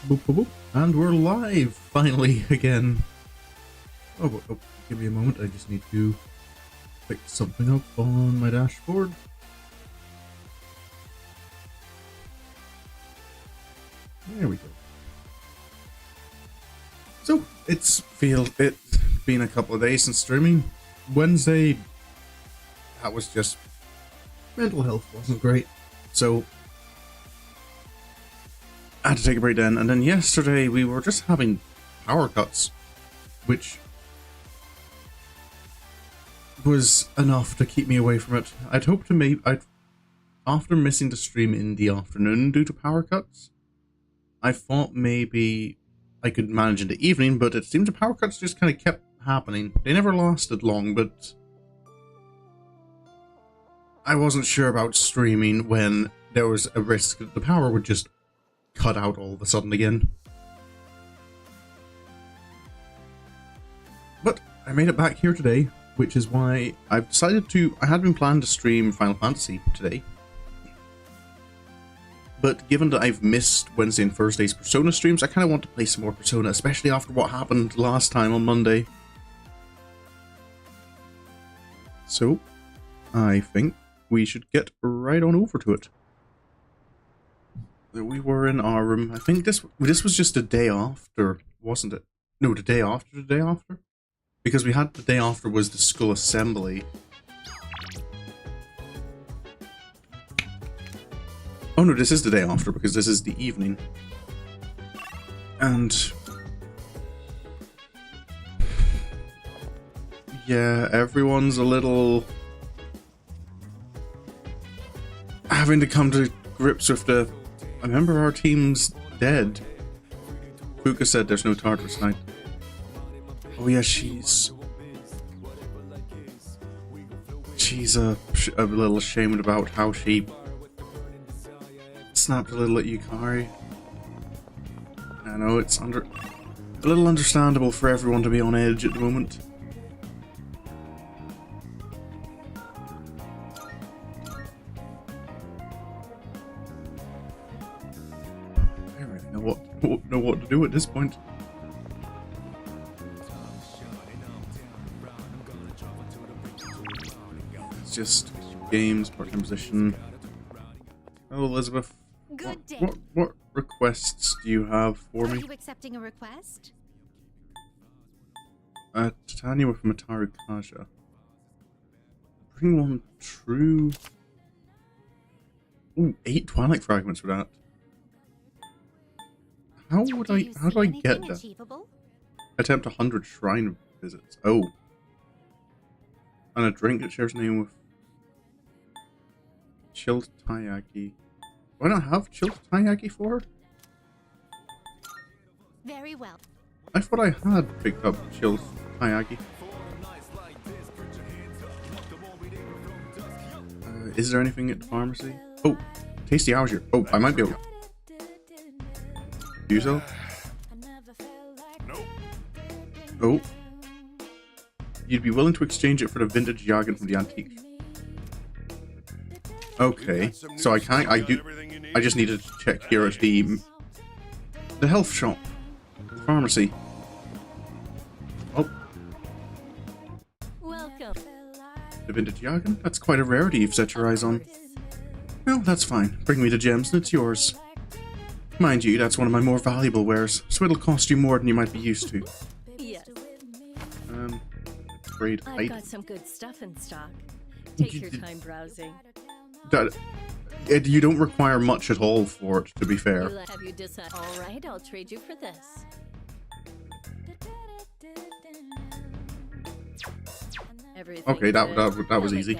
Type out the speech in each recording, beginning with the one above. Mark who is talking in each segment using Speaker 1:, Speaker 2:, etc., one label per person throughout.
Speaker 1: Boop, boop, boop. And we're live, finally, again. Oh, give me a moment, I just need to pick something up on my dashboard. There we go. So, it's been a couple of days since streaming. Wednesday, that was just, mental health wasn't great, so I had to take a break then. And then yesterday we were just having power cuts, which was enough to keep me away from it. I'd hoped to after missing the stream in the afternoon due to power cuts, I thought maybe I could manage in the evening, but it seemed the power cuts just kind of kept happening. They never lasted long, but I wasn't sure about streaming when there was a risk that the power would just cut out all of a sudden again. But I made it back here today, which is why I've decided to... I had been planning to stream Final Fantasy today, but given that I've missed Wednesday and Thursday's Persona streams, I kind of want to play some more Persona, especially after what happened last time on Monday. So, I think we should get right on over to it. We were in our room. I think this was just the day after, wasn't it? No, the day after the day after? Because we had the day after was the school assembly. Oh no, this is the day after because this is the evening. And yeah, everyone's a little having to come to grips with the... I remember our team's dead. Fuka said there's no Tartarus tonight. Oh yeah, she's a little ashamed about how she snapped a little at Yukari. I know it's a little understandable for everyone to be on edge at the moment. Know what to do at this point. It's just games, part-time position. Oh, Elizabeth.
Speaker 2: Good day.
Speaker 1: What requests do you have for me?
Speaker 2: Are you accepting a request?
Speaker 1: Titania with Mataru Kaja. Bring one true. Ooh, 8 Twilight fragments for that. How do I get that?
Speaker 2: Achievable?
Speaker 1: Attempt 100 shrine visits. Oh. And a drink that shares name with chilled taiyaki. Do I not have chilled taiyaki for her?
Speaker 2: Very well.
Speaker 1: I thought I had picked up chilled taiyaki. Is there anything at the pharmacy? Oh, tasty hours here. Oh, I might be able to do so. Oh. You'd be willing to exchange it for the vintage Yagen from the antique. Okay, so I just needed to check here at the health shop. Pharmacy. Oh.
Speaker 2: Welcome.
Speaker 1: The vintage Yagen? That's quite a rarity you've set your eyes on. Well, that's fine. Bring me the gems and it's yours. Mind you, that's one of my more valuable wares, so it'll cost you more than you might be used to.
Speaker 2: Yes.
Speaker 1: Great.
Speaker 2: I've got some good stuff in stock. Take your time browsing.
Speaker 1: You don't require much at all for it, to be fair.
Speaker 2: Have you decided? All right, I'll trade you for this. Everything
Speaker 1: Okay, that was easy.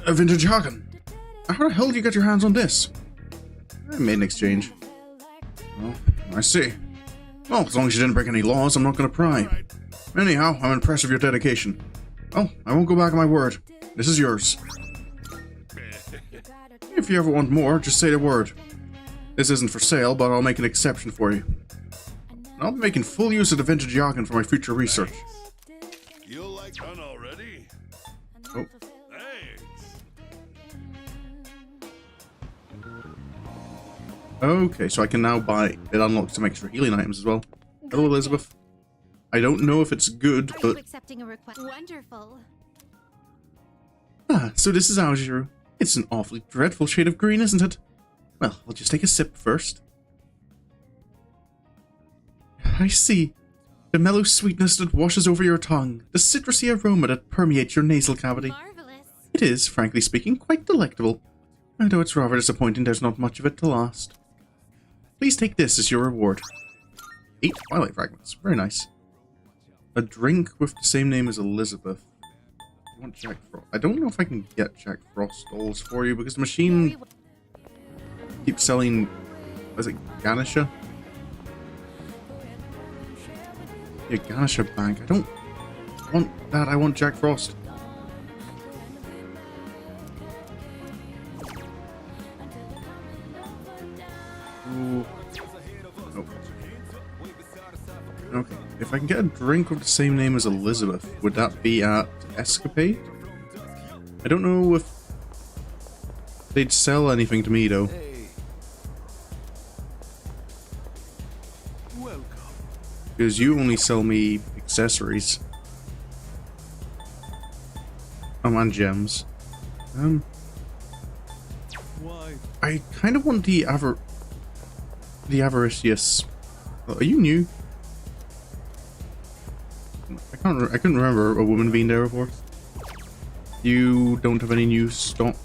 Speaker 1: A vintage Hagen. How the hell did you get your hands on this? I made an exchange. Oh, I see. Well, as long as you didn't break any laws, I'm not going to pry. Anyhow, I'm impressed with your dedication. Oh, I won't go back on my word. This is yours. If you ever want more, just say the word. This isn't for sale, but I'll make an exception for you. I'll be making full use of the vintage Yagen for my future research.
Speaker 3: You like done already?
Speaker 1: Okay, so I can now buy... It unlocks some extra healing items as well. Hello, Elizabeth. I don't know if it's good,
Speaker 3: Are
Speaker 1: but...
Speaker 3: you accepting a request? Wonderful.
Speaker 1: Ah, so this is Aojiro. It's an awfully dreadful shade of green, isn't it? Well, I'll just take a sip first. I see. The mellow sweetness that washes over your tongue. The citrusy aroma that permeates your nasal cavity.
Speaker 3: Marvelous.
Speaker 1: It is, frankly speaking, quite delectable. Though it's rather disappointing there's not much of it to last. Please take this as your reward. 8 Twilight Fragments. Very nice. A drink with the same name as Elizabeth. I want Jack Frost. I don't know if I can get Jack Frost dolls for you because the machine keeps selling... Was it Ganesha? Yeah, Ganesha Bank. I don't want that. I want Jack Frost. Ooh. Nope. Okay. If I can get a drink with the same name as Elizabeth, would that be at Escapade? I don't know if they'd sell anything to me though. Because you only sell me accessories. Oh, and gems. I kind of want the avaricious. Oh, are you new? I couldn't remember a woman being there before. You don't have any new stock.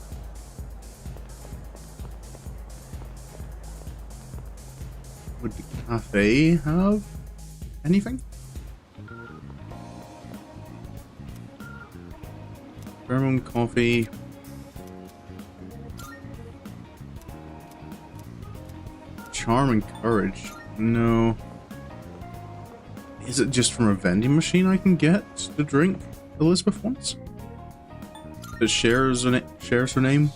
Speaker 1: Would the cafe have anything? Pheromone coffee. Charm and courage. No. Is it just from a vending machine I can get the drink Elizabeth wants? That shares her name?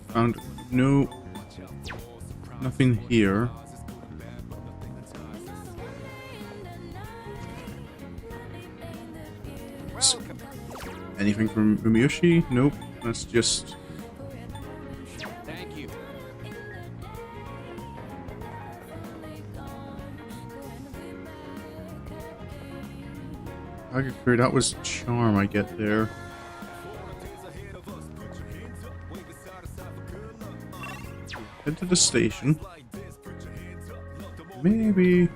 Speaker 1: Found no, nothing here. Anything from Umiyoshi? Nope. That's just.
Speaker 4: Thank you.
Speaker 1: Agakuri, that was charm I get there. Head to the station. Maybe it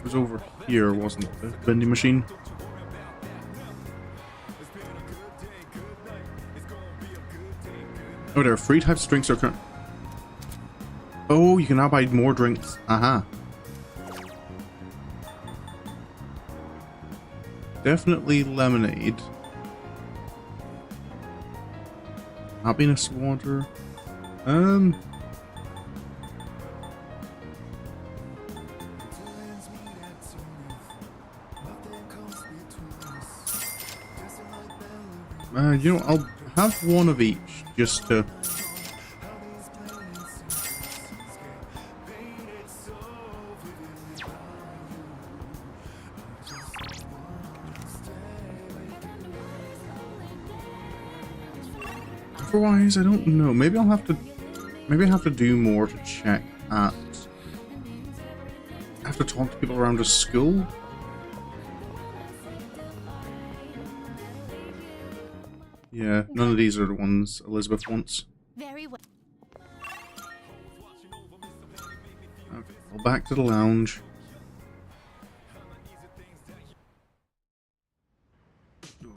Speaker 1: was over here, wasn't it? The vending machine. Oh, there are 3 types of drinks. Oh, you can now buy more drinks. Aha. Definitely lemonade. Happiness water. You know, I'll have one of each just to. Otherwise, I don't know. Maybe I'll have to. Maybe I have to do more to check at. I have to talk to people around the school. Yeah, none of these are the ones Elizabeth wants.
Speaker 3: Very well.
Speaker 1: Okay, well, back to the lounge.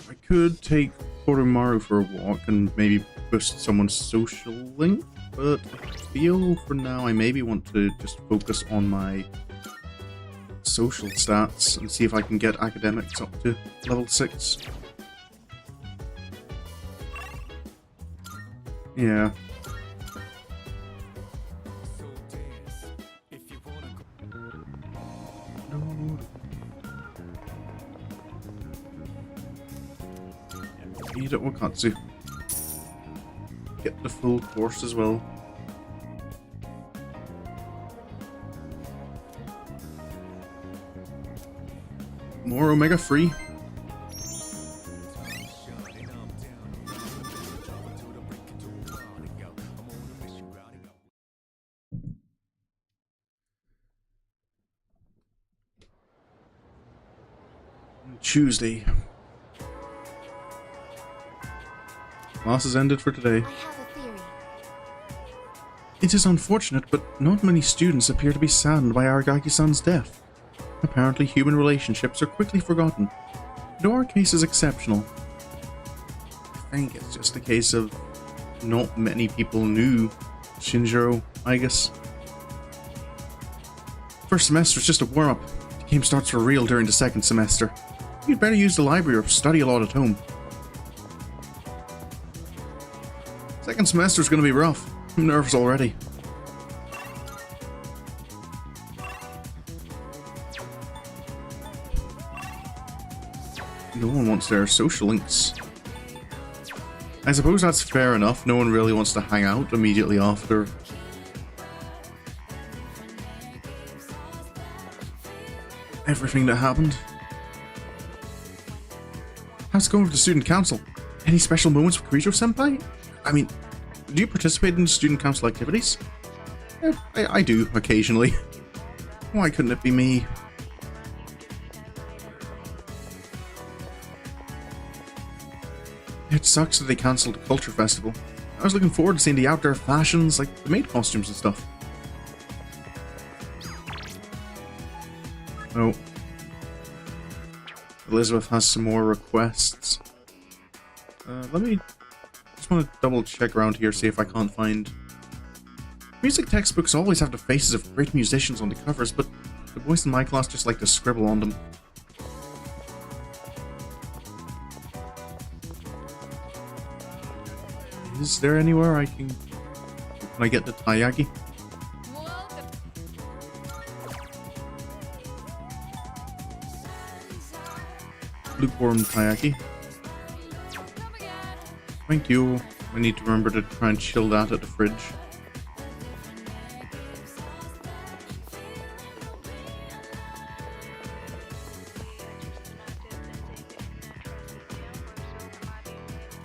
Speaker 1: I could take Koromaru for a walk and maybe boost someone's social link, but I feel for now I maybe want to just focus on my social stats and see if I can get academics up to level 6. Yeah. Need it Wakatsu. Get the full course as well. More Omega free. Tuesday. Class has ended for today.
Speaker 3: I have a theory.
Speaker 1: It is unfortunate, but not many students appear to be saddened by Aragaki-san's death. Apparently, human relationships are quickly forgotten. Though our case is exceptional. I think it's just a case of not many people knew Shinjiro, I guess. First semester is just a warm-up. The game starts for real during the second semester. You'd better use the library or study a lot at home. Second semester is going to be rough. I'm nervous already. No one wants their social links. I suppose that's fair enough. No one really wants to hang out immediately after. Everything that happened. How's it going with the student council? Any special moments with Kirijo-senpai? I mean, do you participate in student council activities? Yeah, I do, occasionally. Why couldn't it be me? It sucks that they cancelled the culture festival. I was looking forward to seeing the outdoor fashions, like the maid costumes and stuff. Oh. Elizabeth has some more requests. Let me... just want to double check around here, see if I can't find... Music textbooks always have the faces of great musicians on the covers, but the boys in my class just like to scribble on them. Is there anywhere I can... Can I get the taiyaki? Lukewarm taiyaki. Thank you. I need to remember to try and chill that at the fridge.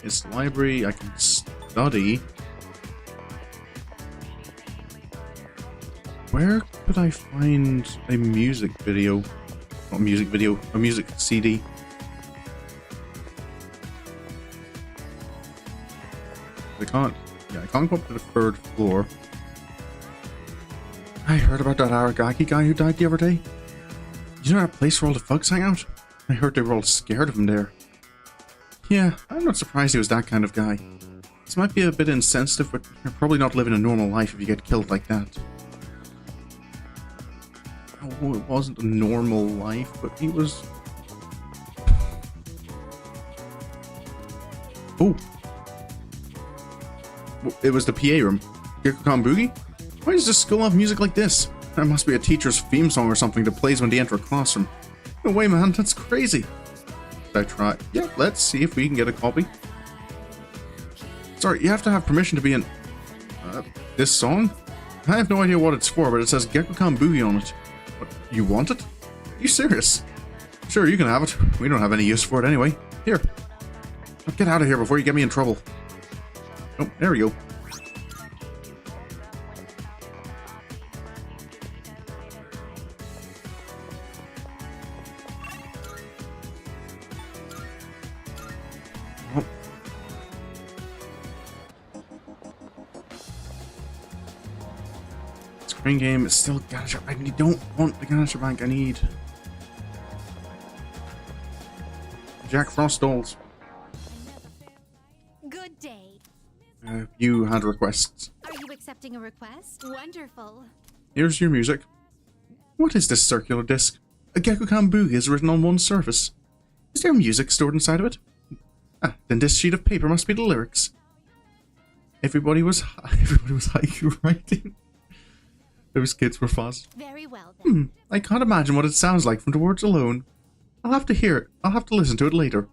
Speaker 1: It's the library. I can study. Where could I find a music video? Not a music video, a music CD. I can't go up to the third floor. I heard about that Aragaki guy who died the other day. You know that place where all the thugs hang out? I heard they were all scared of him there. Yeah, I'm not surprised he was that kind of guy. This might be a bit insensitive, but you're probably not living a normal life if you get killed like that. Oh, it wasn't a normal life, but he was... Oh! It was the PA room. Gekukan Boogie? Why does this school have music like this? That must be a teacher's theme song or something that plays when they enter a classroom. No way, man, that's crazy. Should I try? Yeah, let's see if we can get a copy. Sorry, you have to have permission to be in... this song? I have no idea what it's for, but it says Gekukan Boogie on it. What, you want it? Are you serious? Sure, you can have it. We don't have any use for it anyway. Here. Now get out of here before you get me in trouble. Oh, there we go. Oh. Screen game is still Gacha. I don't want the Gacha Bank. I need Jack Frost dolls.
Speaker 3: Good day.
Speaker 1: You had requests.
Speaker 3: Are you accepting a request? Wonderful.
Speaker 1: Here's your music. What is this circular disc? A Gekukan Boogie is written on one surface. Is there music stored inside of it? Ah, then this sheet of paper must be the lyrics. Everybody was haiku writing. Those kids were fuzz.
Speaker 3: Very well then.
Speaker 1: I can't imagine what it sounds like from the words alone. I'll have to hear it. I'll have to listen to it later.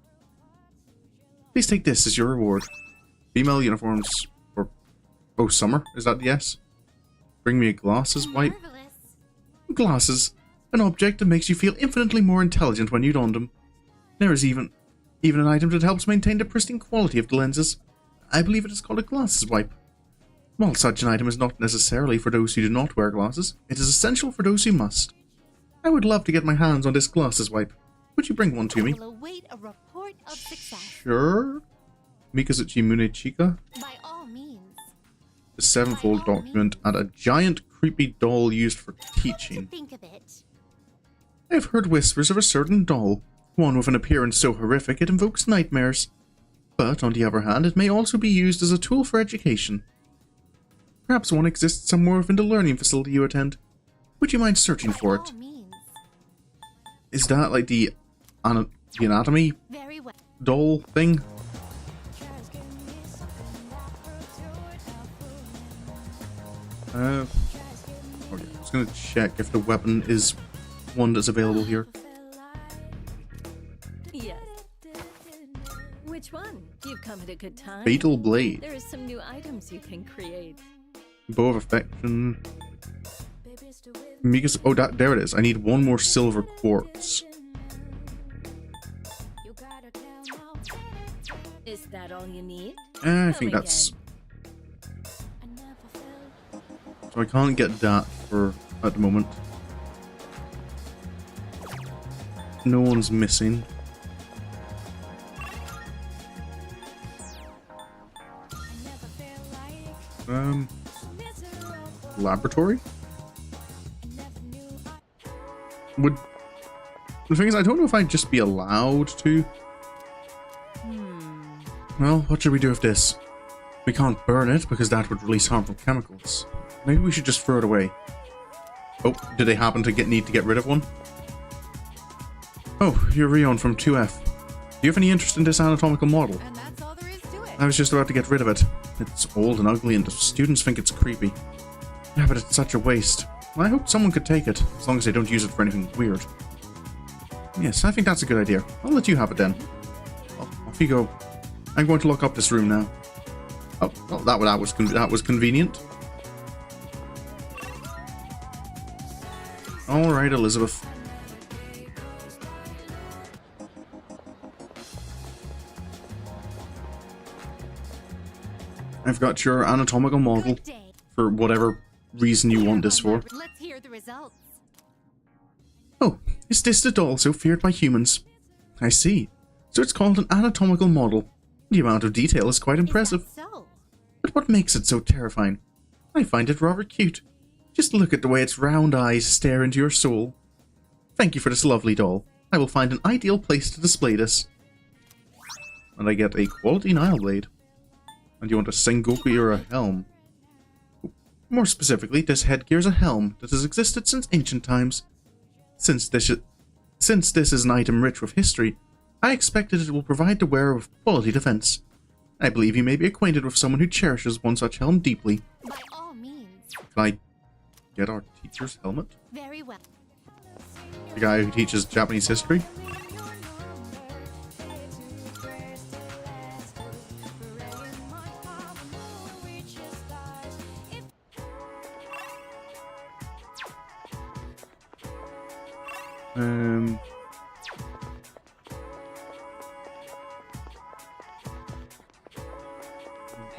Speaker 1: Please take this as your reward. Female uniforms for... Oh, summer? Is that the S? Bring me glasses? Why?
Speaker 3: Marvelous.
Speaker 1: Glasses? An object that makes you feel infinitely more intelligent when you don them. There is even an item that helps maintain the pristine quality of the lenses. I believe it is called a glasses wipe. While such an item is not necessarily for those who do not wear glasses, it is essential for those who must. I would love to get my hands on this glasses wipe. Would you bring one to me?
Speaker 3: Will await a report of success.
Speaker 1: Sure. Mikazuchi Munechika.
Speaker 3: By all means.
Speaker 1: The sevenfold document and a giant creepy doll used for teaching.
Speaker 3: Think of it.
Speaker 1: I have heard whispers of a certain doll, one with an appearance so horrific it invokes nightmares. But on the other hand, it may also be used as a tool for education. Perhaps one exists somewhere within the learning facility you attend. Would you mind searching for it?
Speaker 3: By all means.
Speaker 1: Is that like the anatomy
Speaker 3: Very well.
Speaker 1: doll thing? Okay, I was gonna check if the weapon is one that's available here.
Speaker 2: Yes. Which one? You've come at a good time.
Speaker 1: Fatal Blade.
Speaker 2: There are some new items you can create.
Speaker 1: Bow of Affection. Mikas. Oh, there it is. I need one more silver quartz.
Speaker 2: Is that all you need?
Speaker 1: I think that's. So I can't get that for at the moment. No one's missing. Laboratory? Would the thing is, I don't know if I'd just be allowed to. Well, what should we do with this? We can't burn it because that would release harmful chemicals. Maybe we should just throw it away. Oh, did they happen to need to get rid of one? Oh, you're Rion from 2F. Do you have any interest in this anatomical model?
Speaker 3: And that's all there is to it.
Speaker 1: I was just about to get rid of it. It's old and ugly and the students think it's creepy. Yeah, but it's such a waste. I hope someone could take it, as long as they don't use it for anything weird. Yes, I think that's a good idea. I'll let you have it then. Oh, off you go. I'm going to lock up this room now. Oh, well, that was convenient. All right, Elizabeth. I've got your anatomical model
Speaker 3: Good day.
Speaker 1: for whatever reason you want this for.
Speaker 3: Let's hear the results.
Speaker 1: Oh, is this the doll so feared by humans? I see. So it's called an anatomical model. The amount of detail is quite impressive.
Speaker 3: Is that so?
Speaker 1: But what makes it so terrifying? I find it rather cute. Just look at the way its round eyes stare into your soul. Thank you for this lovely doll. I will find an ideal place to display this. And I get a quality Nile Blade. And you want a Sengoku or a helm? More specifically, this headgear is a helm that has existed since ancient times. Since this is an item rich with history, I expect that it will provide the wearer with quality defense. I believe you may be acquainted with someone who cherishes one such helm deeply.
Speaker 3: By all means.
Speaker 1: Can I get our teacher's helmet?
Speaker 3: Very well.
Speaker 1: The guy who teaches Japanese history?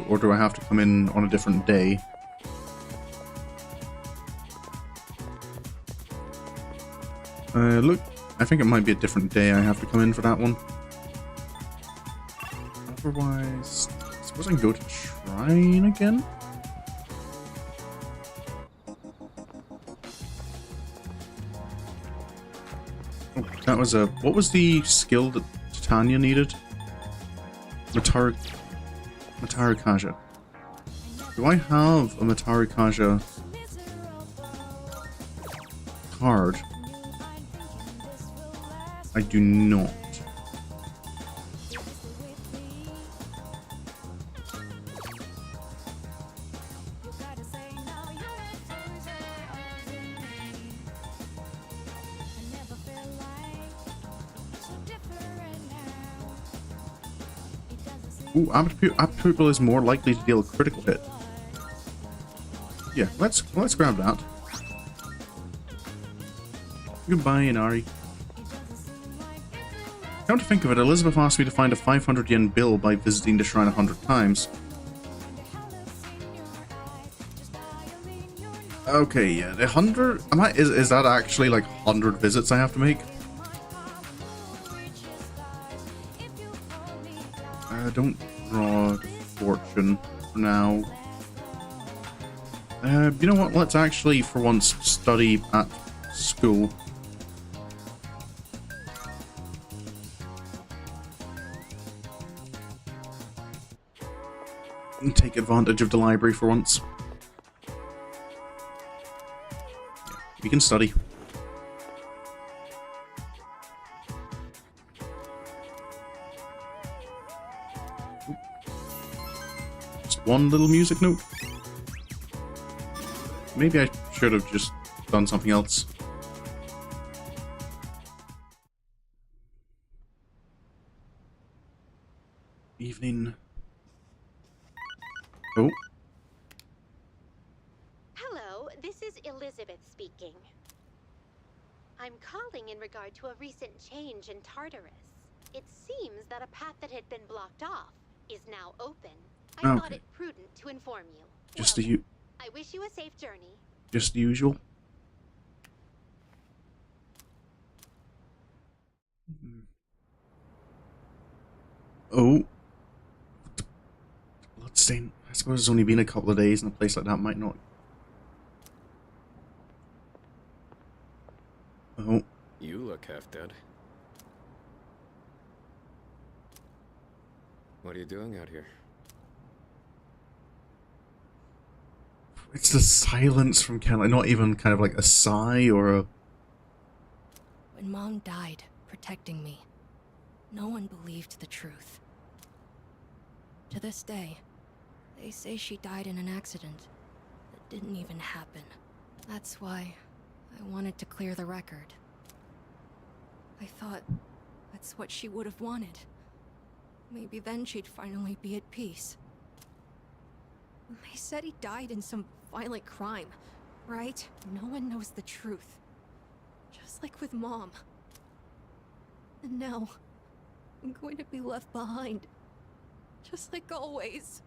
Speaker 1: Or do I have to come in on a different day? Look, I think it might be a different day I have to come in for that one. Otherwise, I suppose I can go to Shrine again? Oh, that was a... What was the skill that Titania needed? Mataru Kaja. Do I have a Mataru Kaja card? I do not. Ooh, Apt Pupil is more likely to deal a critical hit. Yeah, let's grab that. Goodbye, Inari. Come to think of it, Elizabeth asked me to find a 500 yen bill by visiting the shrine 100 times. Okay, yeah, the 100... Is that actually like 100 visits I have to make? Don't draw fortune for now. You know what? Let's actually, for once, study at school. And take advantage of the library for once. Yeah, we can study. Just one little music note. Maybe I should have just done something else. Evening. Oh.
Speaker 5: Hello, this is Elizabeth speaking. I'm calling in regard to a recent change in Tartarus. It seems that a path that had been blocked off is now open. I thought it prudent to inform you.
Speaker 1: Just
Speaker 5: Well,
Speaker 1: the
Speaker 5: I wish you a safe journey.
Speaker 1: just the usual. Oh. Bloodstain. I suppose it's only been a couple of days, and a place like that might not. Oh.
Speaker 4: You look half dead. What are you doing out here?
Speaker 1: It's the silence from Ken, like not even kind of like a sigh or a...
Speaker 6: When Mom died, protecting me, no one believed the truth. To this day, they say she died in an accident that didn't even happen. That's why I wanted to clear the record. I thought that's what she would have wanted. Maybe then she'd finally be at peace. They said he died in some violent crime, right? No one knows the truth. Just like with Mom. And now, I'm going to be left behind. Just like always.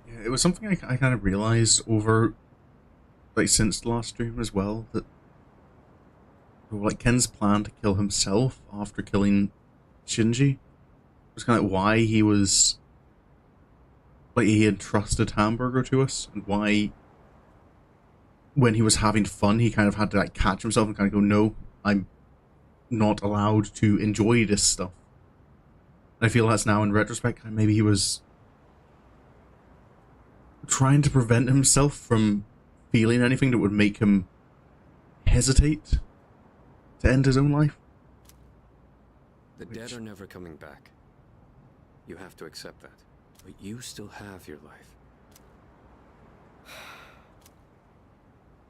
Speaker 1: Yeah, it was something I kind of realized over, like, since the last stream as well, that, like, Ken's plan to kill himself after killing Shinji was kind of why he was, like, he had trusted Hamburger to us, and why, when he was having fun, he kind of had to, like, catch himself and kind of go, no, I'm not allowed to enjoy this stuff. And I feel that's now, in retrospect, maybe he was trying to prevent himself from feeling anything that would make him hesitate to end his own life.
Speaker 4: The dead are never coming back. You have to accept that. But you still have your life.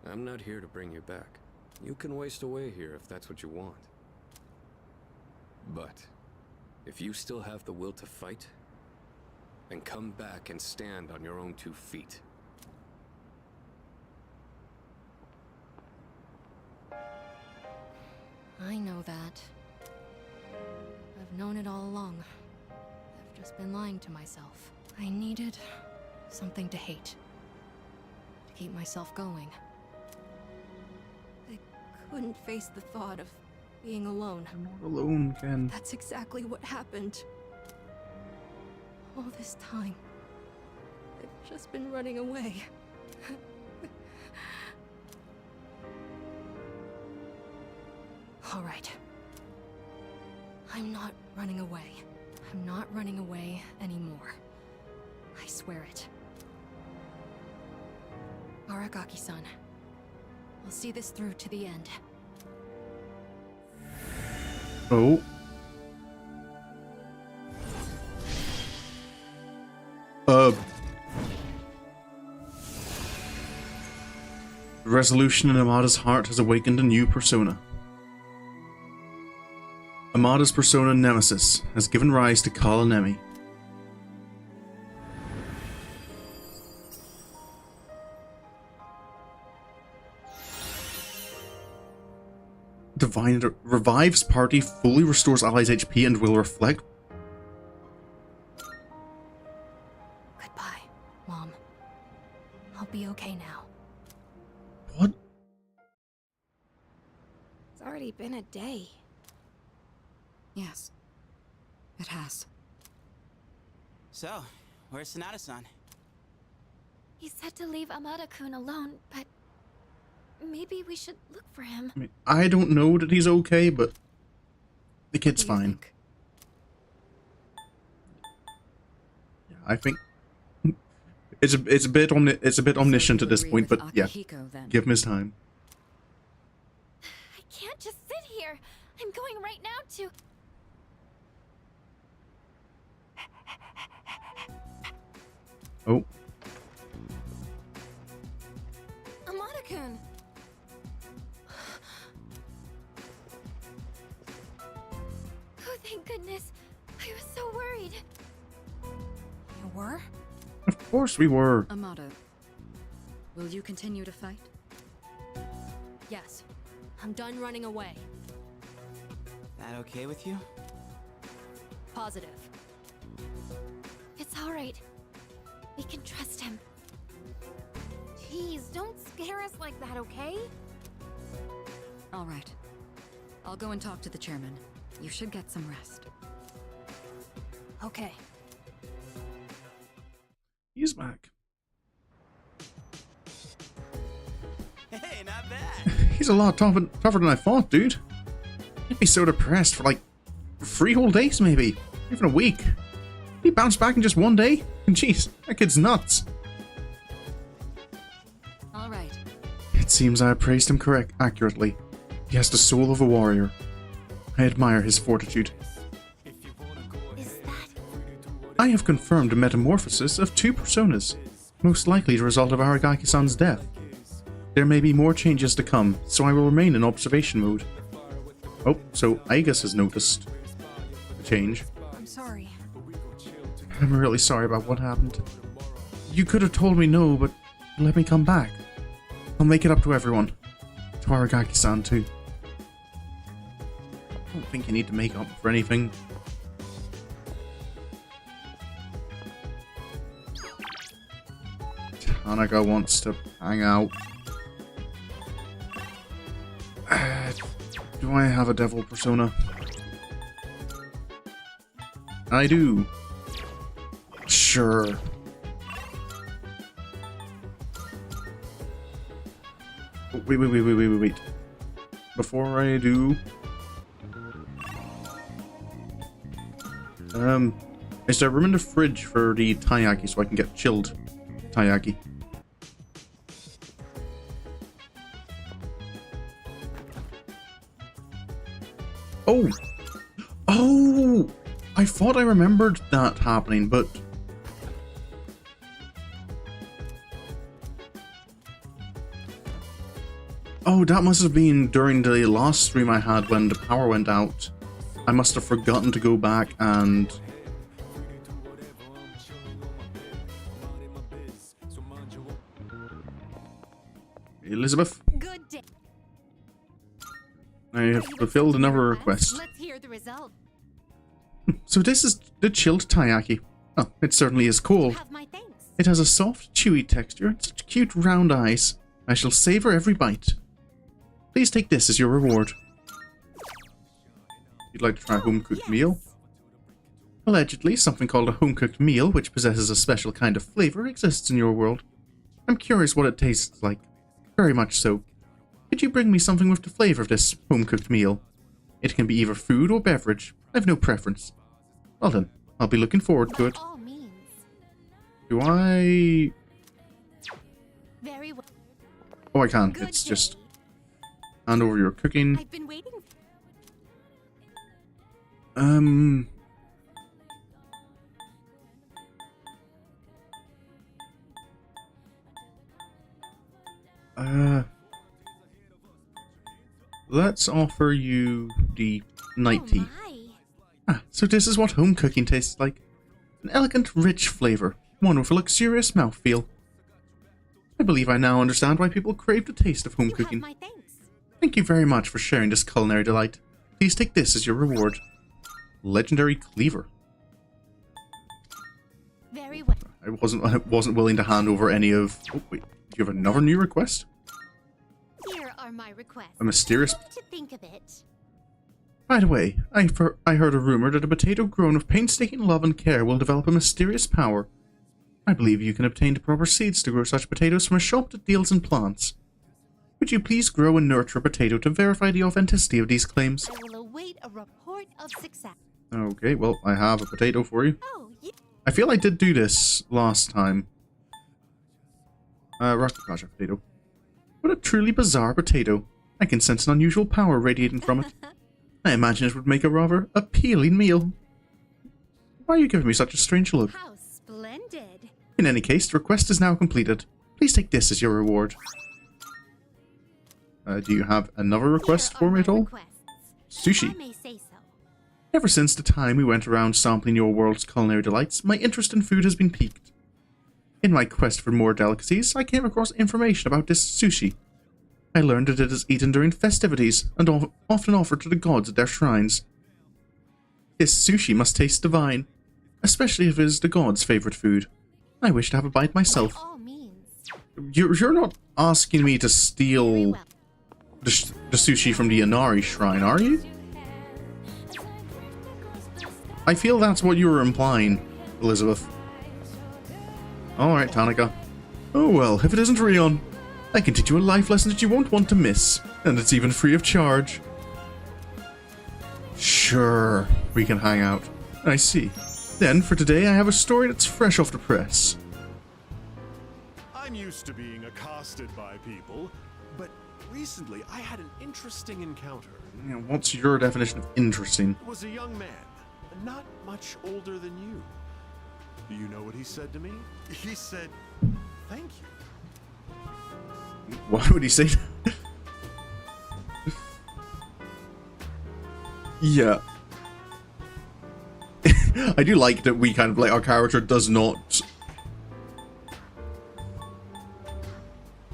Speaker 4: I'm not here to bring you back. You can waste away here if that's what you want. But if you still have the will to fight, then come back and stand on your own 2 feet.
Speaker 6: I know that. I've known it all along. I've just been lying to myself. I needed something to hate. To keep myself going. I couldn't face the thought of being alone.
Speaker 1: I'm not alone, Ken.
Speaker 6: That's exactly what happened. All this time, I've just been running away. All right. I'm not running away. I'm not running away anymore. I swear it. Aragaki-san, I'll see this through to the end.
Speaker 1: Oh. The resolution in Amada's heart has awakened a new persona. Amada's persona Nemesis has given rise to Kalanemi. Divine revives party, fully restores allies' HP, and will reflect.
Speaker 6: Goodbye, Mom. I'll be okay now.
Speaker 1: What?
Speaker 6: It's already been a day. Yes, it has.
Speaker 7: So, where's Sonata-san?
Speaker 8: He said to leave Amada-kun alone, but maybe we should look for him.
Speaker 1: I mean, I don't know that he's okay, but the kid's
Speaker 6: What do you
Speaker 1: fine.
Speaker 6: think?
Speaker 1: Yeah, I think it's a bit omniscient at this point, but yeah, give him his time.
Speaker 8: I can't just sit here. I'm going right now to...
Speaker 1: Oh,
Speaker 6: Amada-kun!
Speaker 8: Oh, thank goodness. I was so worried.
Speaker 6: You were?
Speaker 1: of course we were.
Speaker 9: Amada, will you continue to fight?
Speaker 6: Yes. I'm done running away.
Speaker 7: That okay with you?
Speaker 6: Positive.
Speaker 8: It's all right. We can trust him. Jeez, don't scare us like that, okay?
Speaker 9: All right. I'll go and talk to the chairman. You should get some rest.
Speaker 6: Okay.
Speaker 1: He's back.
Speaker 7: Hey, not bad.
Speaker 1: He's a lot tougher than I thought, dude. He'd be so depressed for like 3 whole days, maybe even a week. He bounced back in just 1 day. Jeez, that kid's nuts.
Speaker 9: All right.
Speaker 1: It seems I appraised him accurately. He has the soul of a warrior. I admire his fortitude.
Speaker 8: Is that...
Speaker 1: I have confirmed a metamorphosis of 2 personas, most likely the result of Aragaki-san's death. There may be more changes to come, so I will remain in observation mode. Oh, so Aigus has noticed the change.
Speaker 6: I'm sorry.
Speaker 1: I'm really sorry about what happened. You could have told me no, but let me come back. I'll make it up to everyone. To Aragaki-san, too. I don't think you need to make up for anything. Tanaka wants to hang out. Do I have a devil persona? I do. Sure. Oh, wait. Before I do... is there room in the fridge for the taiyaki so I can get chilled taiyaki? Oh! Oh! I thought I remembered that happening, but... Oh, that must have been during the last stream I had when the power went out. I must have forgotten to go back and... Elizabeth,
Speaker 3: Good day.
Speaker 1: I have fulfilled another request.
Speaker 3: Let's hear the result.
Speaker 1: So this is the chilled taiyaki. Oh, it certainly is cold.
Speaker 3: Have my thanks.
Speaker 1: It has a soft, chewy texture and such cute round eyes. I shall savor every bite. Please take this as your reward. You'd like to try a home-cooked meal? Allegedly, something called a home-cooked meal, which possesses a special kind of flavor, exists in your world. I'm curious what it tastes like. Very much so. Could you bring me something with the flavor of this home-cooked meal? It can be either food or beverage. I have no preference. Well then, I'll be looking forward to it.
Speaker 3: By all means.
Speaker 1: Do I...
Speaker 3: Very well.
Speaker 1: Oh, I can.
Speaker 3: Good
Speaker 1: It's
Speaker 3: day.
Speaker 1: just... Hand over your cooking.
Speaker 3: I've been waiting.
Speaker 1: Let's offer you the night tea.
Speaker 3: Oh my.
Speaker 1: Ah, so this is what home cooking tastes like. An elegant, rich flavor, one with a luxurious mouthfeel. I believe I now understand why people crave the taste of home
Speaker 3: You
Speaker 1: cooking.
Speaker 3: have my thanks.
Speaker 1: Thank you very much for sharing this culinary delight. Please take this as your reward. Legendary cleaver.
Speaker 3: Very well.
Speaker 1: I wasn't willing to hand over any of... Oh, wait. Do you have another new request?
Speaker 5: Here are my requests.
Speaker 1: A mysterious...
Speaker 5: Come to think of it.
Speaker 1: By the way, I heard a rumor that a potato grown with painstaking love and care will develop a mysterious power. I believe you can obtain the proper seeds to grow such potatoes from a shop that deals in plants. Would you please grow and nurture a potato to verify the authenticity of these claims?
Speaker 5: I will await a report of success.
Speaker 1: Okay, well, I have a potato for you.
Speaker 5: Oh, yeah.
Speaker 1: I feel I did do this last time. Rocket Gotcha potato. What a truly bizarre potato. I can sense an unusual power radiating from it. I imagine it would make a rather appealing meal. Why are you giving me such a strange look?
Speaker 5: How splendid.
Speaker 1: In any case, the request is now completed. Please take this as your reward. Do you have another request
Speaker 5: Here
Speaker 1: for
Speaker 5: are
Speaker 1: me at
Speaker 5: my
Speaker 1: all?
Speaker 5: requests.
Speaker 1: Sushi.
Speaker 5: I may say so.
Speaker 1: Ever since the time we went around sampling your world's culinary delights, my interest in food has been piqued. In my quest for more delicacies, I came across information about this sushi. I learned that it is eaten during festivities and often offered to the gods at their shrines. This sushi must taste divine, especially if it is the gods' favorite food. I wish to have a bite myself.
Speaker 5: By all means.
Speaker 1: You're not asking me to
Speaker 5: Very
Speaker 1: steal
Speaker 5: well.
Speaker 1: the sushi from the Inari shrine, are you? I feel that's what you were implying, Elizabeth. Alright, Tanaka. Oh well, if it isn't Rion, I can teach you a life lesson that you won't want to miss, and it's even free of charge. Sure, we can hang out. I see. Then, for today, I have a story that's fresh off the press.
Speaker 10: I'm used to being accosted by people, but recently I had an interesting encounter.
Speaker 1: You know, what's your definition of interesting?
Speaker 10: It was a young man, not much older than you. Do you know what he said to me? He said, "Thank you."
Speaker 1: Why would he say that? Yeah. I do like that we kind of, like, our character does not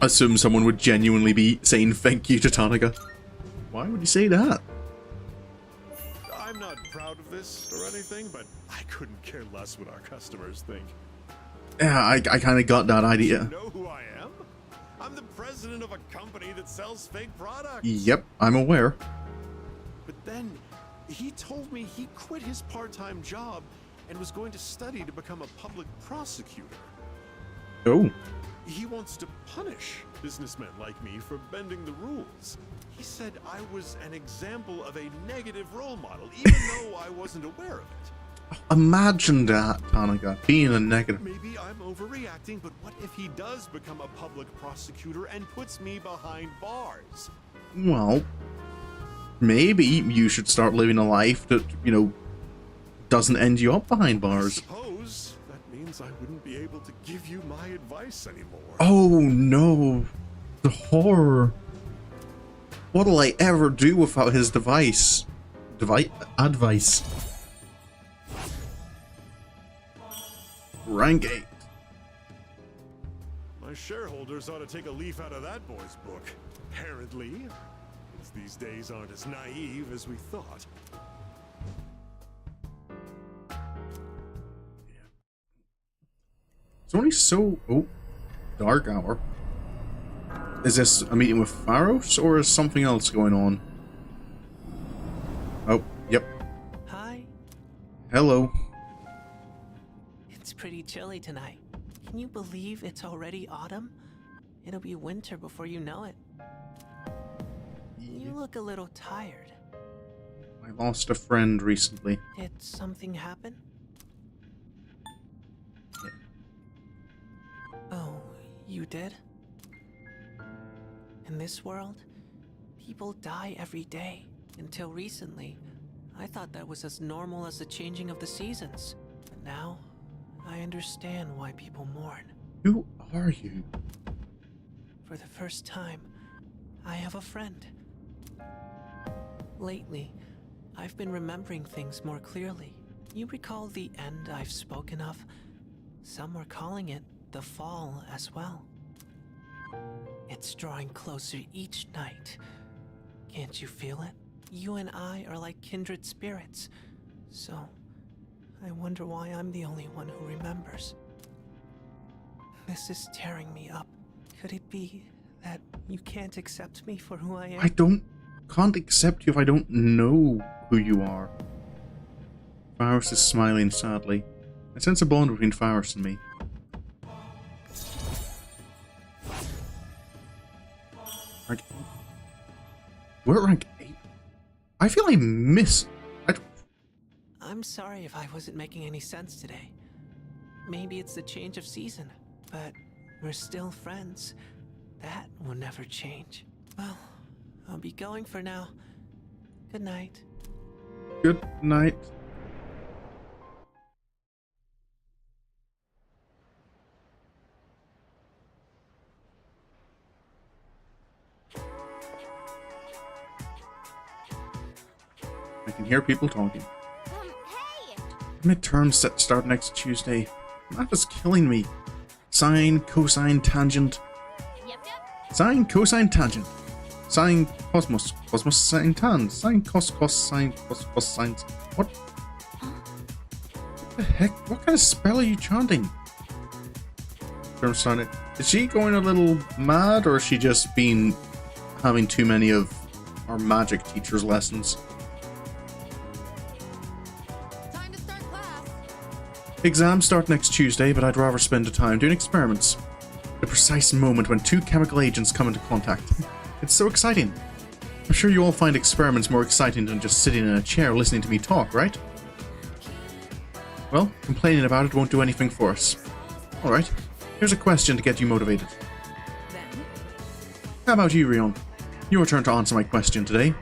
Speaker 1: assume someone would genuinely be saying thank you to Tanaka. Why would he say that?
Speaker 10: I'm not proud of this or anything, but I couldn't care less what our customers think.
Speaker 1: Yeah, I kind of got that
Speaker 10: You
Speaker 1: idea.
Speaker 10: know who I am? I'm the president of a company that sells fake products.
Speaker 1: Yep, I'm aware.
Speaker 10: But then he told me he quit his part-time job and was going to study to become a public prosecutor.
Speaker 1: Oh.
Speaker 10: He wants to punish businessmen like me for bending the rules. He said I was an example of a negative role model, even though I wasn't aware of it.
Speaker 1: Imagine that, Tanaka, being a negative.
Speaker 10: Maybe I'm overreacting, but what if he does become a public prosecutor and puts me behind bars?
Speaker 1: Well, maybe you should start living a life that, you know, doesn't end you up behind
Speaker 10: I
Speaker 1: bars.
Speaker 10: suppose that means I wouldn't be able to give you my advice anymore.
Speaker 1: Oh no, the horror. What'll I ever do without his advice? Rank 8.
Speaker 10: My shareholders ought to take a leaf out of that boy's book. Apparently, these days aren't as naive as we thought.
Speaker 1: It's only so... Oh, dark hour. Is this a meeting with Pharos, or is something else going on? Oh, yep.
Speaker 11: Hi.
Speaker 1: Hello.
Speaker 11: It's pretty chilly tonight. Can you believe it's already autumn? It'll be winter before you know it. You look a little tired.
Speaker 1: I lost a friend recently.
Speaker 11: Did something happen?
Speaker 1: Yeah.
Speaker 11: Oh, you did? In this world, people die every day. Until recently, I thought that was as normal as the changing of the seasons. But now, I understand why people mourn.
Speaker 1: Who are you?
Speaker 11: For the first time, I have a friend. Lately, I've been remembering things more clearly. You recall the end I've spoken of? Some were calling it the fall as well. It's drawing closer each night. Can't you feel it? You and I are like kindred spirits. So, I wonder why I'm the only one who remembers. This is tearing me up. Could it be that you can't accept me for who I am?
Speaker 1: I can't accept you if I don't know who you are. Faris is smiling sadly. I sense a bond between Faris and me. Rank 8. We're at rank 8. I feel I miss...
Speaker 11: I'm sorry if I wasn't making any sense today. Maybe it's the change of season, but we're still friends. That will never change. Well, I'll be going for now. Good night.
Speaker 1: Good night. I can hear people talking.
Speaker 3: Hey!
Speaker 1: Midterms set to start next Tuesday. Math is killing me. Sine, cosine, tangent.
Speaker 3: Yep.
Speaker 1: Sine, cosine, tangent. Sine, cosmos. Cosmos, sine, tan. Sine, cos, sine, cos, sine. What? What the heck? What kind of spell are you chanting? Is she going a little mad, or is she just been having too many of our magic teacher's lessons?
Speaker 3: Time to start class.
Speaker 1: Exams start next Tuesday, but I'd rather spend the time doing experiments. The precise moment when two chemical agents come into contact. It's so exciting. I'm sure you all find experiments more exciting than just sitting in a chair listening to me talk, right? Well, complaining about it won't do anything for us. Alright, here's a question to get you motivated. How about you, Rion? Your turn to answer my question today.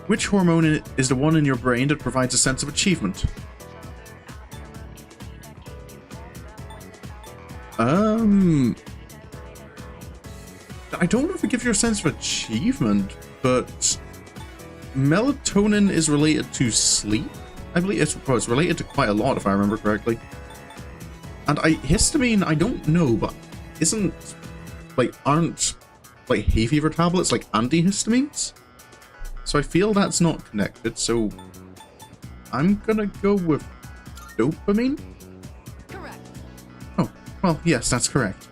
Speaker 1: Which hormone is the one in your brain that provides a sense of achievement? I don't know if it gives you a sense of achievement, but melatonin is related to sleep. I believe it's related to quite a lot, if I remember correctly. And histamine, I don't know, but aren't hay fever tablets like antihistamines? So I feel that's not connected, so I'm gonna go with dopamine?
Speaker 3: Correct.
Speaker 1: Oh, well, yes, that's correct.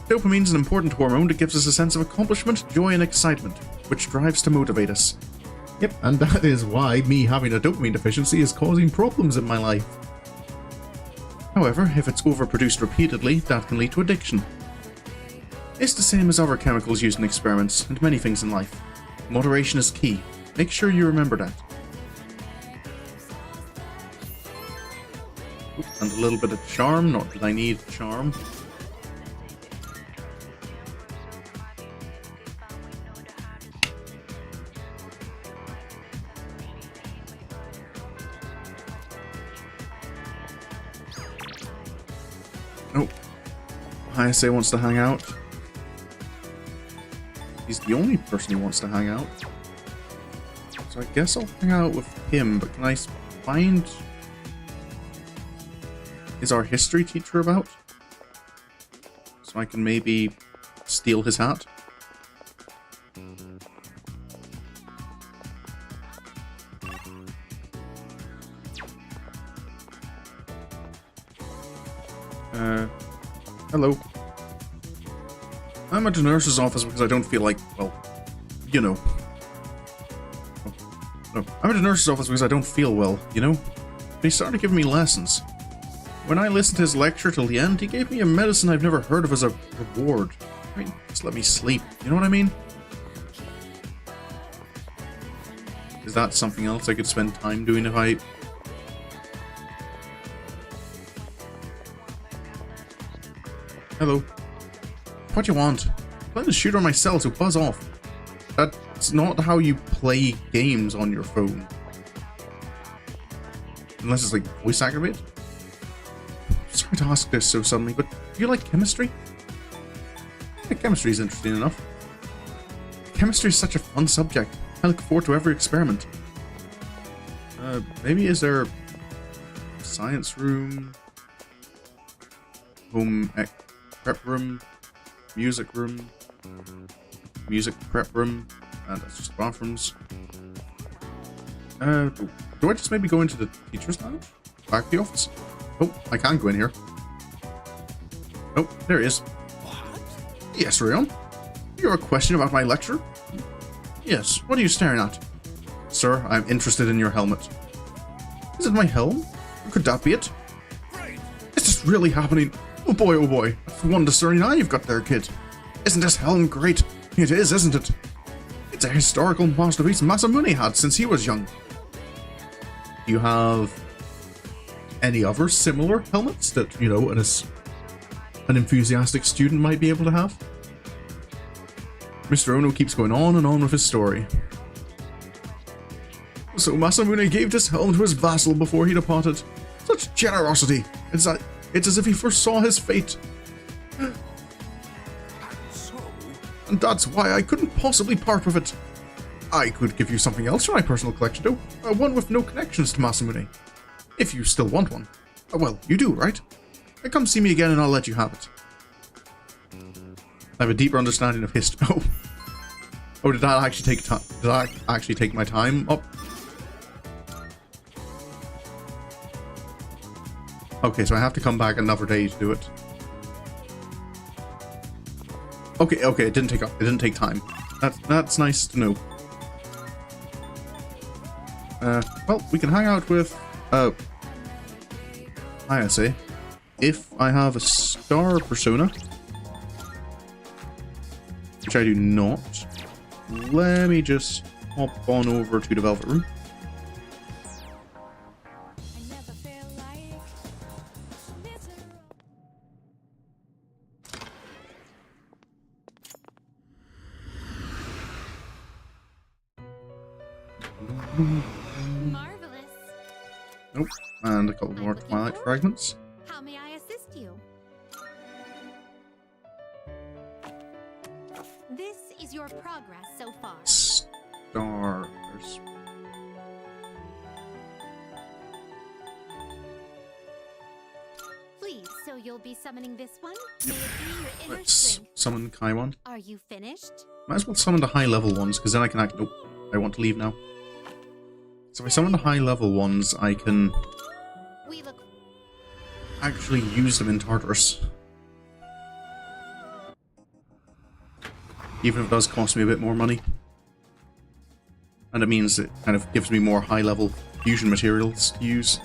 Speaker 1: Dopamine is an important hormone that gives us a sense of accomplishment, joy, and excitement, which drives to motivate us. Yep, and that is why me having a dopamine deficiency is causing problems in my life. However, if it's overproduced repeatedly, that can lead to addiction. It's the same as other chemicals used in experiments, and many things in life. Moderation is key. Make sure you remember that. Oops, and a little bit of charm, not that I need charm. Oh, Hayase wants to hang out. He's the only person who wants to hang out. So I guess I'll hang out with him, but can I find... Is our history teacher about? So I can maybe steal his hat? Hello. I'm at the nurse's office because I don't feel like, well, you know. Oh, no, I'm at the nurse's office because I don't feel well, you know? He started giving me lessons. When I listened to his lecture till the end, he gave me a medicine I've never heard of as a reward. I mean, just let me sleep, you know what I mean? Is that something else I could spend time doing if I... Hello. What do you want? I'm playing a shooter myself, so buzz off. That's not how you play games on your phone. Unless it's like voice activated. Sorry to ask this so suddenly, but do you like chemistry? Yeah, chemistry is interesting enough. Chemistry is such a fun subject. I look forward to every experiment. Maybe is there science room, home ec prep room, music room, music prep room, and that's just bathrooms. Do I just maybe go into the teacher's lounge? Back to the office? Oh, I can't go in here. Oh, there he is.
Speaker 7: What?
Speaker 1: Yes, Rayon. You have a question about my lecture? Yes, what are you staring at? Sir, I'm interested in your helmet. Is it my helm? Could that be it? Is this really happening? Oh boy, that's one discerning eye you've got there, kid. Isn't this helm great? It is, isn't it? It's a historical masterpiece Masamune had since he was young. Do you have any other similar helmets that, you know, an enthusiastic student might be able to have? Mr. Ono keeps going on and on with his story. So Masamune gave this helm to his vassal before he departed. Such generosity! It's as if he foresaw his fate. And that's why I couldn't possibly part with it. I could give you something else from my personal collection though, one with no connections to Masamune. If you still want one. Well, you do, right? Come see me again and I'll let you have it. I have a deeper understanding of history. Oh, did that actually take time? Did I actually take my time up? Okay, so I have to come back another day to do it. Okay, it didn't take time. That's nice to know. Well, we can hang out with Ayase if I have a star persona, which I do not. Let me just hop on over to the Velvet Room.
Speaker 3: Marvelous.
Speaker 1: Nope, and a couple more Twilight fragments.
Speaker 3: How may I assist you? This is your progress so far.
Speaker 1: Stars.
Speaker 3: Please, so you'll be summoning this one? May it be your inner
Speaker 1: Let's
Speaker 3: strength.
Speaker 1: summon Kaiwan.
Speaker 3: Are you finished?
Speaker 1: Might as well summon the high level ones, because then I can act. Nope, I want to leave now. So if I summon the high level ones, I can actually use them in Tartarus. Even if it does cost me a bit more money. And it means it kind of gives me more high level fusion materials to use.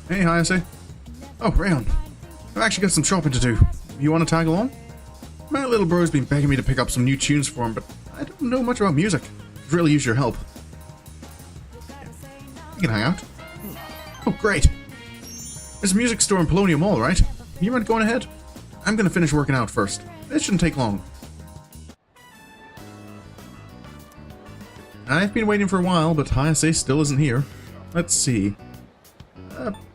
Speaker 1: Hey, Hayase. Oh, Rayon. I've actually got some shopping to do. You want to tag along? My little bro's been begging me to pick up some new tunes for him, but I don't know much about music. I'd really use your help. You can hang out. Oh, great. There's a music store in Polonium Mall, right? You mind going ahead? I'm gonna finish working out first. It shouldn't take long. I've been waiting for a while, but Hayase still isn't here. Let's see.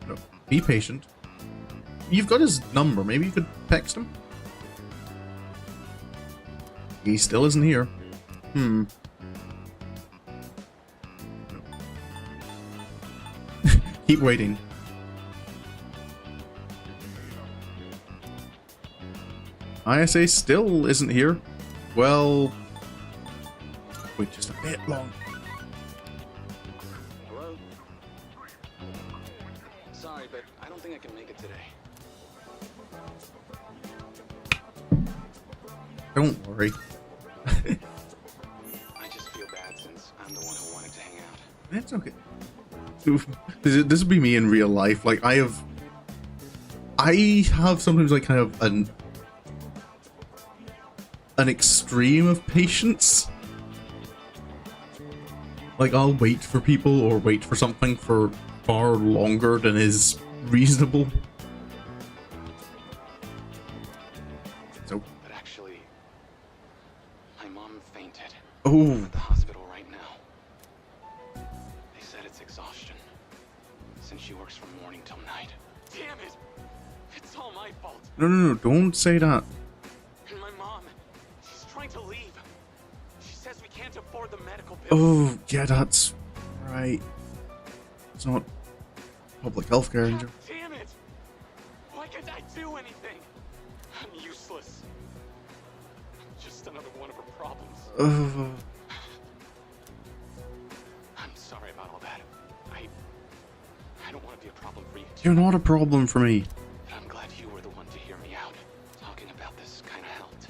Speaker 1: No, be patient. You've got his number. Maybe you could text him? He still isn't here. Keep waiting. Ayase still isn't here. Well, wait just a bit long.
Speaker 4: Hello? Sorry, but I don't think I can make it today.
Speaker 1: Don't worry.
Speaker 4: I just feel bad since I'm the one who wanted to hang out.
Speaker 1: It's okay. This would be me in real life. Like, I have sometimes like kind of an extreme of patience. Like, I'll wait for people or wait for something for far longer than is reasonable. So,
Speaker 4: But actually, my mom fainted.
Speaker 1: oh,
Speaker 4: At the hospital right now. They said it's exhaustion. Since she works from morning till night. Damn it! It's all my fault.
Speaker 1: no, don't say that.
Speaker 4: And my mom, she's trying to leave. She says we can't afford the medical bills.
Speaker 1: Oh, yeah, that's right. It's not public health care.
Speaker 4: Damn it! can't I do anything? I'm useless. I'm just another one of her problems. I'm sorry about all that. I don't want to be a problem for you.
Speaker 1: You're not a problem for me.
Speaker 4: But I'm glad you were the one to hear me out. Talking about this kind of helped.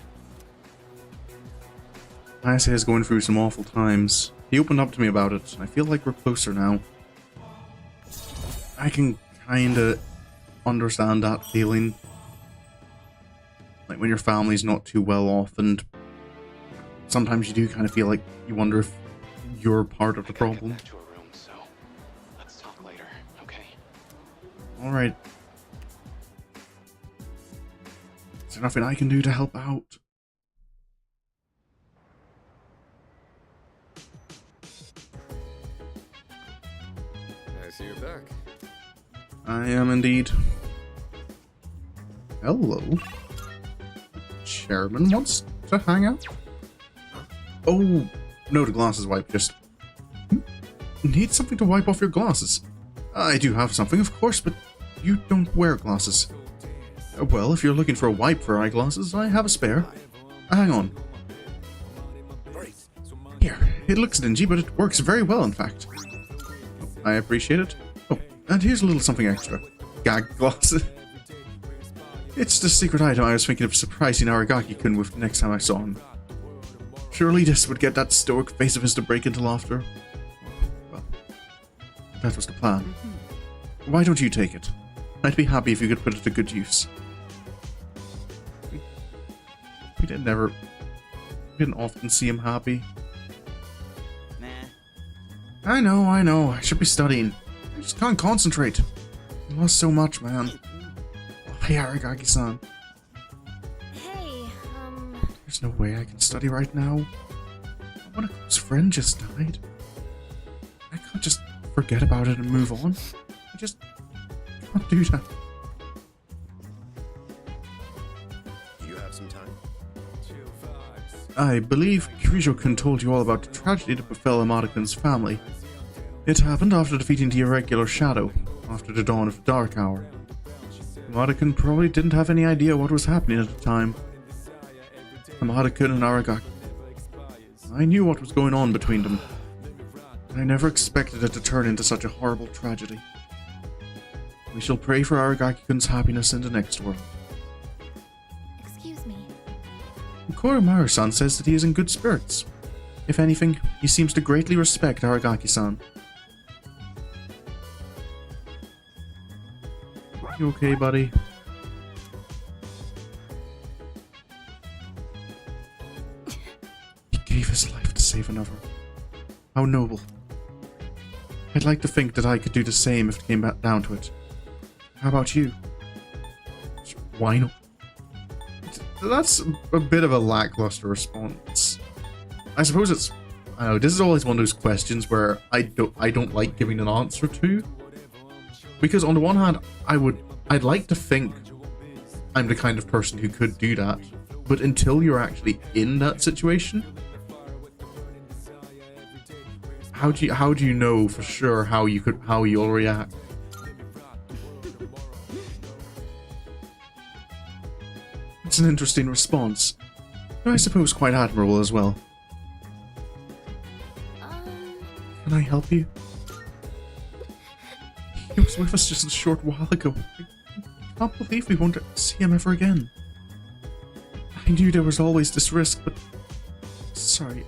Speaker 1: Isaiah is going through some awful times. He opened up to me about it. I feel like we're closer now. I can kinda understand that feeling. Like when your family's not too well off, and sometimes you do kind of feel like you wonder if you're part of the problem.
Speaker 4: Get back to a room, so let's talk later, okay?
Speaker 1: Alright. Is there nothing I can do to help out?
Speaker 12: I see you're back.
Speaker 1: I am indeed. Hello. Chairman wants to hang out? Oh, no, the glasses wipe. Just need something to wipe off your glasses. I do have something, of course, but you don't wear glasses. Well, if you're looking for a wipe for eyeglasses, I have a spare. Hang on. Here, it looks dingy, but it works very well, in fact. I appreciate it. Oh, and here's a little something extra. Gag glasses. It's the secret item I was thinking of surprising Aragaki-kun with next time I saw him. Surely this would get that stoic face of his to break into laughter. Well, that was the plan. Why don't you take it? I'd be happy if you could put it to good use. We didn't often see him happy.
Speaker 7: Nah.
Speaker 1: I know. I should be studying. I just can't concentrate. I lost so much, man. Oh, hey, Aragaki-san.
Speaker 8: Hey,
Speaker 1: There's no way I can study right now. One of close friend just died. I can't just forget about it and move on. I just can't do that.
Speaker 12: You have some time?
Speaker 1: I believe Kirijo-kun told you all about the tragedy that befell Amada-kun's family. It happened after defeating the irregular Shadow, after the dawn of the Dark Hour. Amada-kun probably didn't have any idea what was happening at the time. Amada-kun and Aragaki. I knew what was going on between them. I never expected it to turn into such a horrible tragedy. We shall pray for Aragaki-kun's happiness in the next world.
Speaker 8: excuse me.
Speaker 1: Koromaru-san says that he is in good spirits. If anything, he seems to greatly respect Aragaki-san. You okay, buddy? He gave his life to save another. How noble. I'd like to think that I could do the same if it came back down to it. How about you? Why not? That's a bit of a lackluster response. I suppose it's... I don't know, this is always one of those questions where I don't like giving an answer to. Because on the one hand, I'd like to think I'm the kind of person who could do that. But until you're actually in that situation, how do you know for sure how you'll react? It's an interesting response. I suppose quite admirable as well. Can I help you? He was with us just a short while ago. I can't believe we won't see him ever again. I knew there was always this risk, but... Sorry.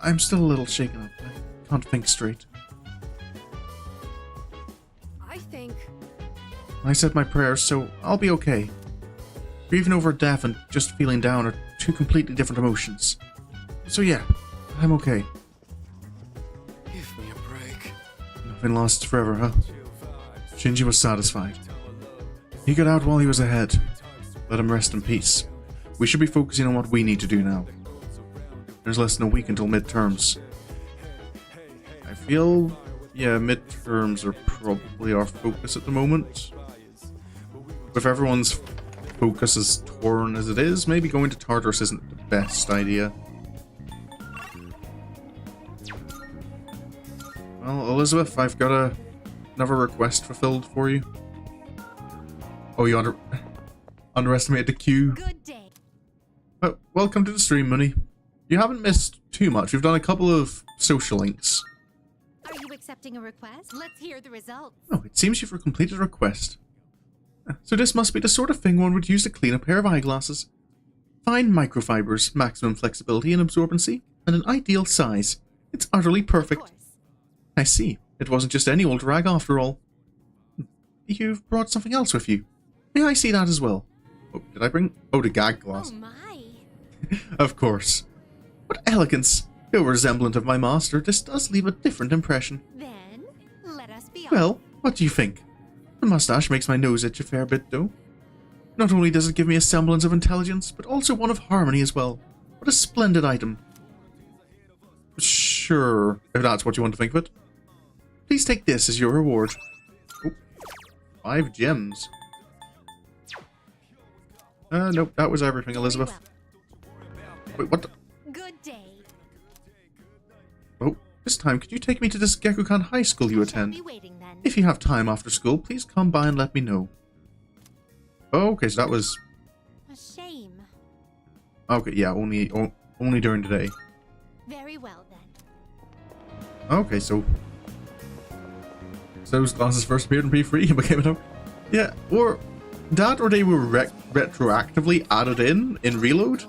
Speaker 1: I'm still a little shaken up. I can't think straight.
Speaker 6: I think...
Speaker 1: I said my prayers, so I'll be okay. Grieving over death and just feeling down are two completely different emotions. So yeah, I'm okay.
Speaker 12: Give me a break.
Speaker 1: Nothing lasts forever, huh? Shinji was satisfied. He got out while he was ahead. Let him rest in peace. We should be focusing on what we need to do now. There's less than a week until midterms. I feel, yeah, midterms are probably our focus at the moment. With everyone's focus as torn as it is, maybe going to Tartarus isn't the best idea. Well, Elizabeth, I've got another request fulfilled for you. Oh, you underestimated the queue.
Speaker 3: Good day.
Speaker 1: Welcome to the stream, Mooney. You haven't missed too much. We've done a couple of social links.
Speaker 3: Are you accepting a request? Let's hear the results.
Speaker 1: Oh, it seems you've completed a request. So this must be the sort of thing one would use to clean a pair of eyeglasses. Fine microfibers, maximum flexibility and absorbency, and an ideal size. It's utterly perfect. I see. It wasn't just any old rag after all. You've brought something else with you. May I see that as well? Oh, did I bring... Oh, the gag glass.
Speaker 3: Oh my.
Speaker 1: Of course. What elegance! Though resemblant of my master, this does leave a different impression.
Speaker 3: Then, let us be
Speaker 1: Well, what do you think? The mustache makes my nose itch a fair bit, though. Not only does it give me a semblance of intelligence, but also one of harmony as well. What a splendid item. Sure, if that's what you want to think of it. Please take this as your reward. Oh, 5 gems. Nope, that was everything, Elizabeth. Wait, what the?
Speaker 3: Good day.
Speaker 1: Oh, this time, could you take me to this Gekukan High School you attend?
Speaker 3: Be waiting then.
Speaker 1: If you have time after school, please come by and let me know. Oh, okay, so that was...
Speaker 3: A shame.
Speaker 1: Okay, yeah, only during the day.
Speaker 3: Very well then.
Speaker 1: Okay, so those glasses first appeared in P3 and became a... Yeah, or that, or they were retroactively added in Reload.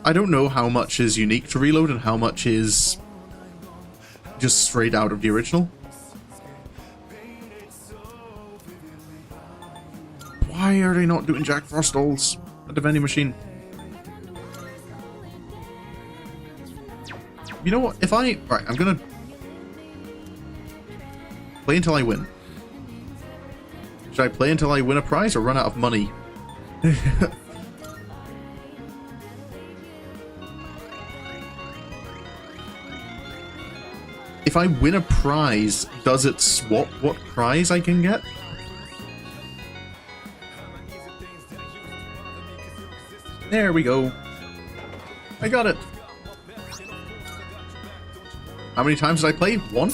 Speaker 1: I don't know how much is unique to Reload and how much is just straight out of the original. Why are they not doing Jack Frost dolls at the vending machine? You know what? If I... Right, I'm gonna... play until I win. Should I play until I win a prize or run out of money? If I win a prize, does it swap what prize I can get? There we go. I got it. How many times did I play? 1?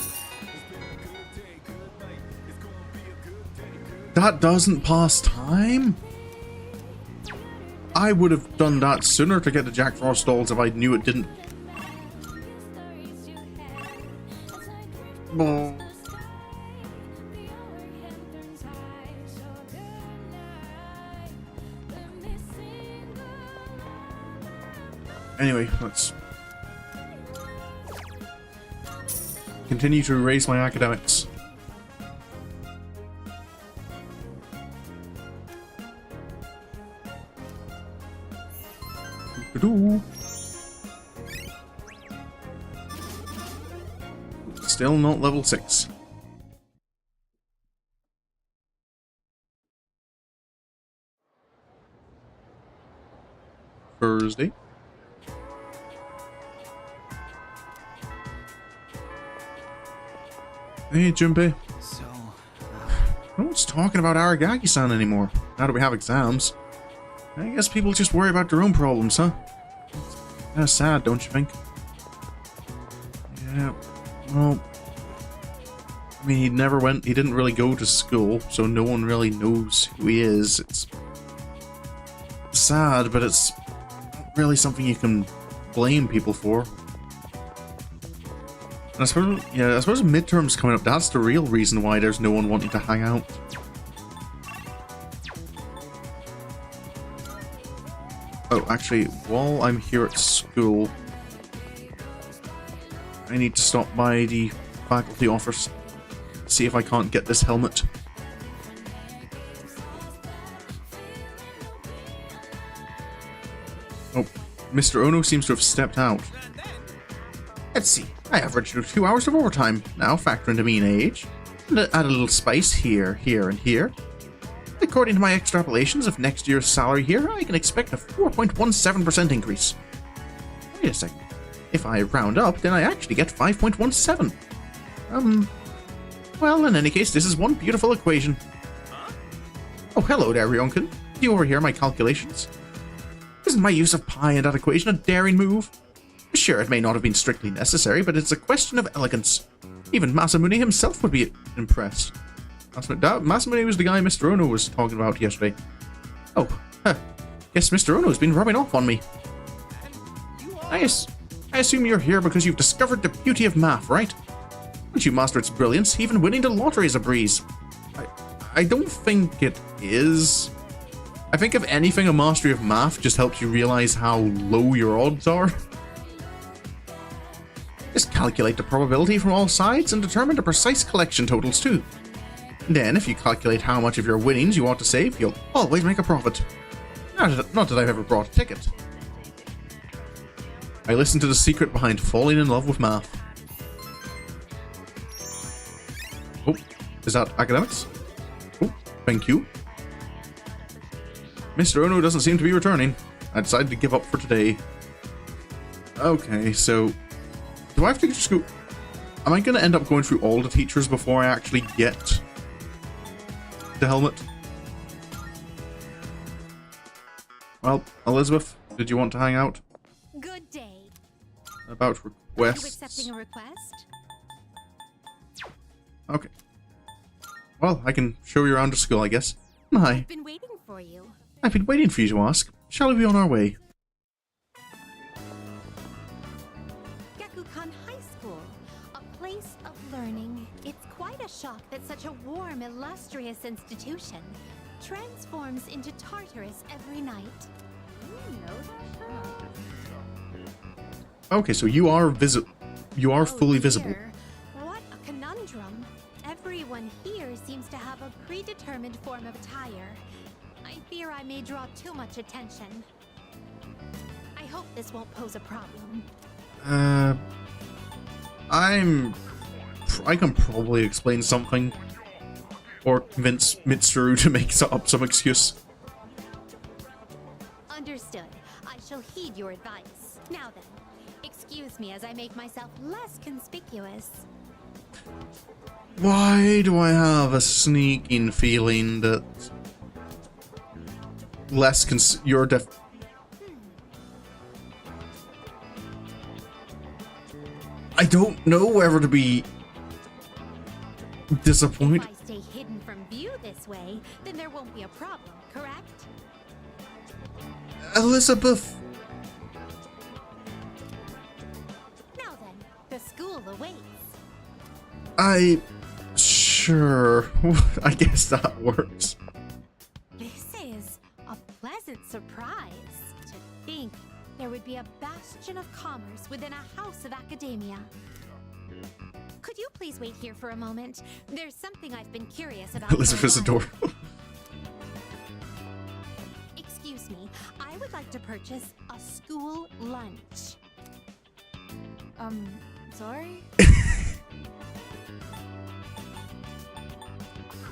Speaker 1: That doesn't pass time? I would have done that sooner to get the Jack Frost dolls if I knew it didn't. Oh. Anyway, let's continue to raise my academics. Still not level 6. Thursday. Hey, Junpei.
Speaker 7: So,
Speaker 1: no one's talking about Aragaki-san anymore, now that we have exams. I guess people just worry about their own problems, huh? Kind of sad, don't you think? Yeah, well... I mean, he didn't really go to school, so no one really knows who he is. It's sad, but it's not really something you can blame people for. And I suppose midterms coming up, that's the real reason why there's no one wanting to hang out. Oh, actually, while I'm here at school, I need to stop by the faculty office, see if I can't get this helmet. Oh, Mr. Ono seems to have stepped out. Let's see, I averaged 2 hours of overtime, now factor into mean age, and add a little spice here, here, and here. According to my extrapolations of next year's salary here, I can expect a 4.17% increase. Wait a second. If I round up, then I actually get 5.17. Well, in any case, this is one beautiful equation. Oh, hello there, Ryonkin. Do you overhear my calculations? Isn't my use of pi in that equation a daring move? Sure, it may not have been strictly necessary, but it's a question of elegance. Even Masamune himself would be impressed. Masamune was the guy Mr. Ono was talking about yesterday. Oh, guess Mr. Ono's been rubbing off on me. I assume you're here because you've discovered the beauty of math, right? Once you master its brilliance, even winning the lottery is a breeze. I don't think it is. I think if anything, a mastery of math just helps you realize how low your odds are. Just calculate the probability from all sides and determine the precise collection totals too. Then, if you calculate how much of your winnings you want to save, you'll always make a profit. Not that I've ever brought a ticket. I listened to the secret behind falling in love with math. Oh, is that academics? Oh, thank you. Mr. Ono doesn't seem to be returning. I decided to give up for today. Okay, so... do I have to just go... am I going to end up going through all the teachers before I actually get the helmet? Well, Elizabeth, did you want to hang out?
Speaker 3: Good day.
Speaker 1: About
Speaker 3: Are you
Speaker 1: requests?
Speaker 3: accepting a request?
Speaker 1: Okay. Well, I can show you around to school, I guess. Hi.
Speaker 3: I've been waiting for you.
Speaker 1: I've been waiting for you to ask. Shall we be on our way?
Speaker 3: Gakukan High School, a place of learning. It's quite a shock that such a warm, illustrious institution transforms into Tartarus every night. You know that?
Speaker 1: Okay, so you are fully visible.
Speaker 3: Dear, what a conundrum. Everyone here seems to have a predetermined form of attire. I fear I may draw too much attention. I hope this won't pose a problem.
Speaker 1: I can probably explain something. Or convince Mitsuru to make up some excuse.
Speaker 3: Understood. I shall heed your advice. Now then, excuse me as I make myself less conspicuous.
Speaker 1: Why do I have a sneaking feeling that you're I don't know whether to be disappointed.
Speaker 3: If I stay hidden from view this way, then there won't be a problem, correct?
Speaker 1: Elizabeth!
Speaker 3: Now then, the school awaits.
Speaker 1: Sure. I guess that works.
Speaker 3: This is a pleasant surprise. To think there would be a bastion of commerce within a house of academia. Could you please wait here for a moment? There's something I've been curious about.
Speaker 1: Elizabeth's adorable.
Speaker 3: Excuse me, I would like to purchase a school lunch. Sorry?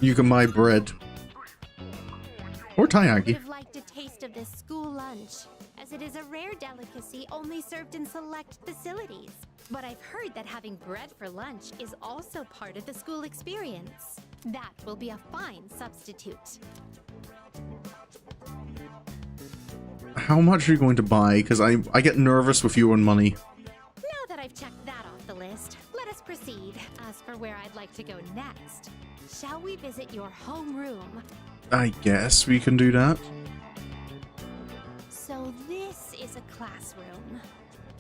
Speaker 1: You can buy bread. Or
Speaker 3: I
Speaker 1: taiyaki.
Speaker 3: would have liked a taste of this school lunch, as it is a rare delicacy only served in select facilities. But I've heard that having bread for lunch is also part of the school experience. That will be a fine substitute.
Speaker 1: How much are you going to buy? Because I get nervous with you and money.
Speaker 3: Now that I've checked that off the list, let us proceed. As for where I'd like to go next, shall we visit your homeroom?
Speaker 1: I guess we can do that.
Speaker 3: So this is a classroom.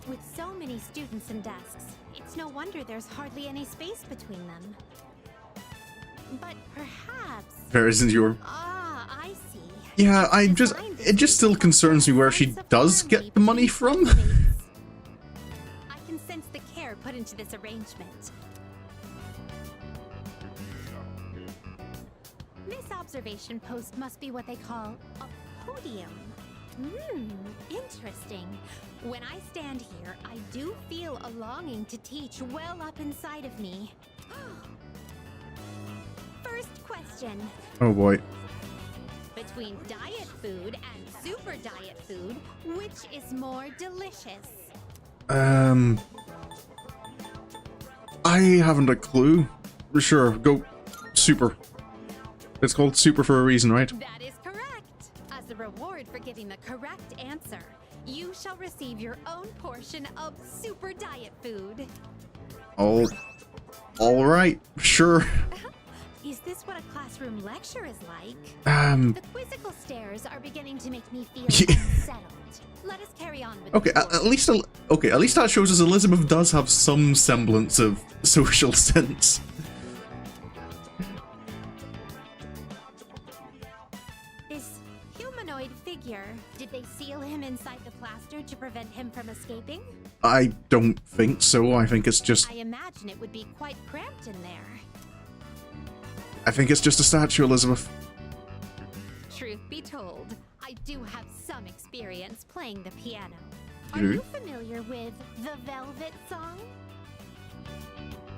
Speaker 3: With so many students and desks, it's no wonder there's hardly any space between them. But perhaps...
Speaker 1: There isn't your...
Speaker 3: Ah, I see.
Speaker 1: Yeah, it just still concerns me where she does get the money from.
Speaker 3: I can sense the care put into this arrangement. This observation post must be what they call a podium. Interesting. When I stand here, I do feel a longing to teach well up inside of me. First question.
Speaker 1: Oh boy.
Speaker 3: Between diet food and super diet food, which is more delicious?
Speaker 1: I haven't a clue. Sure, go super. It's called super for a reason, right?
Speaker 3: That is correct. As a reward for getting the correct answer, you shall receive your own portion of super diet food.
Speaker 1: All right, sure.
Speaker 3: Is this what a class classroom lecture is like.
Speaker 1: Um.
Speaker 3: The quizzical stares are beginning to make me feel
Speaker 1: Yeah.
Speaker 3: unsettled. Let us carry on with
Speaker 1: Okay,
Speaker 3: the
Speaker 1: at least that shows us Elizabeth does have some semblance of social sense.
Speaker 3: This humanoid figure, did they seal him inside the plaster to prevent him from escaping?
Speaker 1: I don't think so. I think it's just.
Speaker 3: I imagine it would be quite cramped in there.
Speaker 1: I think it's just a statue, Elizabeth.
Speaker 3: Truth be told, I do have some experience playing the piano. Are
Speaker 1: You do?
Speaker 3: you familiar with the Velvet song?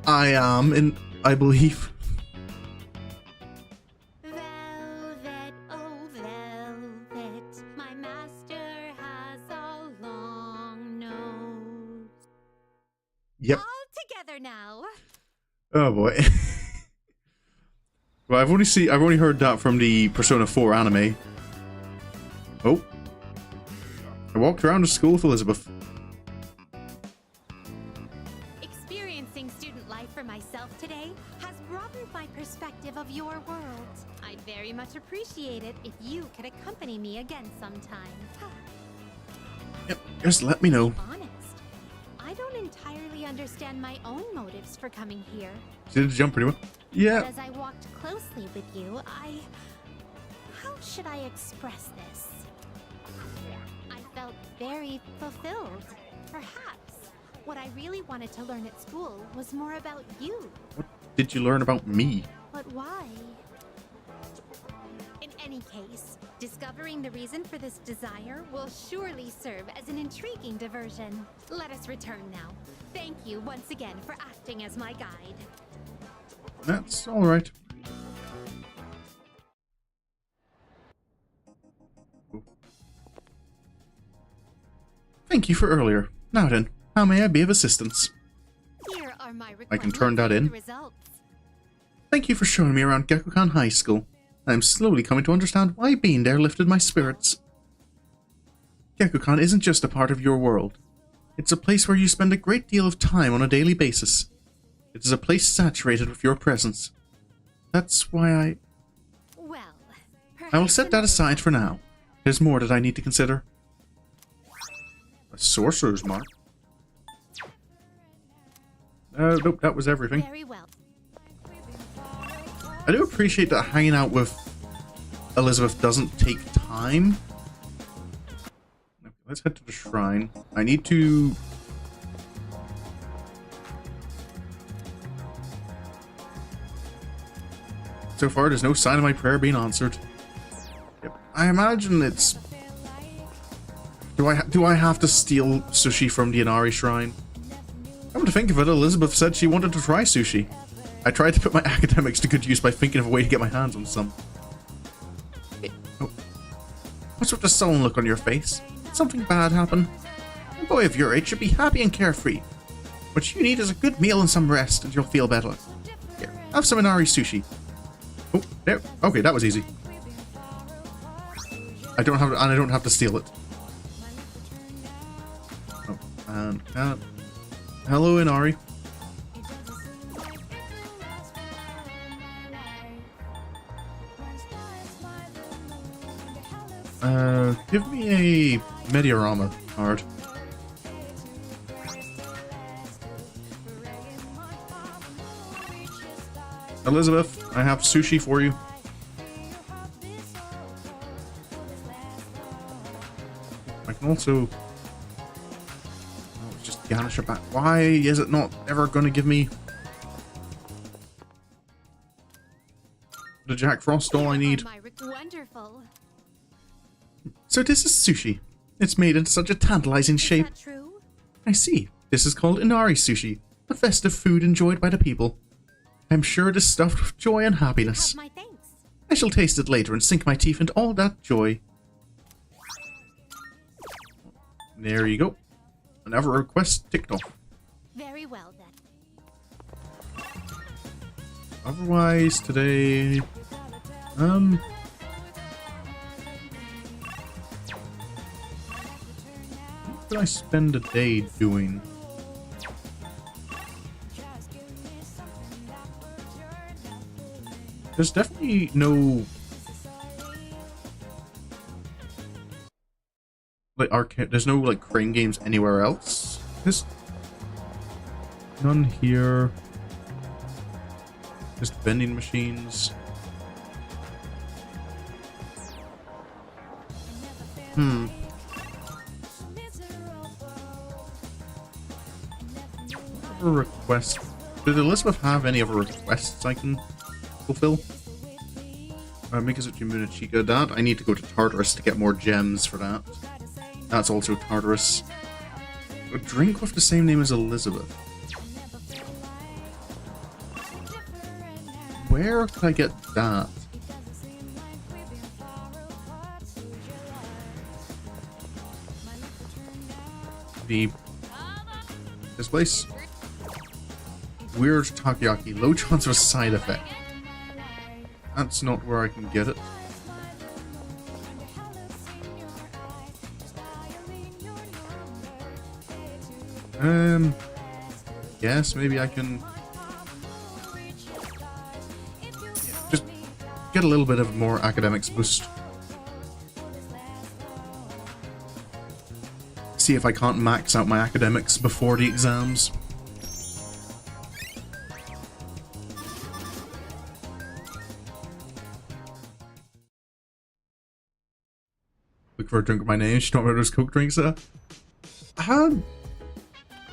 Speaker 1: I am, and I believe.
Speaker 3: Velvet, oh velvet, my master has a long nose.
Speaker 1: Yep.
Speaker 3: All together now.
Speaker 1: Oh boy. Well, I've only heard that from the Persona 4 anime. Oh. I walked around the school with Elizabeth.
Speaker 3: Experiencing student life for myself today has broadened my perspective of your world. I'd very much appreciate it if you could accompany me again sometime.
Speaker 1: Yep, just let me know.
Speaker 3: Honest, I don't entirely understand my own motives for coming here.
Speaker 1: She did jump pretty well. Yeah.
Speaker 3: But as I walked closely with you, how should I express this? I felt very fulfilled. Perhaps what I really wanted to learn at school was more about you.
Speaker 1: What did you learn about me?
Speaker 3: But why? In any case, discovering the reason for this desire will surely serve as an intriguing diversion. Let us return now. Thank you once again for acting as my guide.
Speaker 1: That's alright. Thank you for earlier. Now then, how may I be of assistance?
Speaker 3: Here are my
Speaker 1: I can turn that in.
Speaker 3: results.
Speaker 1: Thank you for showing me around Gekukan High School. I am slowly coming to understand why being there lifted my spirits. Gekukan isn't just a part of your world. It's a place where you spend a great deal of time on a daily basis. It is a place saturated with your presence. That's why
Speaker 3: Well,
Speaker 1: I will set that aside for now. There's more that I need to consider. A sorcerer's mark? Nope, that was everything.
Speaker 3: Very well.
Speaker 1: I do appreciate that hanging out with Elizabeth doesn't take time. Okay, let's head to the shrine. I need to... So far, there's no sign of my prayer being answered. Yep. I imagine it's... Do I have to steal sushi from the Inari shrine? Come to think of it, Elizabeth said she wanted to try sushi. I tried to put my academics to good use by thinking of a way to get my hands on some. Oh. What's with the sullen look on your face? Did something bad happen? A boy of your age should be happy and carefree. What you need is a good meal and some rest, and you'll feel better. Here, have some Inari sushi. Oh, there. Okay, that was easy. I don't have to steal it. Oh, and hello, Inari. Give me a Mediorama card. Elizabeth, I have sushi for you. I can also... Oh, just garnish it back. Why is it not ever going to give me the Jack Frost doll I need?
Speaker 3: Wonderful.
Speaker 1: So this is sushi. It's made in such a tantalizing shape.
Speaker 3: Is that true?
Speaker 1: I see. This is called Inari sushi, a festive food enjoyed by the people. I'm sure it is stuffed with joy and happiness.
Speaker 3: My thanks.
Speaker 1: I shall taste it later and sink my teeth into all that joy. There you go. Another request ticked off.
Speaker 3: Very well then.
Speaker 1: Otherwise, today... What did I spend a day doing? There's definitely no like arcade. There's no like crane games anywhere else. There's none here. Just vending machines. A request. Did Elizabeth have any other requests I can fulfill? Mikazuchi Munachika. That I need to go to Tartarus to get more gems for that. That's also Tartarus. A drink with the same name as Elizabeth. Where could I get that? This place? Weird takoyaki. Low chance of a side effect. That's not where I can get it. Yes, maybe I can... Yeah, just get a little bit of more academics boost. See if I can't max out my academics before the exams. Look for a drink with my name. She don't know those Coke drinks there.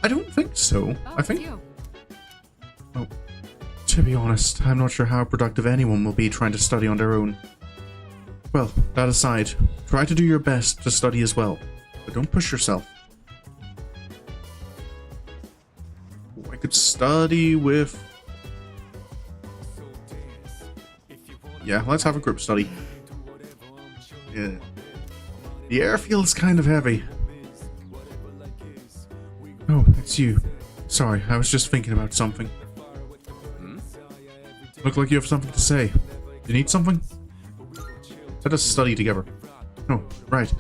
Speaker 1: I don't think so.
Speaker 6: Oh,
Speaker 1: I think.
Speaker 6: it's you.
Speaker 1: Oh, to be honest, I'm not sure how productive anyone will be trying to study on their own. Well, that aside, try to do your best to study as well, but don't push yourself. Oh, I could study with... Yeah, let's have a group study. Yeah. The air feels kind of heavy. Oh, it's you. Sorry, I was just thinking about something. Look like you have something to say. You need something? Let us study together. Oh, right.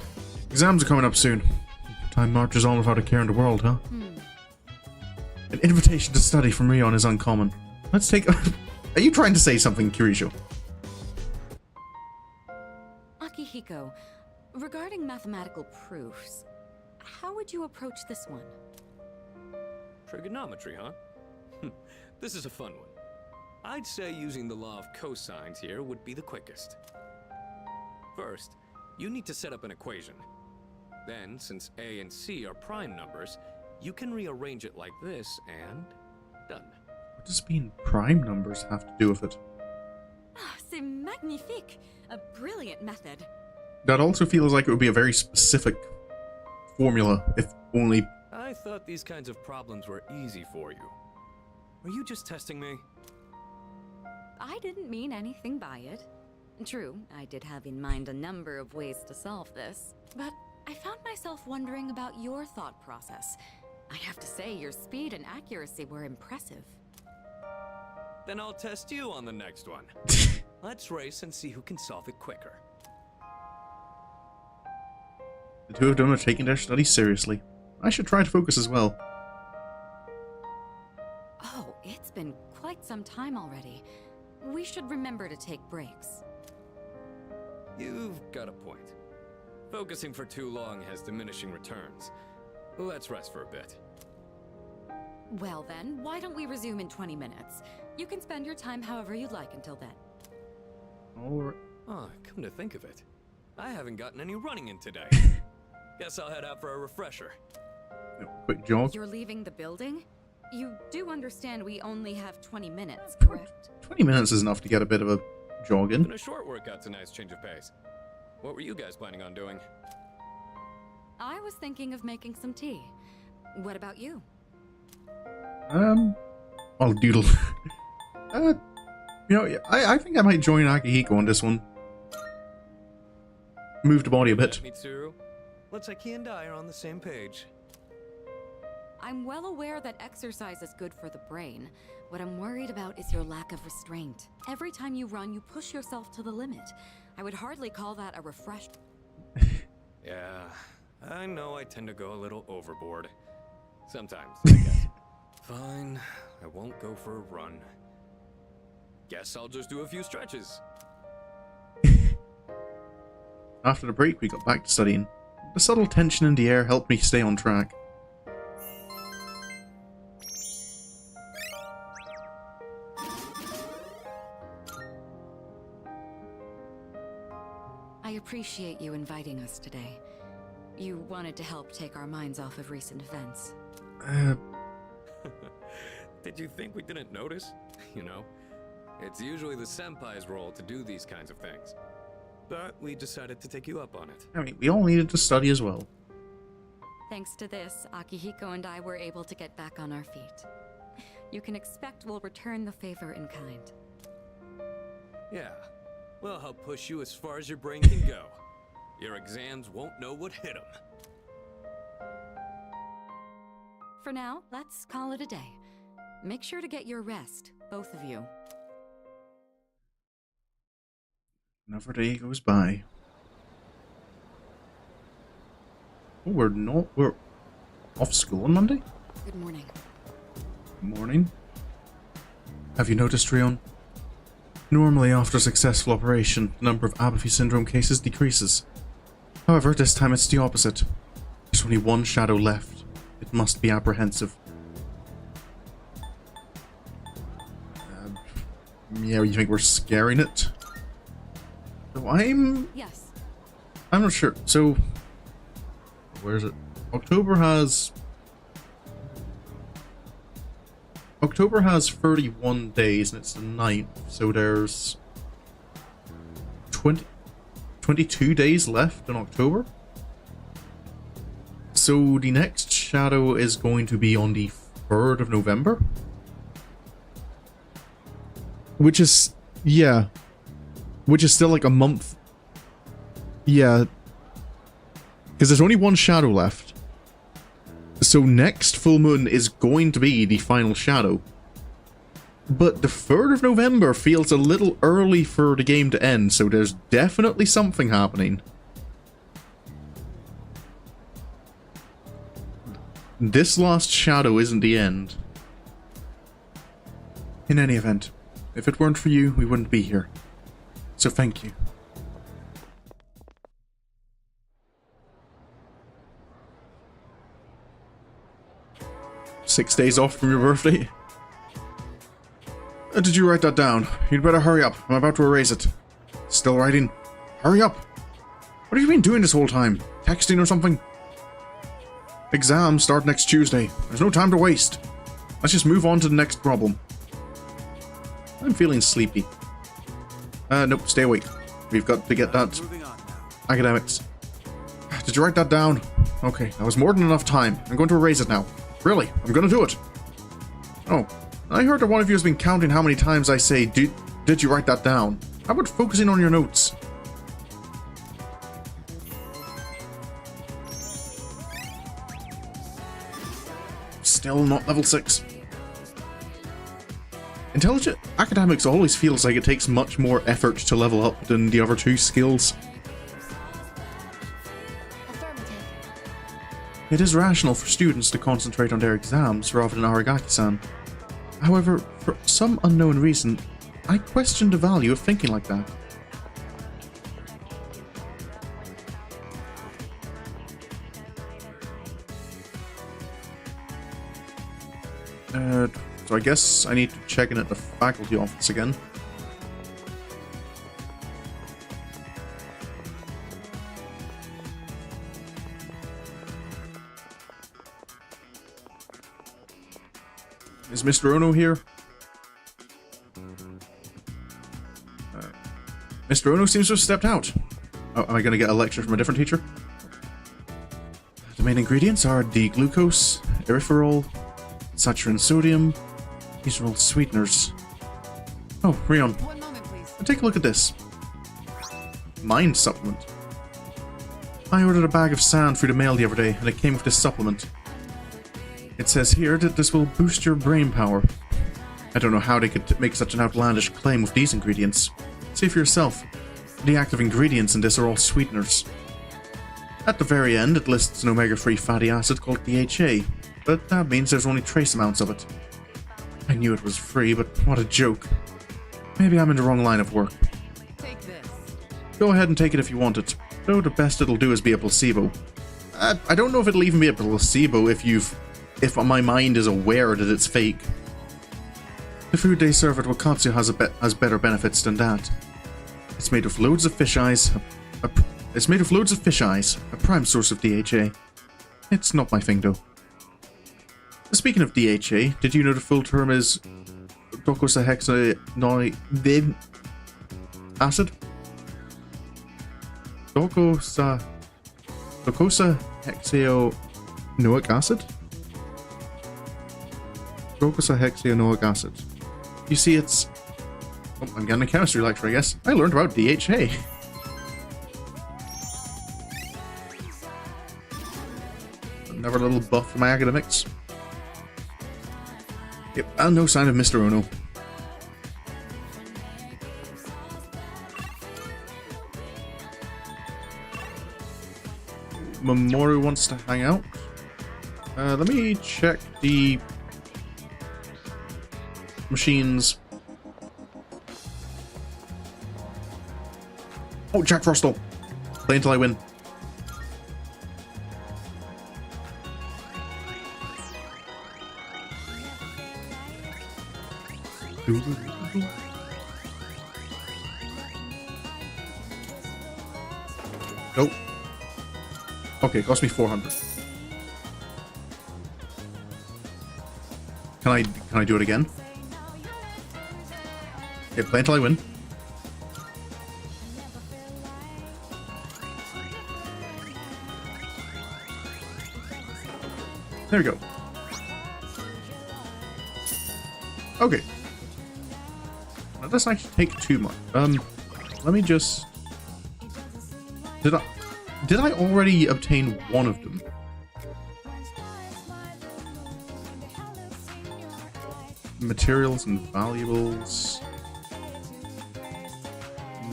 Speaker 1: Exams are coming up soon. Time marches on without a care in the world, huh? An invitation to study from Rion is uncommon. Let's take... Are you trying to say something, Kirisho?
Speaker 9: Akihiko, regarding mathematical proofs, how would you approach this one?
Speaker 13: Trigonometry, huh? This is a fun one. I'd say using the law of cosines here would be the quickest. First, you need to set up an equation. Then, since A and C are prime numbers, you can rearrange it like this and... done.
Speaker 1: What does being prime numbers have to do with it?
Speaker 9: Ah, c'est magnifique! A brilliant method.
Speaker 1: That also feels like it would be a very specific formula, if only...
Speaker 13: I thought these kinds of problems were easy for you. Were you just testing me?
Speaker 9: I didn't mean anything by it. True, I did have in mind a number of ways to solve this, but I found myself wondering about your thought process. I have to say, your speed and accuracy were impressive.
Speaker 13: Then I'll test you on the next one. Let's race and see who can solve it quicker.
Speaker 1: The two of them are taking their studies seriously. I should try to focus as well.
Speaker 9: Oh, it's been quite some time already. We should remember to take breaks.
Speaker 13: You've got a point. Focusing for too long has diminishing returns. Let's rest for a bit.
Speaker 9: Well then, why don't we resume in 20 minutes? You can spend your time however you'd like until then.
Speaker 1: Alright.
Speaker 13: Oh, come to think of it, I haven't gotten any running in today. Guess I'll head out for a refresher.
Speaker 1: Quick jog.
Speaker 9: You're leaving the building? You do understand we only have 20 minutes, correct?
Speaker 1: 20 minutes is enough to get a bit of a jog in.
Speaker 13: Been a short workout's a nice change of pace. What were you guys planning on doing?
Speaker 9: I was thinking of making some tea. What about you?
Speaker 1: I'll doodle. You know, I think I might join Akihiko on this one. Move the body a bit.
Speaker 13: Mitsuru, looks like he and I are on the same page.
Speaker 9: I'm well aware that exercise is good for the brain. What I'm worried about is your lack of restraint. Every time you run, you push yourself to the limit. I would hardly call that a refresh.
Speaker 13: Yeah, I know I tend to go a little overboard. Sometimes, I guess. Fine, I won't go for a run. guess I'll just do a few stretches.
Speaker 1: After the break, we got back to studying. The subtle tension in the air helped me stay on track.
Speaker 9: I appreciate you inviting us today. You wanted to help take our minds off of recent events.
Speaker 13: Did you think we didn't notice? You know, it's usually the senpai's role to do these kinds of things. But we decided to take you up on it.
Speaker 1: I mean, we all needed to study as well.
Speaker 9: Thanks to this, Akihiko and I were able to get back on our feet. You can expect we'll return the favor in kind.
Speaker 13: Yeah. We'll help push you as far as your brain can go. Your exams won't know what hit them.
Speaker 9: For now, let's call it a day. Make sure to get your rest, both of you.
Speaker 1: Another day goes by. Oh, we're off school on Monday?
Speaker 9: Good morning.
Speaker 1: Morning. Have you noticed, Rion? Normally, after a successful operation, the number of apathy syndrome cases decreases. However, this time it's the opposite. There's only one shadow left. It must be apprehensive. Yeah, you think we're scaring it? So
Speaker 9: Yes.
Speaker 1: I'm not sure. So, where is it? October has 31 days and it's the 9th, so there's 22 days left in October. So the next shadow is going to be on the 3rd of November. Which is, yeah. Which is still like a month. Yeah. Because there's only one shadow left. So next full moon is going to be the final shadow. But the 3rd of November feels a little early for the game to end, so there's definitely something happening. This last shadow isn't the end. In any event, if it weren't for you, we wouldn't be here. So thank you. Six days off from your birthday? Did you write that down? You'd better hurry up. I'm about to erase it. Still writing? Hurry up! What have you been doing this whole time? Texting or something? Exams start next Tuesday. There's no time to waste. Let's just move on to the next problem. I'm feeling sleepy. Nope, stay awake. We've got to get that. Academics. Did you write that down? Okay, that was more than enough time. I'm going to erase it now. Really, I'm going to do it. Oh, I heard that one of you has been counting how many times I say, did you write that down? How about focusing on your notes? Still not level 6. Intelligent academics always feels like it takes much more effort to level up than the other two skills. It is rational for students to concentrate on their exams rather than Aragaki-san. However, for some unknown reason, I question the value of thinking like that. So I guess I need to check in at the faculty office again. Is Mr. Ono here? Mr. Ono seems to have stepped out. Oh, am I going to get a lecture from a different teacher? The main ingredients are D-glucose, erythritol, saturin sodium. These are all sweeteners. Oh, Rion.
Speaker 14: One moment, please.
Speaker 1: Take a look at this. Mind supplement. I ordered a bag of sand through the mail the other day, and it came with this supplement. It says here that this will boost your brain power. I don't know how they could make such an outlandish claim with these ingredients. See for yourself. The active ingredients in this are all sweeteners. At the very end, it lists an omega-3 fatty acid called DHA, but that means there's only trace amounts of it. I knew it was free, but what a joke. Maybe I'm in the wrong line of work.
Speaker 9: Take this.
Speaker 1: Go ahead and take it if you want it. Though the best it'll do is be a placebo. I don't know if it'll even be a placebo if my mind is aware that it's fake. The food they serve at Wakatsu has better benefits than that. It's made of loads of fish eyes. It's made of loads of fish eyes, a prime source of DHA. It's not my thing though. Speaking of DHA, did you know the full term is docosahexaenoic acid? Docosahexaenoic acid? Docosahexaenoic acid. You see, it's... Oh, I'm getting a chemistry lecture, I guess. I learned about DHA. Another little buff for my academics. Yep, and no sign of Mr. Ono. Mamoru wants to hang out. Let me check the machines. Oh, Jack Frostal. Play until I win. Nope. Okay, it cost me 400. Can I do it again? Okay, play until I win. There we go. Okay. That doesn't actually take too much. Let me just... Did I already obtain one of them? Materials and valuables.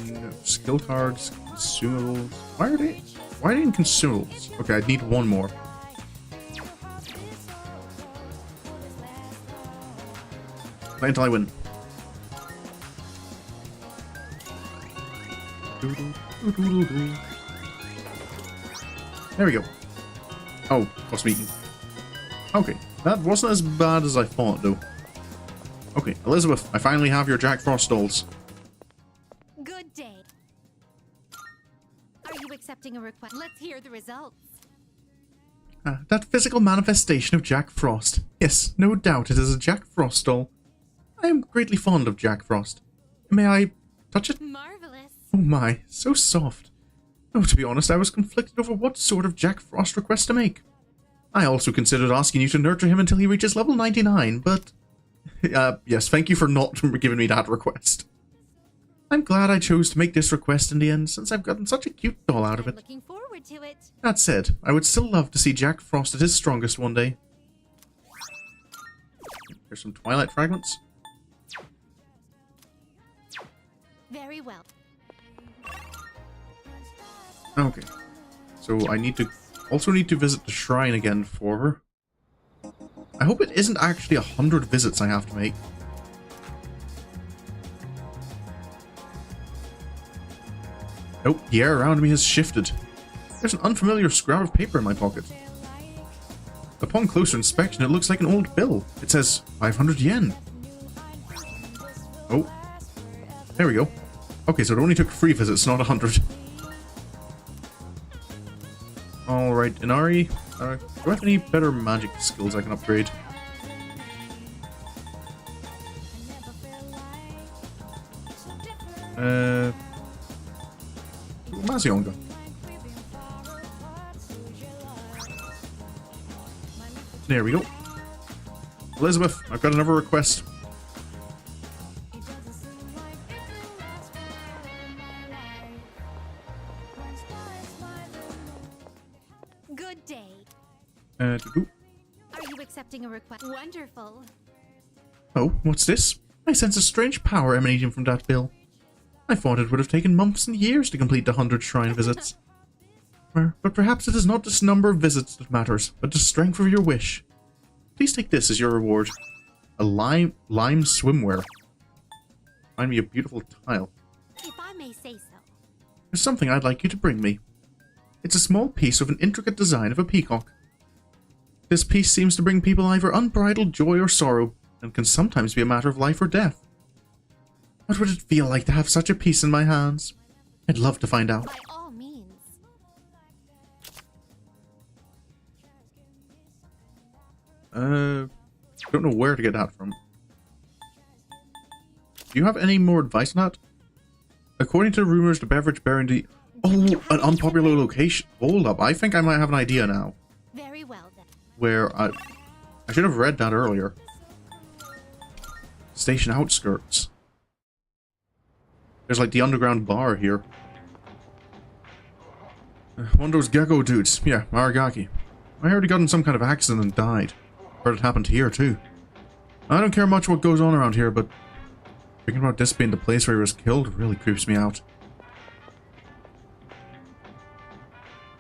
Speaker 1: No, skill cards, consumables. Why are they in consumables? Okay, I need one more. Play until I win. There we go. Oh, cost me. Okay, that wasn't as bad as I thought, though. Okay, Elizabeth, I finally have your Jack Frost dolls.
Speaker 3: Good day. Are you accepting a request? Let's hear the results.
Speaker 1: That physical manifestation of Jack Frost. Yes, no doubt it is a Jack Frost doll. I am greatly fond of Jack Frost. May I touch it?
Speaker 3: Marvelous.
Speaker 1: Oh my, so soft. Oh, to be honest, I was conflicted over what sort of Jack Frost request to make. I also considered asking you to nurture him until he reaches level 99, but... yes, thank you for not giving me that request. I'm glad I chose to make this request in the end, since I've gotten such a cute doll out of it.
Speaker 3: Looking forward to it.
Speaker 1: That said, I would still love to see Jack Frost at his strongest one day. Here's some Twilight fragments.
Speaker 3: Very well.
Speaker 1: Okay. So I also need to visit the shrine again for her. I hope it isn't actually 100 visits I have to make. Nope, the air around me has shifted. There's an unfamiliar scrap of paper in my pocket. Upon closer inspection, it looks like an old bill. It says 500 yen. Oh. There we go. Okay, so it only took 3 visits, not 100. Alright, Inari. Do I have any better magic skills I can upgrade? Mazionga. There we go. Elizabeth, I've got another request.
Speaker 3: Good day.
Speaker 1: Are
Speaker 3: you accepting a request? Wonderful.
Speaker 1: Oh, what's this? I sense a strange power emanating from that bill. I thought it would have taken months and years to complete the 100 shrine visits. But perhaps it is not the number of visits that matters, but the strength of your wish. Please take this as your reward. A lime swimwear. find me a beautiful tile.
Speaker 3: If I may say so.
Speaker 1: There's something I'd like you to bring me. It's a small piece of an intricate design of a peacock. This piece seems to bring people either unbridled joy or sorrow, and can sometimes be a matter of life or death. What would it feel like to have such a piece in my hands? I'd love to find out.
Speaker 3: By all means.
Speaker 1: Don't know where to get that from. Do you have any more advice on that? According to rumors, the beverage bearing the... Oh, an unpopular location. Hold up, I think I might have an idea now.
Speaker 3: Very well then.
Speaker 1: Where I should have read that earlier. Station outskirts. There's like the underground bar here. One of those gecko dudes. Yeah, Aragaki. I heard he got in some kind of accident and died. Heard it happened here too. I don't care much what goes on around here, but thinking about this being the place where he was killed really creeps me out.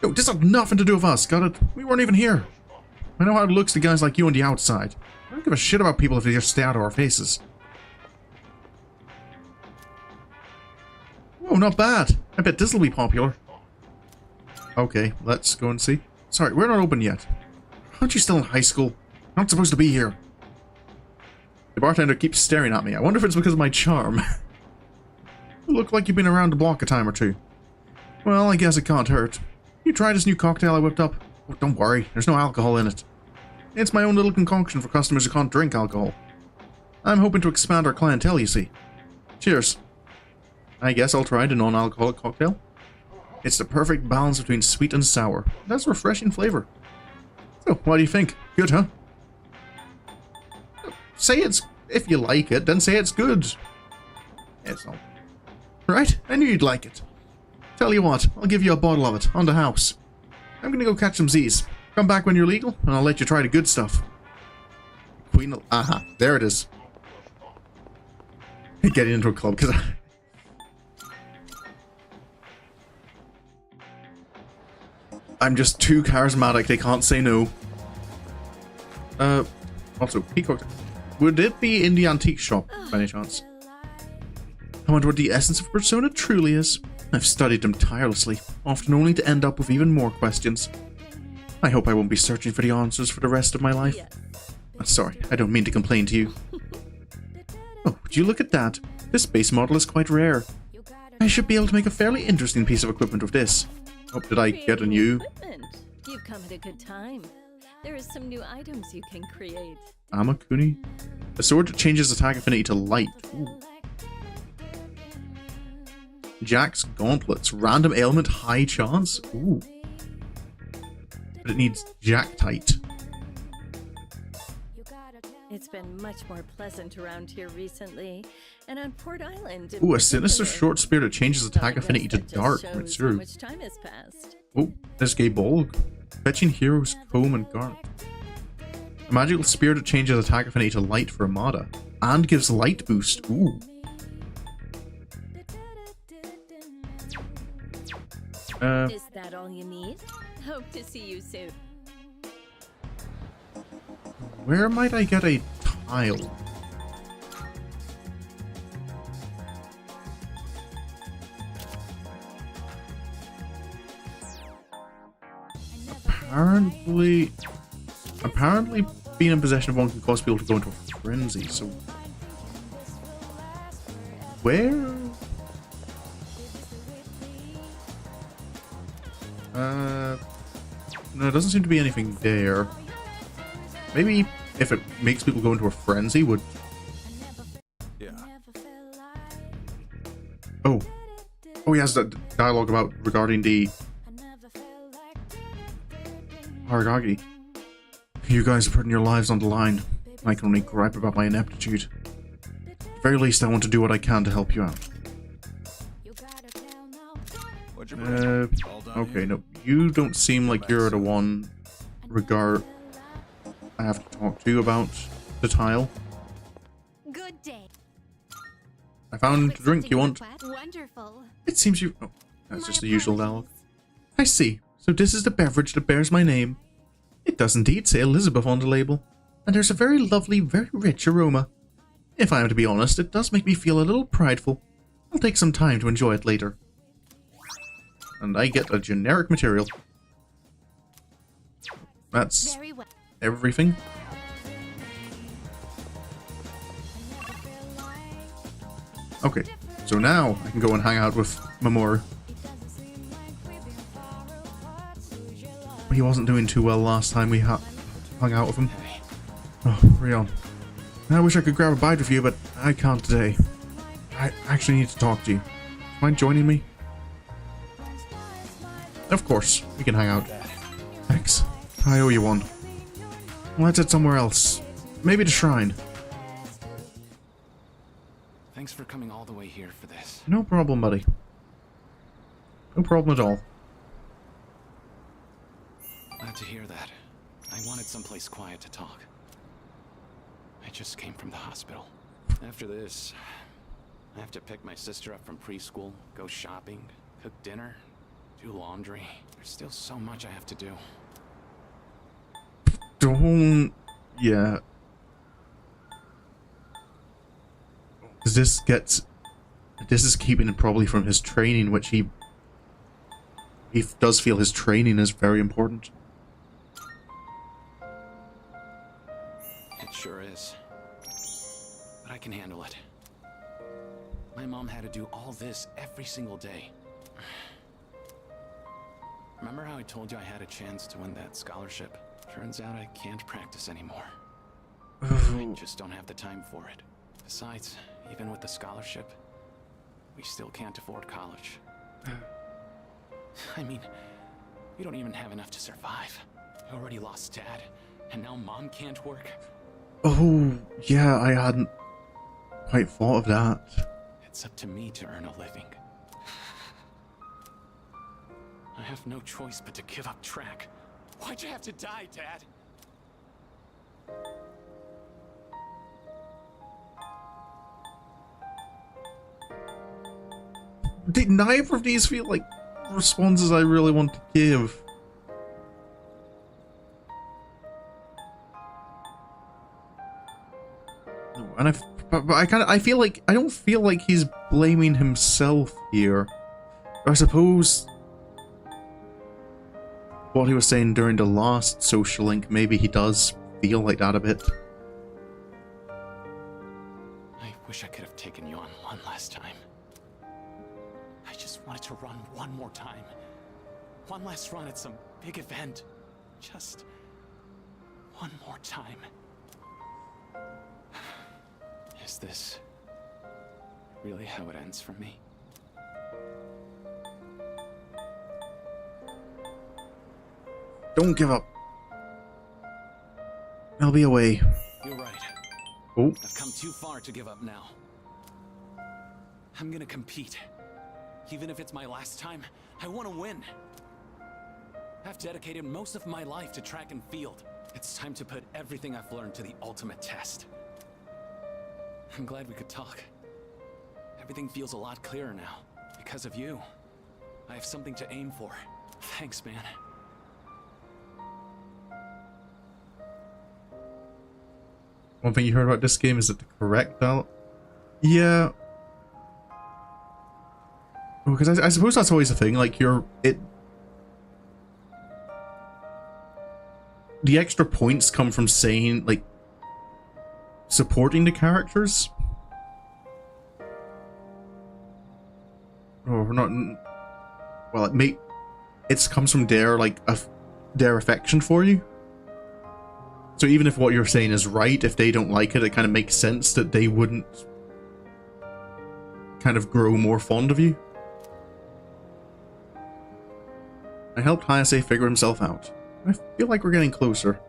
Speaker 1: Yo, this had nothing to do with us, got it? We weren't even here. I know how it looks to guys like you on the outside. I don't give a shit about people if they just stay out of our faces. Oh, not bad. I bet this'll be popular. Okay, let's go and see. Sorry, we're not open yet. Aren't you still in high school? You're not supposed to be here. The bartender keeps staring at me. I wonder if it's because of my charm. You look like you've been around the block a time or two. Well, I guess it can't hurt. You try this new cocktail I whipped up? Oh, don't worry, there's no alcohol in it. It's my own little concoction for customers who can't drink alcohol. I'm hoping to expand our clientele, you see. Cheers. I guess I'll try the non-alcoholic cocktail. It's the perfect balance between sweet and sour. That's a refreshing flavor. So, what do you think? Good, huh? Say it's... If you like it, then say it's good. It's not. Right? I knew you'd like it. Tell you what, I'll give you a bottle of it, on the house. I'm gonna go catch some Z's. Come back when you're legal, and I'll let you try the good stuff. Queen... Aha, there it is. Getting into a club, because I'm just too charismatic, they can't say no. Also, peacock. Would it be in the antique shop, by any chance? I wonder what the essence of persona truly is. I've studied them tirelessly, often only to end up with even more questions. I hope I won't be searching for the answers for the rest of my life. Sorry, I don't mean to complain to you. Oh, would you look at that? This base model is quite rare. I should be able to make a fairly interesting piece of equipment with this. Oh, did I get a new...
Speaker 2: You've come at a good time. There are some new items you can create.
Speaker 1: Amakuni? A sword that changes attack affinity to light. Ooh. Jack's gauntlets. Random ailment, high chance. Ooh. But it needs Jacktite.
Speaker 2: It's been much more pleasant around here recently, and on Port Island.
Speaker 1: Ooh, a sinister short spear that changes attack affinity to dark when it's through.
Speaker 2: Much time has passed.
Speaker 1: Oh, this gay Bolg. Fetching heroes, comb and garnet. A magical spear that changes attack affinity to light for Amada. And gives light boost. Ooh.
Speaker 2: Is that all you need? Hope to see you soon.
Speaker 1: Where might I get a tile? Apparently being in possession of one can cause people to go into a frenzy, so... Where? No, there doesn't seem to be anything there. Maybe if it makes people go into a frenzy would...
Speaker 12: Yeah.
Speaker 1: Oh. Oh, he has that dialogue about regarding the... Aragaki. You guys are putting your lives on the line. I can only gripe about my ineptitude. At the very least, I want to do what I can to help you out. Okay, no. You don't seem like you're the one I have to talk to you about the tile.
Speaker 3: Good day.
Speaker 1: I found the drink you want.
Speaker 3: Wonderful.
Speaker 1: It seems you... Oh, that's just the usual dialogue. I see. So this is the beverage that bears my name. It does indeed say Elizabeth on the label. And there's a very lovely, very rich aroma. If I am to be honest, it does make me feel a little prideful. I'll take some time to enjoy it later. And I get a generic material. That's
Speaker 3: Very well.
Speaker 1: everything. Okay, so now I can go and hang out with Mamoru. He wasn't doing too well last time we hung out with him. Oh, Rion. I wish I could grab a bite with you, but I can't today. I actually need to talk to you. Mind joining me? Of course, we can hang out. Thanks. I owe you one. Let's head somewhere else. Maybe the shrine.
Speaker 4: Thanks for coming all the way here for this.
Speaker 1: No problem, buddy. No problem at all.
Speaker 4: Glad to hear that. I wanted someplace quiet to talk. I just came from the hospital. After this, I have to pick my sister up from preschool, go shopping, cook dinner, do laundry. There's still so much I have to do.
Speaker 1: Don't... Yeah. This is keeping him probably from his training, which he does feel his training is very important.
Speaker 4: It sure is. But I can handle it. My mom had to do all this every single day. Remember how I told you I had a chance to win that scholarship? Turns out I can't practice anymore. I just don't have the time for it. Besides, even with the scholarship, we still can't afford college. I mean, we don't even have enough to survive. I already lost Dad, and now Mom can't work.
Speaker 1: Oh, yeah, I hadn't quite thought of that.
Speaker 4: It's up to me to earn a living. I have no choice but to give up track. Why'd you have to die, Dad?
Speaker 1: Neither of these feel like responses I really want to give. And I feel like I don't feel like he's blaming himself here. I suppose what he was saying during the last social link, maybe he does feel like that a bit.
Speaker 4: I wish I could have taken you on one last time. I just wanted to run one more time. One last run at some big event. Just one more time. Is this really how it ends for me?
Speaker 1: Don't give up. I'll be away.
Speaker 4: You're right.
Speaker 1: Oh.
Speaker 4: I've come too far to give up now. I'm gonna compete. Even if it's my last time, I want to win. I've dedicated most of my life to track and field. It's time to put everything I've learned to the ultimate test. I'm glad we could talk. Everything feels a lot clearer now. Because of you. I have something to aim for. Thanks, man.
Speaker 1: One thing you heard about this game is that the correct belt. Yeah. Because I suppose that's always the thing, like the extra points come from saying, like, supporting the characters. Or not, well, it comes from their, like, their affection for you. So even if what you're saying is right, if they don't like it, it kind of makes sense that they wouldn't kind of grow more fond of you. I helped Hayase figure himself out. I feel like we're getting closer.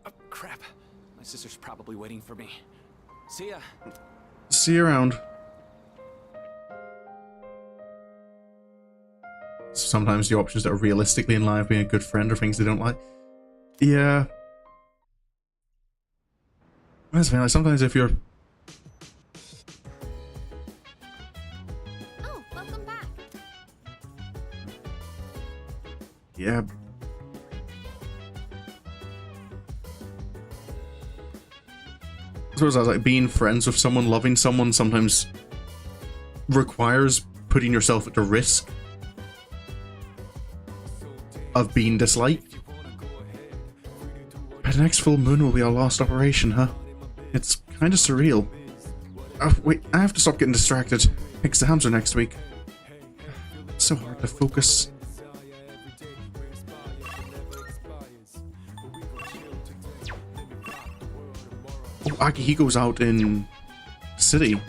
Speaker 4: Oh, crap. My sister's probably waiting for me. See ya.
Speaker 1: See you around. Sometimes the options that are realistically in line with being a good friend are things they don't like. Yeah. That's fine. Like, sometimes if you're...
Speaker 8: Oh, welcome back.
Speaker 1: Yeah, suppose I was like, being friends with someone, loving someone sometimes requires putting yourself at the risk of being disliked. By the next full moon will be our last operation, huh? It's kind of surreal. Oh, wait, I have to stop getting distracted. Exams are next week. It's so hard to focus. Oh, Akihiko's out in the city.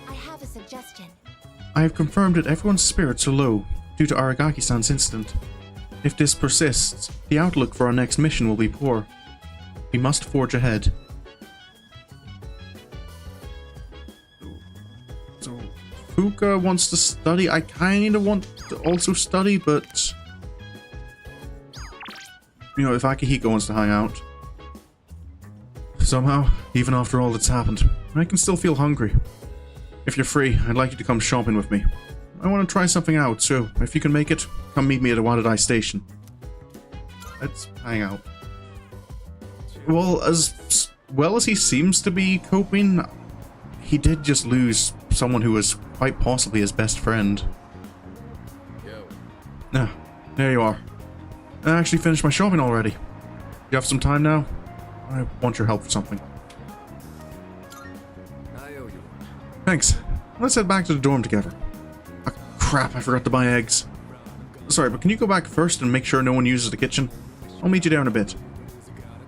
Speaker 3: I have a suggestion.
Speaker 1: I have confirmed that everyone's spirits are low due to Aragaki-san's incident. If this persists, the outlook for our next mission will be poor. We must forge ahead. So, Fuka wants to study. I kind of want to also study, but... you know, if Akihiko wants to hang out. Somehow, even after all that's happened, I can still feel hungry. If you're free, I'd like you to come shopping with me. I want to try something out, so if you can make it, come meet me at Awadadai Station. Let's hang out. Well as he seems to be coping, he did just lose someone who was quite possibly his best friend. Ah, there you are. I actually finished my shopping already. You have some time now? I want your help for something.
Speaker 13: I owe you one.
Speaker 1: Thanks. Let's head back to the dorm together. Ah, crap, I forgot to buy eggs. Sorry, but can you go back first and make sure no one uses the kitchen? I'll meet you there in a bit.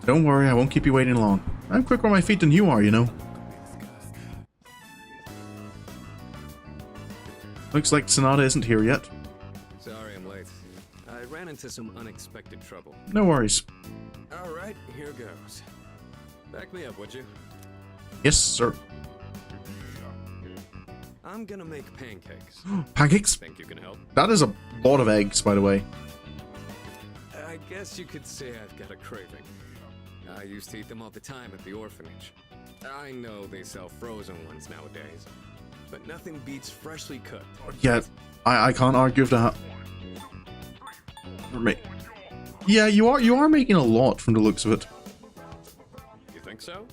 Speaker 1: Don't worry, I won't keep you waiting long. I'm quicker on my feet than you are, you know. Looks like Sonata isn't here yet.
Speaker 13: Sorry I'm late. I ran into some unexpected trouble.
Speaker 1: No worries.
Speaker 13: Alright, here goes. Back me up, would you?
Speaker 1: Yes, sir.
Speaker 13: I'm gonna make pancakes.
Speaker 1: Pancakes?
Speaker 13: Think you can help?
Speaker 1: That is a lot of eggs, by the way.
Speaker 13: I guess you could say I've got a craving. I used to eat them all the time at the orphanage. I know they sell frozen ones nowadays, but nothing beats freshly cooked.
Speaker 1: Yeah, I can't argue with that. Yeah, you are making a lot from the looks of it.
Speaker 13: You think so?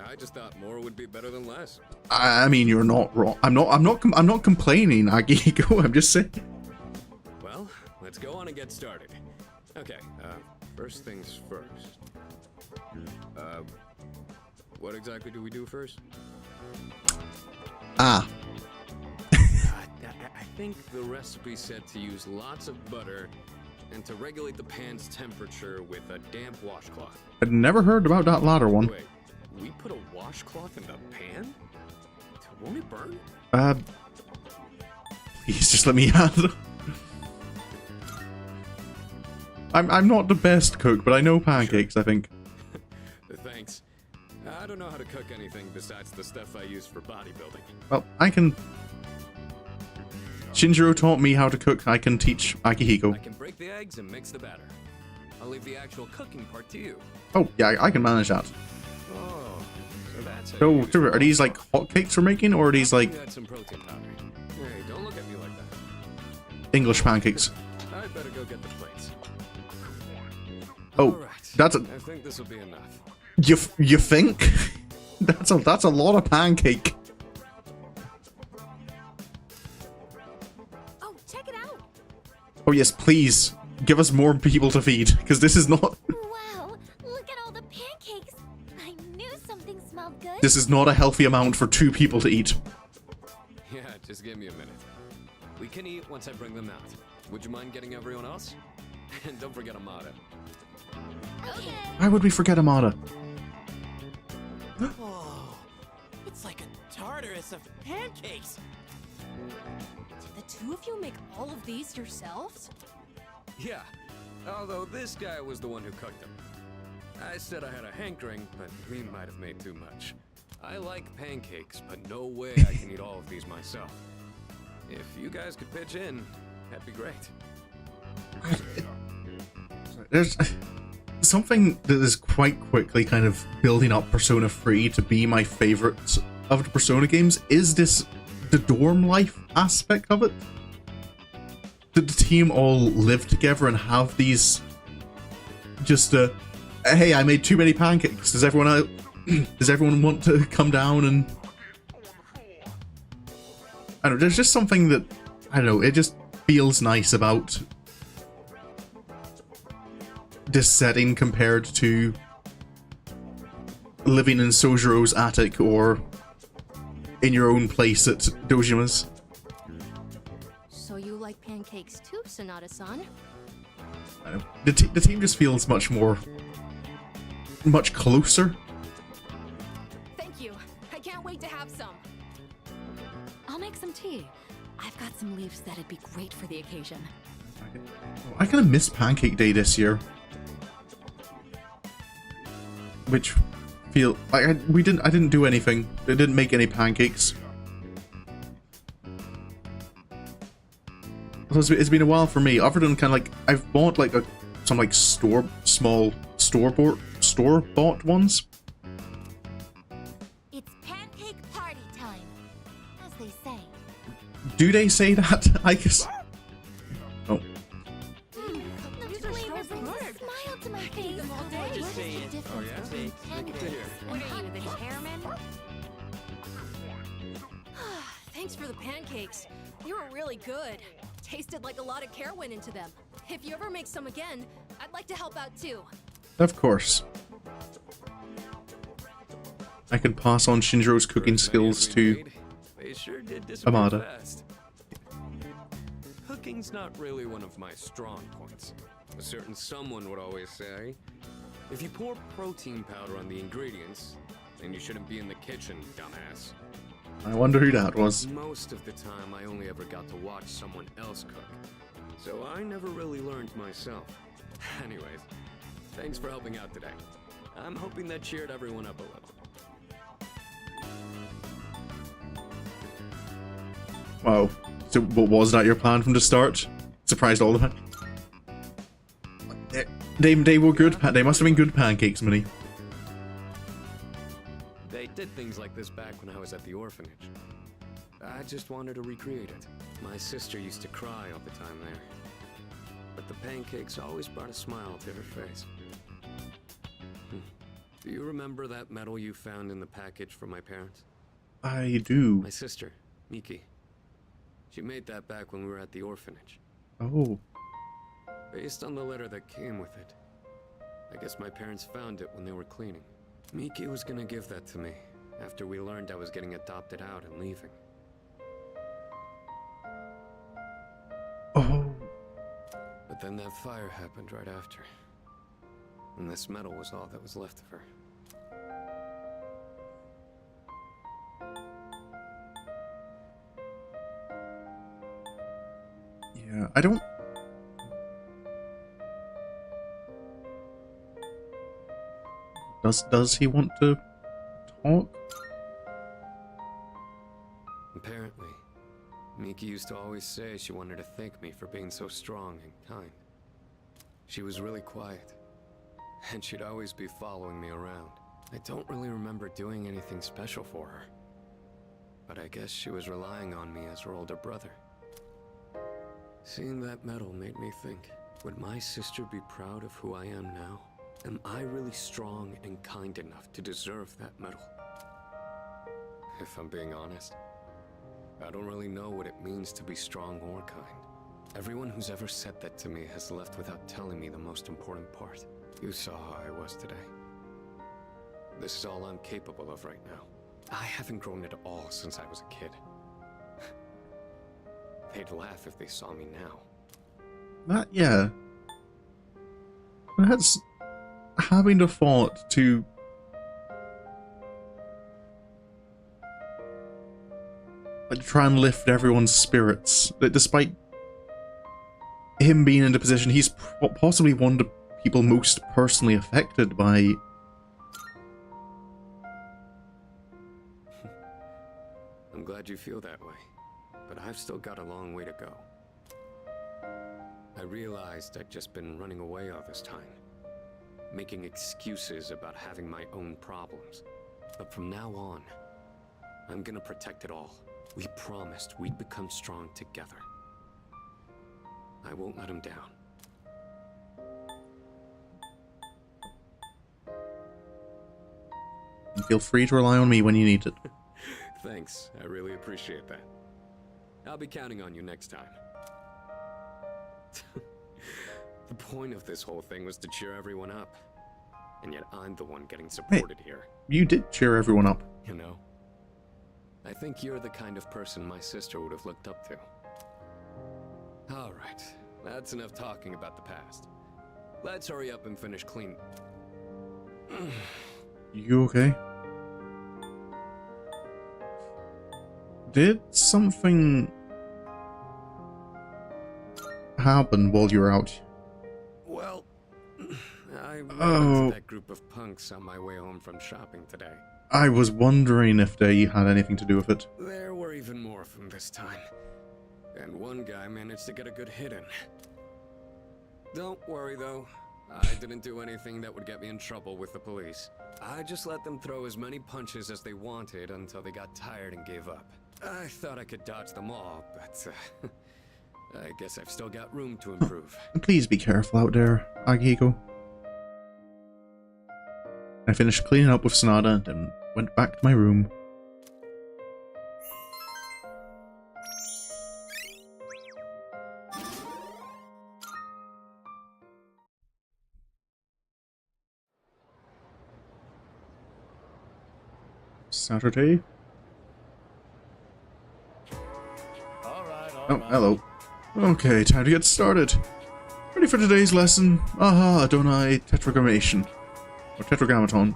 Speaker 13: I just thought more would be better than less.
Speaker 1: I mean, you're not wrong. I'm not complaining, Akihiko. I'm just saying.
Speaker 13: Well, let's go on and get started. Okay, first things first. What exactly do we do first?
Speaker 1: Ah.
Speaker 13: I think the recipe said to use lots of butter and to regulate the pan's temperature with a damp washcloth.
Speaker 1: I'd never heard about that latter one.
Speaker 13: Wait, we put a washcloth in the pan? Won't it burn?
Speaker 1: Please just let me handle. I'm not the best cook, but I know pancakes, sure. I think.
Speaker 13: Thanks. I don't know how to cook anything besides the stuff I use for bodybuilding.
Speaker 1: Well, I can... Shinjiro taught me how to cook. I can teach Akihiko.
Speaker 13: I can break the eggs and mix the batter. I'll leave the actual cooking part to you.
Speaker 1: Oh, yeah, I can manage that.
Speaker 13: Oh, so that's it.
Speaker 1: So, are these like hotcakes we're making, or are these like...
Speaker 13: Add some protein powder. Hey, don't look at me like that.
Speaker 1: English pancakes?
Speaker 13: I'd better go get the plates.
Speaker 1: Oh,
Speaker 13: right.
Speaker 1: that's a...
Speaker 13: I think this will be enough.
Speaker 1: You think? That's a lot of pancake.
Speaker 3: Oh, check it out.
Speaker 1: Oh yes, please give us more people to feed, because this is not.
Speaker 3: Wow, look at all the pancakes. I knew something smelled good.
Speaker 1: This is not a healthy amount for 2 people to eat.
Speaker 13: Yeah, just give me a minute. We can eat once I bring them out. Would you mind getting everyone else? And don't forget Amada.
Speaker 3: Okay.
Speaker 1: Why would we forget Amada?
Speaker 11: Whoa, it's like a Tartarus of pancakes.
Speaker 6: Did the two of you make all of these yourselves?
Speaker 13: Yeah, although this guy was the one who cooked them. I said I had a hankering, but we might have made too much. I like pancakes, but no way I can eat all of these myself. If you guys could pitch in, that'd be great.
Speaker 1: There's something that is quite quickly kind of building up Persona 3 to be my favorite of the Persona games is the dorm life aspect of it. Did the team all live together and have these just hey, I made too many pancakes. Does everyone Does everyone want to come down and... I don't know, there's just something that, I don't know, it just feels nice about this setting compared to living in Sojiro's attic or in your own place at Dojima's.
Speaker 6: So you like pancakes too, Sonata-san?
Speaker 1: I don't know. The team just feels much closer.
Speaker 6: Thank you. I can't wait to have some.
Speaker 9: I'll make some tea. I've got some leaves that'd be great for the occasion.
Speaker 1: I kind of missed Pancake Day this year, which feel like I didn't do anything. I didn't make any pancakes. So it's been a while for me. Other than kind of like I've bought like some like small store-bought ones.
Speaker 3: It's pancake party time, as they say.
Speaker 1: Do they say that? I guess. Oh.
Speaker 3: The flavor brings a smile to my face.
Speaker 12: Just say it.
Speaker 3: Oh,
Speaker 12: yeah?
Speaker 3: What are you, the chairman?
Speaker 6: Thanks for the pancakes. You were really good. Tasted like a lot of care went into them. If you ever make some again, I'd like to help out too.
Speaker 1: Of course. I can pass on Shinjiro's cooking skills to Amada.
Speaker 13: Cooking's not really one of my strong points. A certain someone would always say, if you pour protein powder on the ingredients, then you shouldn't be in the kitchen, dumbass.
Speaker 1: I wonder who that was.
Speaker 13: Most of the time, I only ever got to watch someone else cook, so I never really learned myself. Anyways, thanks for helping out today. I'm hoping that cheered everyone up a little.
Speaker 1: Wow. So what was that your plan from the start? Surprised all of it. They were good. They must have been good pancakes, Minnie.
Speaker 13: They did things like this back when I was at the orphanage. I just wanted to recreate it. My sister used to cry all the time there. But the pancakes always brought a smile to her face. Do you remember that medal you found in the package from my parents?
Speaker 1: I do.
Speaker 13: My sister, Miki. She made that back when we were at the orphanage.
Speaker 1: Oh.
Speaker 13: Based on the letter that came with it. I guess my parents found it when they were cleaning. Miki was gonna give that to me after we learned I was getting adopted out and leaving.
Speaker 1: Oh.
Speaker 13: But then that fire happened right after. And this medal was all that was left of her.
Speaker 1: Yeah, I don't... Does he want to talk?
Speaker 13: Apparently. Miki used to always say she wanted to thank me for being so strong and kind. She was really quiet, and she'd always be following me around. I don't really remember doing anything special for her, but I guess she was relying on me as her older brother. Seeing that medal made me think, would my sister be proud of who I am now? Am I really strong and kind enough to deserve that medal? If I'm being honest, I don't really know what it means to be strong or kind. Everyone who's ever said that to me has left without telling me the most important part. You saw how I was today. This is all I'm capable of right now. I haven't grown at all since I was a kid. They'd laugh if they saw me now.
Speaker 1: Yeah. That's having the thought to like try and lift everyone's spirits. That despite him being in the position, he's possibly one of the people most personally affected by.
Speaker 13: I'm glad you feel that way, but I've still got a long way to go. I realized I'd just been running away all this time, making excuses about having my own problems. But from now on, I'm gonna protect it all. We promised we'd become strong together. I won't let him down.
Speaker 1: And feel free to rely on me when you need it.
Speaker 13: Thanks, I really appreciate that. I'll be counting on you next time. The point of this whole thing was to cheer everyone up. And yet I'm the one getting supported here.
Speaker 1: You did cheer everyone up.
Speaker 13: You know, I think you're the kind of person my sister would have looked up to. Alright, that's enough talking about the past. Let's hurry up and finish clean.
Speaker 1: You okay? Did something happen while you were out?
Speaker 13: Well, I ran into that group of punks on my way home from shopping today.
Speaker 1: I was wondering if they had anything to do with it.
Speaker 13: There were even more of them this time. And one guy managed to get a good hit in. Don't worry though, I didn't do anything that would get me in trouble with the police. I just let them throw as many punches as they wanted until they got tired and gave up. I thought I could dodge them all, but I guess I've still got room to improve.
Speaker 1: Please be careful out there, Agihiko. I finished cleaning up with Sanada and then went back to my room. Saturday? Oh, hello. Okay, time to get started. Ready for today's lesson? Aha, Adonai Tetragrammation. Or Tetragrammaton.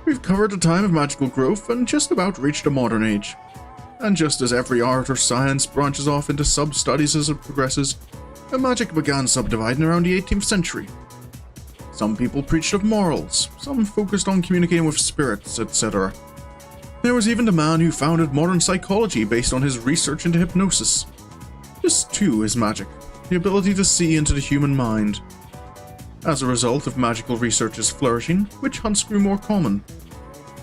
Speaker 1: We've covered the time of magical growth and just about reached a modern age. And just as every art or science branches off into sub-studies as it progresses, magic began subdividing around the 18th century. Some people preached of morals, some focused on communicating with spirits, etc. There was even the man who founded modern psychology based on his research into hypnosis. This too is magic, the ability to see into the human mind. As a result of magical research's flourishing, witch hunts grew more common.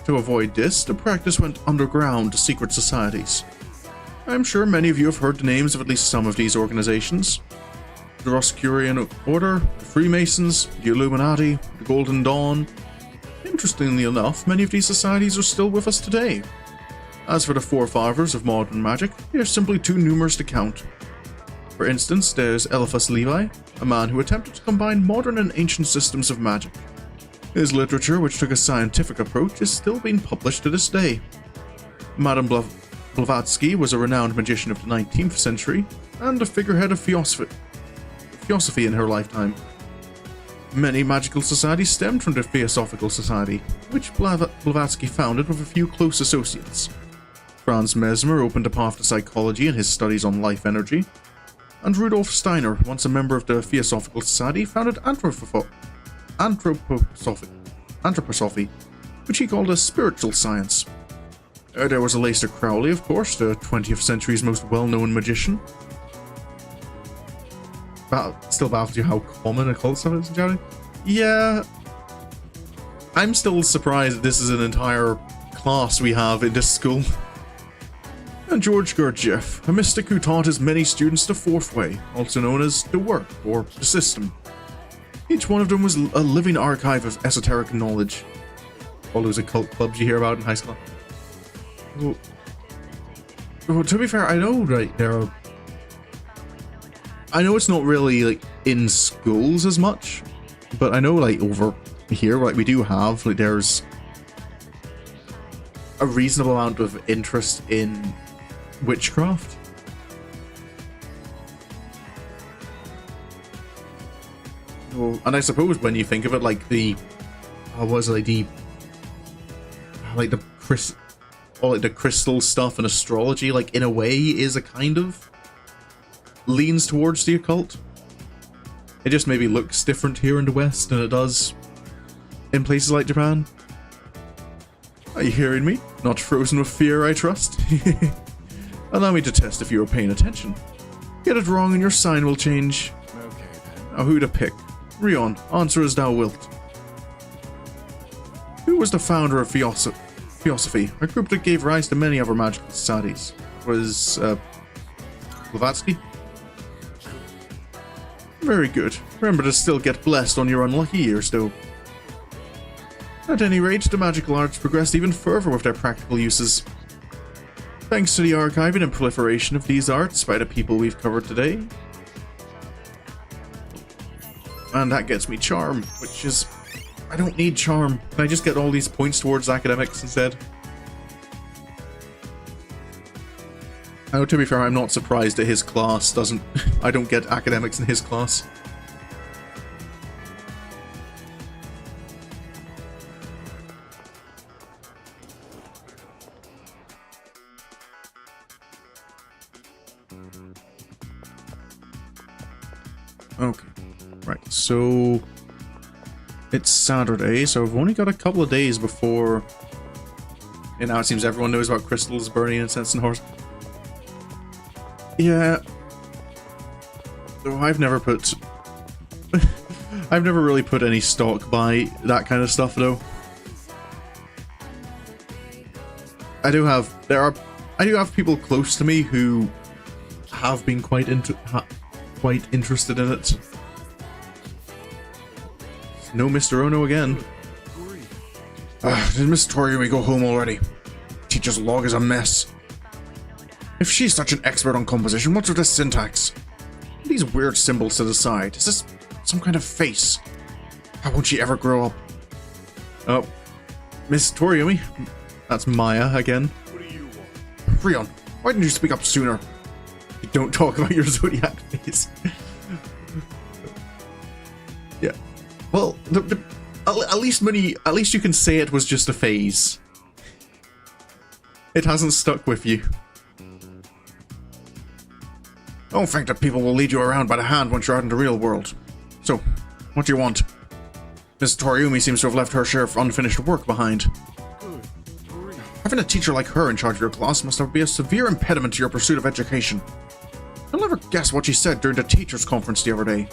Speaker 1: To avoid this, the practice went underground to secret societies. I am sure many of you have heard the names of at least some of these organizations. The Rosicrucian Order, the Freemasons, the Illuminati, the Golden Dawn. Interestingly enough, many of these societies are still with us today. As for the forefathers of modern magic, they are simply too numerous to count. For instance, there's Eliphas Levi, a man who attempted to combine modern and ancient systems of magic. His literature, which took a scientific approach, is still being published to this day. Madame Blavatsky was a renowned magician of the 19th century, and a figurehead of Theosophy in her lifetime. Many magical societies stemmed from the Theosophical Society, which Blavatsky founded with a few close associates. Franz Mesmer opened a path to psychology in his studies on life energy, and Rudolf Steiner, once a member of the Theosophical Society, founded Anthroposophy, which he called a spiritual science. There was Aleister Crowley, of course, the 20th century's most well-known magician. Still baffles you how common occult stuff is in Johnny? Yeah. I'm still surprised that this is an entire class we have in this school. And George Gurdjieff, a mystic who taught his many students the fourth way, also known as the work, or the system. Each one of them was a living archive of esoteric knowledge. All those occult clubs you hear about in high school. Well, to be fair, I know, right, I know it's not really, like, in schools as much, but I know, like, over here, like, we do have, like, there's a reasonable amount of interest in witchcraft. Well, and I suppose when you think of it, like, the crystal stuff and astrology, like, in a way, is a kind of leans towards the occult. It just maybe looks different here in the West than it does in places like Japan. Are you hearing me? Not frozen with fear, I trust? Allow me to test if you are paying attention. Get it wrong and your sign will change.
Speaker 10: Okay, then.
Speaker 1: Now who to pick? Rion, answer as thou wilt. Who was the founder of Theosophy, a group that gave rise to many other magical societies? Was, Blavatsky? Very good. Remember to still get blessed on your unlucky years, though. At any rate, the magical arts progressed even further with their practical uses. Thanks to the archiving and proliferation of these arts by the people we've covered today. And that gets me charm, which is... I don't need charm. Can I just get all these points towards academics instead? Oh, to be fair, I'm not surprised that his class doesn't... I don't get academics in his class. Okay, right, so it's Saturday, so I've only got a couple of days before... And now it seems everyone knows about crystals, burning incense, and horse. Yeah. Though I've never put... I've never really put any stock by that kind of stuff, though. I do have people close to me who have been quite interested in it. No Mr. Ono again. Did Miss Toriumi go home already? Teacher's log is a mess. If she's such an expert on composition, what's with this syntax? These weird symbols to the side. Is this some kind of face? How won't she ever grow up? Oh, Miss Toriumi. That's Maya again.
Speaker 10: What do you want?
Speaker 1: Rion, why didn't you speak up sooner? You don't talk about your zodiac face. Yeah. Well, at least you can say it was just a phase. It hasn't stuck with you. Don't think that people will lead you around by the hand once you're out in the real world. So, what do you want? Miss Toriumi seems to have left her share of unfinished work behind. Having a teacher like her in charge of your class must be a severe impediment to your pursuit of education. You'll never guess what she said during the teachers' conference the other day.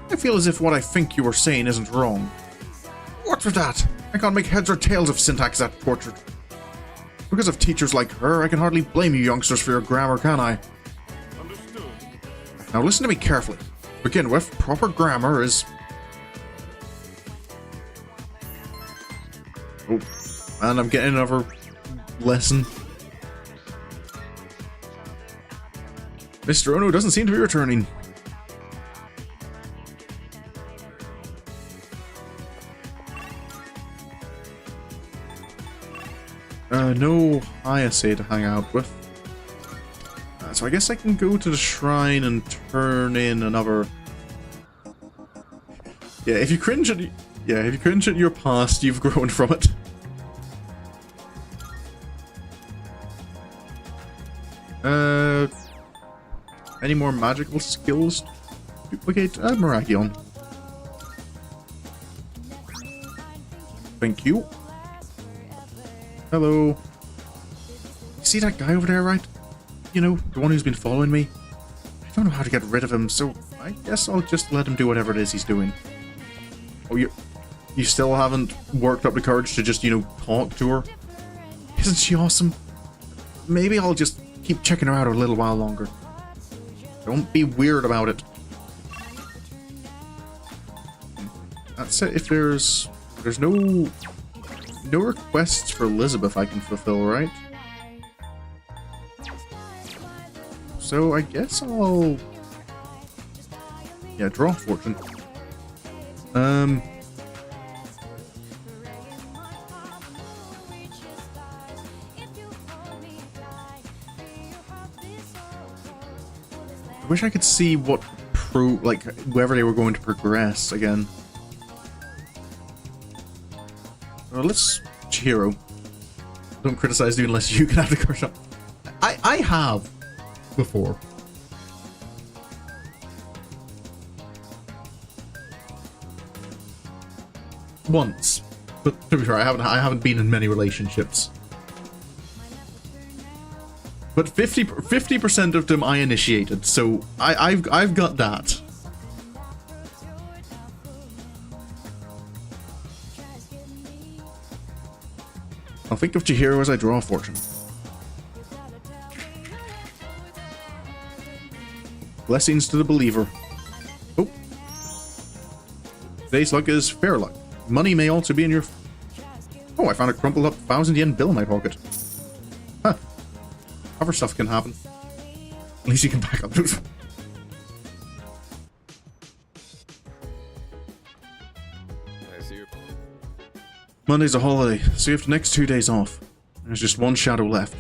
Speaker 1: I feel as if what I think you were saying isn't wrong. What's with that? I can't make heads or tails of syntax that tortured. Because of teachers like her, I can hardly blame you youngsters for your grammar, can I?
Speaker 10: Understood.
Speaker 1: Now listen to me carefully. To begin with, proper grammar is... Oh, and I'm getting another lesson. Mr. Ono doesn't seem to be returning. No Hayase to hang out with. So I guess I can go to the shrine and turn in another... Yeah, if you cringe at your past, you've grown from it. Any more magical skills? Duplicate Miragion. Thank you. Hello. See that guy over there, right? You know, the one who's been following me? I don't know how to get rid of him, so I guess I'll just let him do whatever it is he's doing. Oh, you still haven't worked up the courage to just, you know, talk to her? Isn't she awesome? Maybe I'll just keep checking her out a little while longer. Don't be weird about it. That's it. If there's no requests for Elizabeth I can fulfill, right? So I guess I'll... Yeah, draw fortune. I wish I could see what whether they were going to progress again. Well, let's Chihiro. Don't criticize you unless you can have the car shot. I have before. Once. But to be fair, I haven't been in many relationships. But 50% of them I initiated, so I've got that. I'll think of Chihiro as I draw a fortune. Blessings to the believer. Oh. Today's luck is fair luck. Money may also be in your Oh, I found a crumpled up 1,000 yen bill in my pocket. Huh. Other stuff can happen. At least you can back up. Monday's a holiday, so you have the next 2 days off. There's just one shadow left.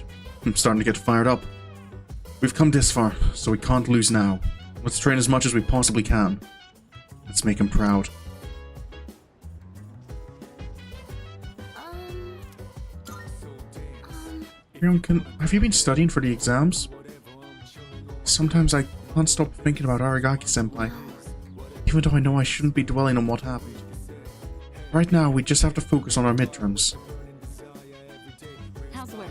Speaker 1: I'm starting to get fired up. We've come this far, so we can't lose now. Let's train as much as we possibly can. Let's make him proud. Have you been studying for the exams? Sometimes I can't stop thinking about Aragaki-senpai, even though I know I shouldn't be dwelling on what happened. Right now, we just have to focus on our midterms.
Speaker 9: How's work?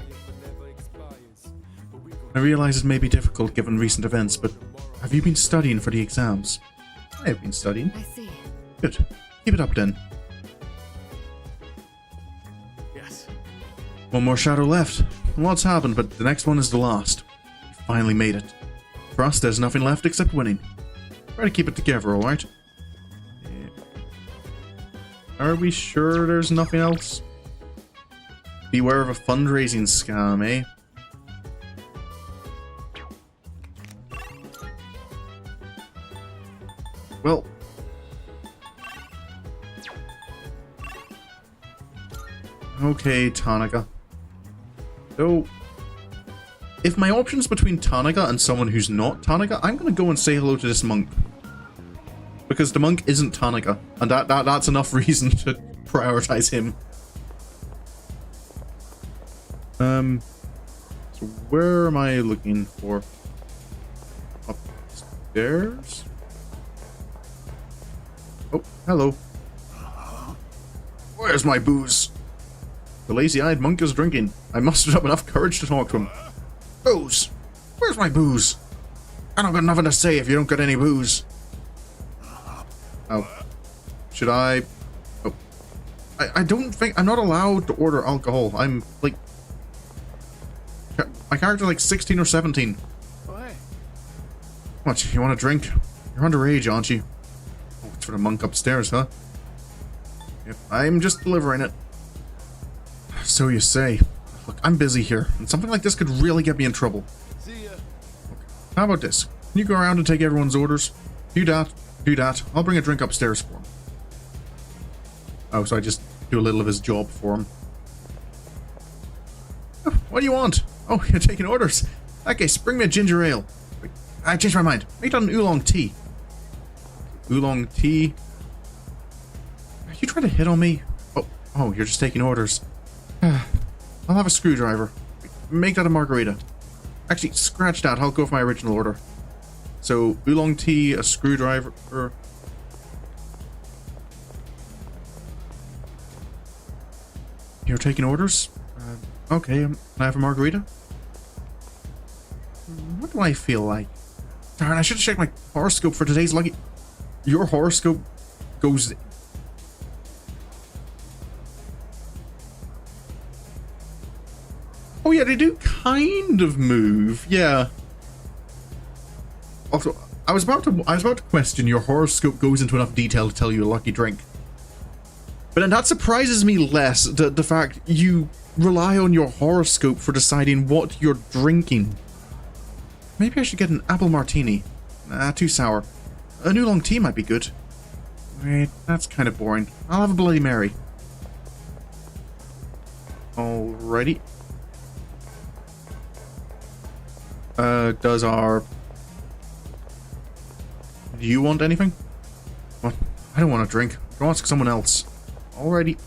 Speaker 1: I realize it may be difficult given recent events, but have you been studying for the exams? I have been studying.
Speaker 6: I see.
Speaker 1: Good. Keep it up then.
Speaker 13: Yes.
Speaker 1: One more shadow left. A lot's happened, but the next one is the last. We finally made it. For us, there's nothing left except winning. Try to keep it together, alright? Are we sure there's nothing else? Beware of a fundraising scam, eh? Well... Okay, Tanaka. So... if my option's between Tanaka and someone who's not Tanaka, I'm gonna go and say hello to this monk. Because the monk isn't Tanaka, and that's enough reason to prioritize him. So where am I looking for? Upstairs? Oh, hello. Where's my booze? The lazy-eyed monk is drinking. I mustered up enough courage to talk to him. Booze! Where's my booze? I don't got nothing to say if you don't got any booze. Oh. Should I... Oh. I don't think... I'm not allowed to order alcohol. I'm, like... my character's like 16 or 17. What, you want a drink? You're underage, aren't you? Oh, it's for the monk upstairs, huh? Yep, I'm just delivering it. So you say. Look, I'm busy here, and something like this could really get me in trouble. See ya. Okay. How about this? Can you go around and take everyone's orders? Do that. Do that. I'll bring a drink upstairs for him. Oh, so I just do a little of his job for him. Oh, what do you want? Oh, you're taking orders. Okay, bring me a ginger ale. Wait, I changed my mind. Make it an oolong tea. Oolong tea. Are you trying to hit on me? Oh, you're just taking orders. I'll have a screwdriver. Make that a margarita. Actually, scratch that. I'll go with my original order. So, oolong tea, a screwdriver. You're taking orders? Okay, can I have a margarita? What do I feel like? Darn, I should have checked my horoscope for today's lucky... Your horoscope goes... Oh yeah, they do kind of move, yeah. Also, I was about to question your horoscope goes into enough detail to tell you a lucky drink. But then that surprises me less, the fact you rely on your horoscope for deciding what you're drinking. Maybe I should get an apple martini. Too sour. A oolong tea might be good. Wait, that's kind of boring. I'll have a Bloody Mary. Alrighty. Does our... Do you want anything? What? I don't want a drink. Go ask someone else. Alrighty.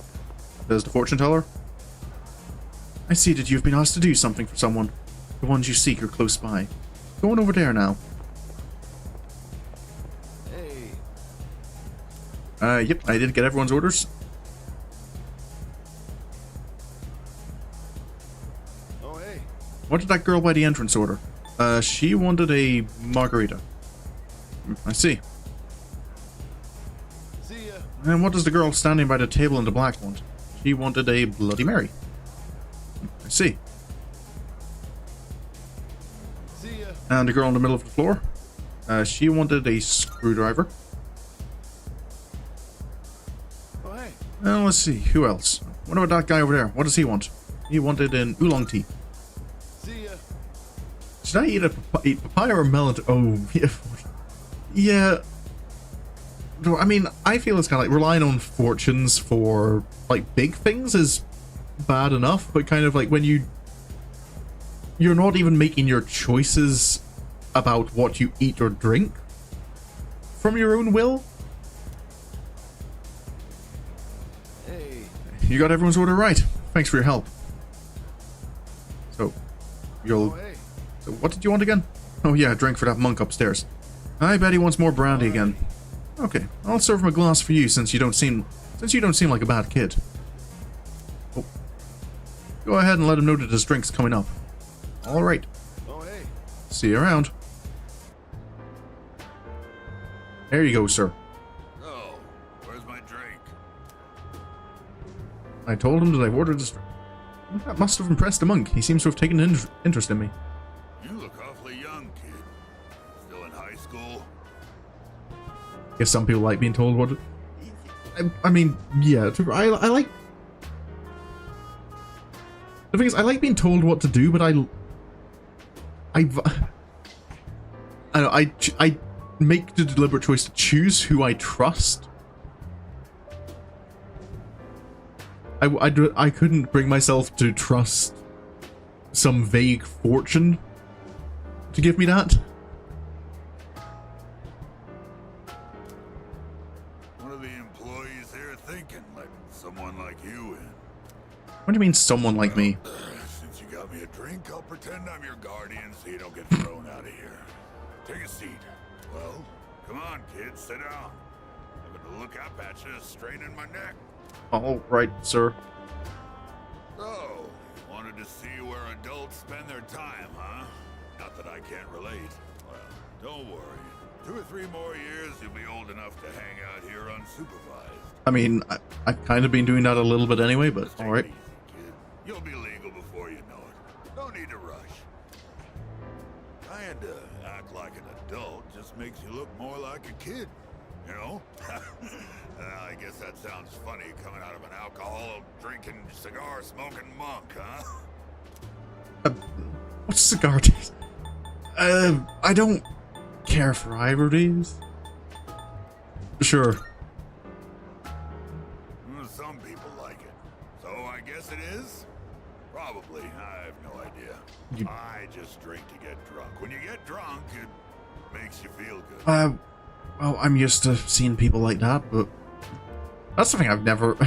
Speaker 1: Does the fortune teller? I see that you've been asked to do something for someone. The ones you seek are close by. Going over there now. Hey. Yep, I did get everyone's orders.
Speaker 10: Oh, hey.
Speaker 1: What did that girl by the entrance order? She wanted a margarita. I see.
Speaker 10: See ya.
Speaker 1: And what does the girl standing by the table in the black want? She wanted a Bloody Mary. I see.
Speaker 10: See ya.
Speaker 1: And the girl in the middle of the floor? She wanted a screwdriver.
Speaker 10: Oh, hey.
Speaker 1: Let's see, who else? What about that guy over there? What does he want? He wanted an oolong tea.
Speaker 10: See ya.
Speaker 1: Should I eat papaya or melon? Oh, yeah. Yeah. I mean, I feel it's kind of like relying on fortunes for like big things is bad enough, but kind of like when you're not even making your choices about what you eat or drink from your own will.
Speaker 10: Hey.
Speaker 1: You got everyone's order right. Thanks for your help. So, you'll... So what did you want again? Oh yeah, a drink for that monk upstairs. I bet he wants more brandy again. Okay, I'll serve him a glass for you since you don't seem like a bad kid. Oh. Go ahead and let him know that his drink's coming up. Alright.
Speaker 10: Oh, hey.
Speaker 1: See you around. There you go, sir.
Speaker 10: Oh, where's my drink?
Speaker 1: I told him that I've ordered this drink. That must have impressed the monk. He seems to have taken an interest in me.
Speaker 10: You look awfully young, kid. Still in high school?
Speaker 1: Guess some people like being told what to... I mean, yeah, I like... The thing is, I like being told what to do, but I make the deliberate choice to choose who I trust. I couldn't bring myself to trust some vague fortune to give me that.
Speaker 10: What are the employees here thinking? Like someone like you in?
Speaker 1: What do you mean, someone like me?
Speaker 10: Since you got me a drink, I'll pretend I'm your guardian so you don't get thrown out of here. Take a seat. Well, come on, kid, sit down. I'm gonna look up at you, straining my neck.
Speaker 1: All right, sir.
Speaker 10: So, you wanted to see where adults spend their time, huh? Not that I can't relate. Well, don't worry. 2 or 3 more years, you'll be old enough to hang out here unsupervised.
Speaker 1: I mean, I've kind of been doing that a little bit anyway, but
Speaker 10: Just take
Speaker 1: all right.
Speaker 10: it easy, kid. You'll be legal before you know it. Don't need to rush. Trying to act like an adult just makes you look more like a kid, you know? I guess that sounds funny coming out of an alcohol-drinking, cigar-smoking monk, huh?
Speaker 1: What's cigar taste? I don't care for either of these. Sure.
Speaker 10: Some people like it. So I guess it is? Probably. I have no idea. I just drink to get drunk. When you get drunk, it makes you feel good.
Speaker 1: Well, I'm used to seeing people like that, but that's something I've never...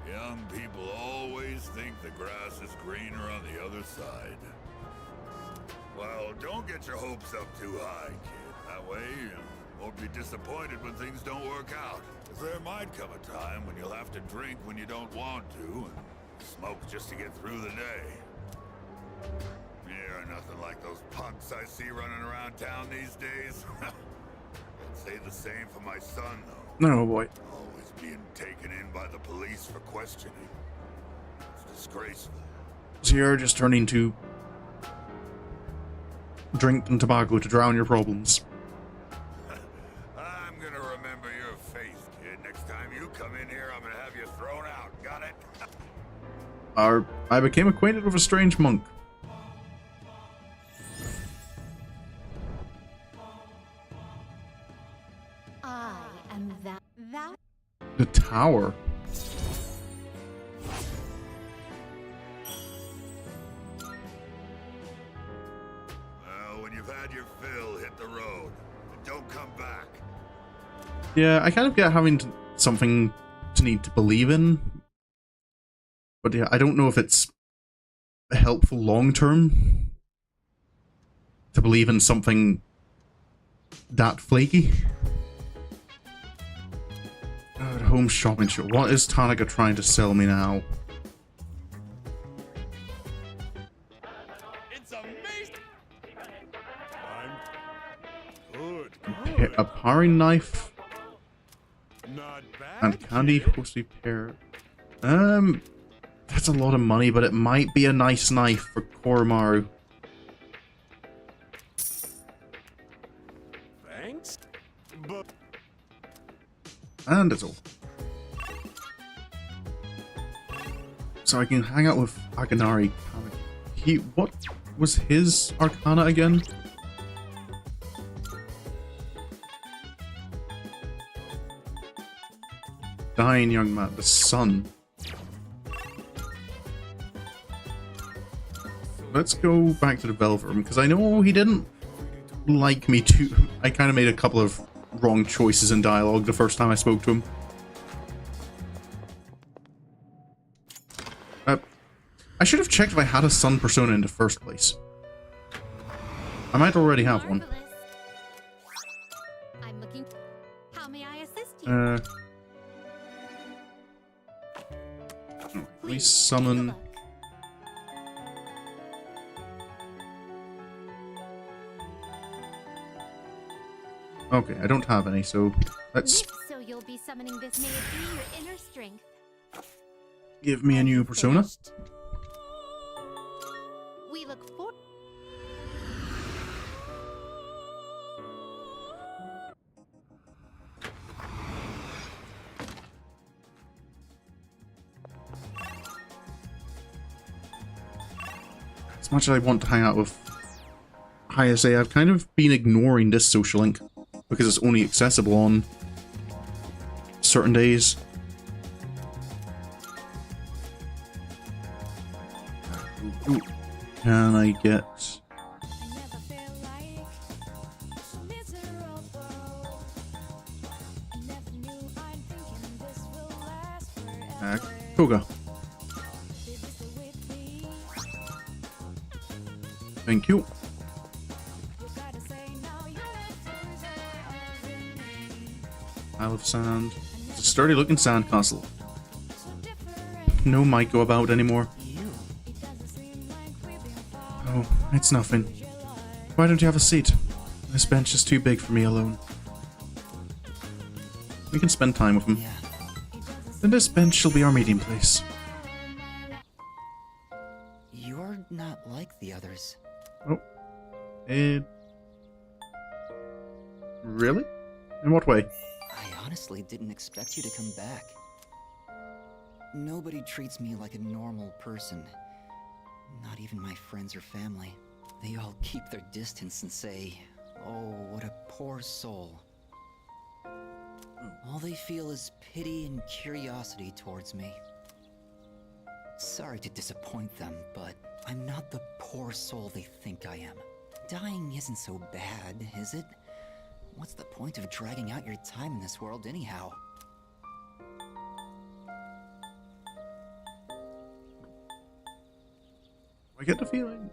Speaker 10: Young people always think the grass is greener on the other side. Well, don't get your hopes up too high, kid. That way, you won't be disappointed when things don't work out. 'Cause there might come a time when you'll have to drink when you don't want to, and smoke just to get through the day. Yeah, nothing like those punks I see running around town these days. I'd say the same for my son, though.
Speaker 1: No, boy.
Speaker 10: Always being taken in by the police for questioning. It's disgraceful.
Speaker 1: So you're just turning to drink and tobacco to drown your problems.
Speaker 10: I'm gonna remember your face, kid. Next time you come in here, I'm gonna have you thrown out. Got it?
Speaker 1: I became acquainted with a strange monk.
Speaker 3: I am that.
Speaker 1: The tower.
Speaker 10: Well, when you've had your fill, hit the road. And don't come back.
Speaker 1: Yeah, I kind of get having something to need to believe in. But yeah, I don't know if it's helpful long term to believe in something that flaky. God, home shopping show. What is Tanaka trying to sell me now?
Speaker 10: It's amazing. Good.
Speaker 1: A paring knife
Speaker 10: Not bad.
Speaker 1: and candy hosty pear. That's a lot of money, but it might be a nice knife for Koromaru.
Speaker 10: Thanks. But
Speaker 1: And it's all. So I can hang out with Aganari. What was his Arcana again? Dying young man, the sun. Let's go back to the Velvet Room, because I know he didn't like me too. I kind of made a couple of wrong choices in dialogue the first time I spoke to him. I should have checked if I had a sun persona in the first place. I might already have one.
Speaker 3: I'm looking. How may I assist you?
Speaker 1: Please summon. Okay, I don't have any, so let's
Speaker 3: So you'll be summoning this, may it be your inner strength.
Speaker 1: give me a new persona.
Speaker 3: We look for.
Speaker 1: As much as I want to hang out with Hayase, I've kind of been ignoring this social link because it's only accessible on certain days. Ooh. Can I get... Koga. Thank you. Isle of Sand. It's a sturdy looking sandcastle. No Maiko about anymore. Oh, it's nothing. Why don't you have a seat? This bench is too big for me alone. We can spend time with him. Then this bench shall be our meeting place.
Speaker 14: You're not like the others.
Speaker 1: Oh. Really? In what way?
Speaker 14: I honestly didn't expect you to come back. Nobody treats me like a normal person. Not even my friends or family. They all keep their distance and say, "Oh, what a poor soul." All they feel is pity and curiosity towards me. Sorry to disappoint them, but I'm not the poor soul they think I am. Dying isn't so bad, is it? What's the point of dragging out your time in this world anyhow?
Speaker 1: I get the feeling.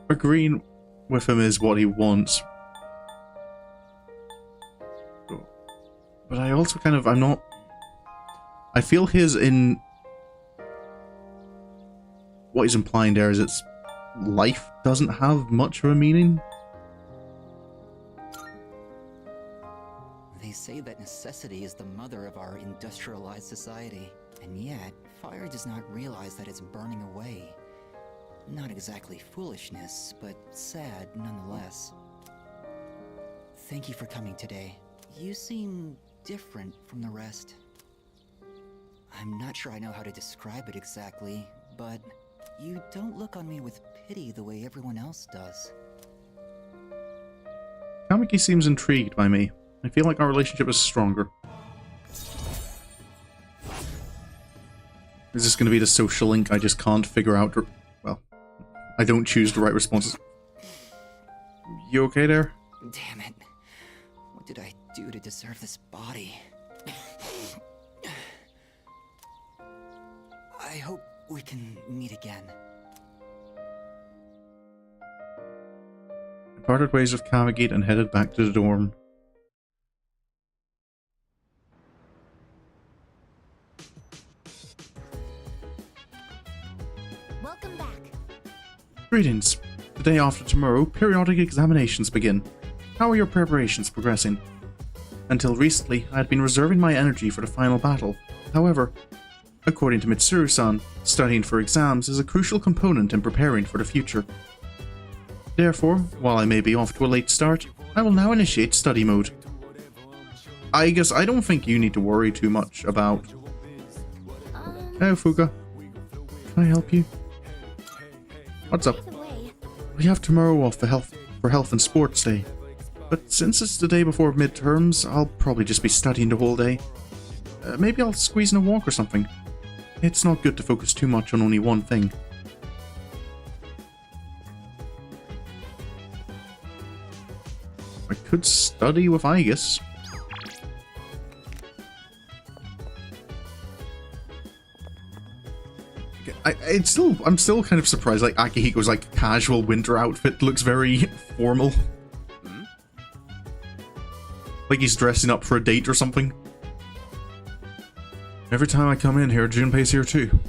Speaker 1: Agreeing with him is what he wants. But I also kind of, I feel what he's implying there is its life doesn't have much of a meaning.
Speaker 14: They say that necessity is the mother of our industrialized society, and yet fire does not realize that it's burning away. Not exactly foolishness, but sad nonetheless. Thank you for coming today. You seem different from the rest. I'm not sure I know how to describe it exactly, but you don't look on me with pity the way everyone else does.
Speaker 1: Kamiki seems intrigued by me. I feel like our relationship is stronger. Is this going to be the social link I just can't figure out? Well, I don't choose the right responses. You okay there?
Speaker 14: Damn it. What did I do to deserve this body? I hope we can meet again.
Speaker 1: I parted ways with Kamigate and headed back to the dorm.
Speaker 3: Welcome back.
Speaker 1: Greetings. The day after tomorrow, periodic examinations begin. How are your preparations progressing? Until recently, I had been reserving my energy for the final battle. However, according to Mitsuru-san, studying for exams is a crucial component in preparing for the future. Therefore, while I may be off to a late start, I will now initiate study mode. I guess I don't think you need to worry too much about... Hey, Fuka. Can I help you? What's up? We have tomorrow off for health and sports day. But since it's the day before midterms, I'll probably just be studying the whole day. Maybe I'll squeeze in a walk or something. It's not good to focus too much on only one thing. I could study with Aegis. I'm still kind of surprised. Like Akihiko's like casual winter outfit looks very formal. Like he's dressing up for a date or something. Every time I come in here, Junpei's here too.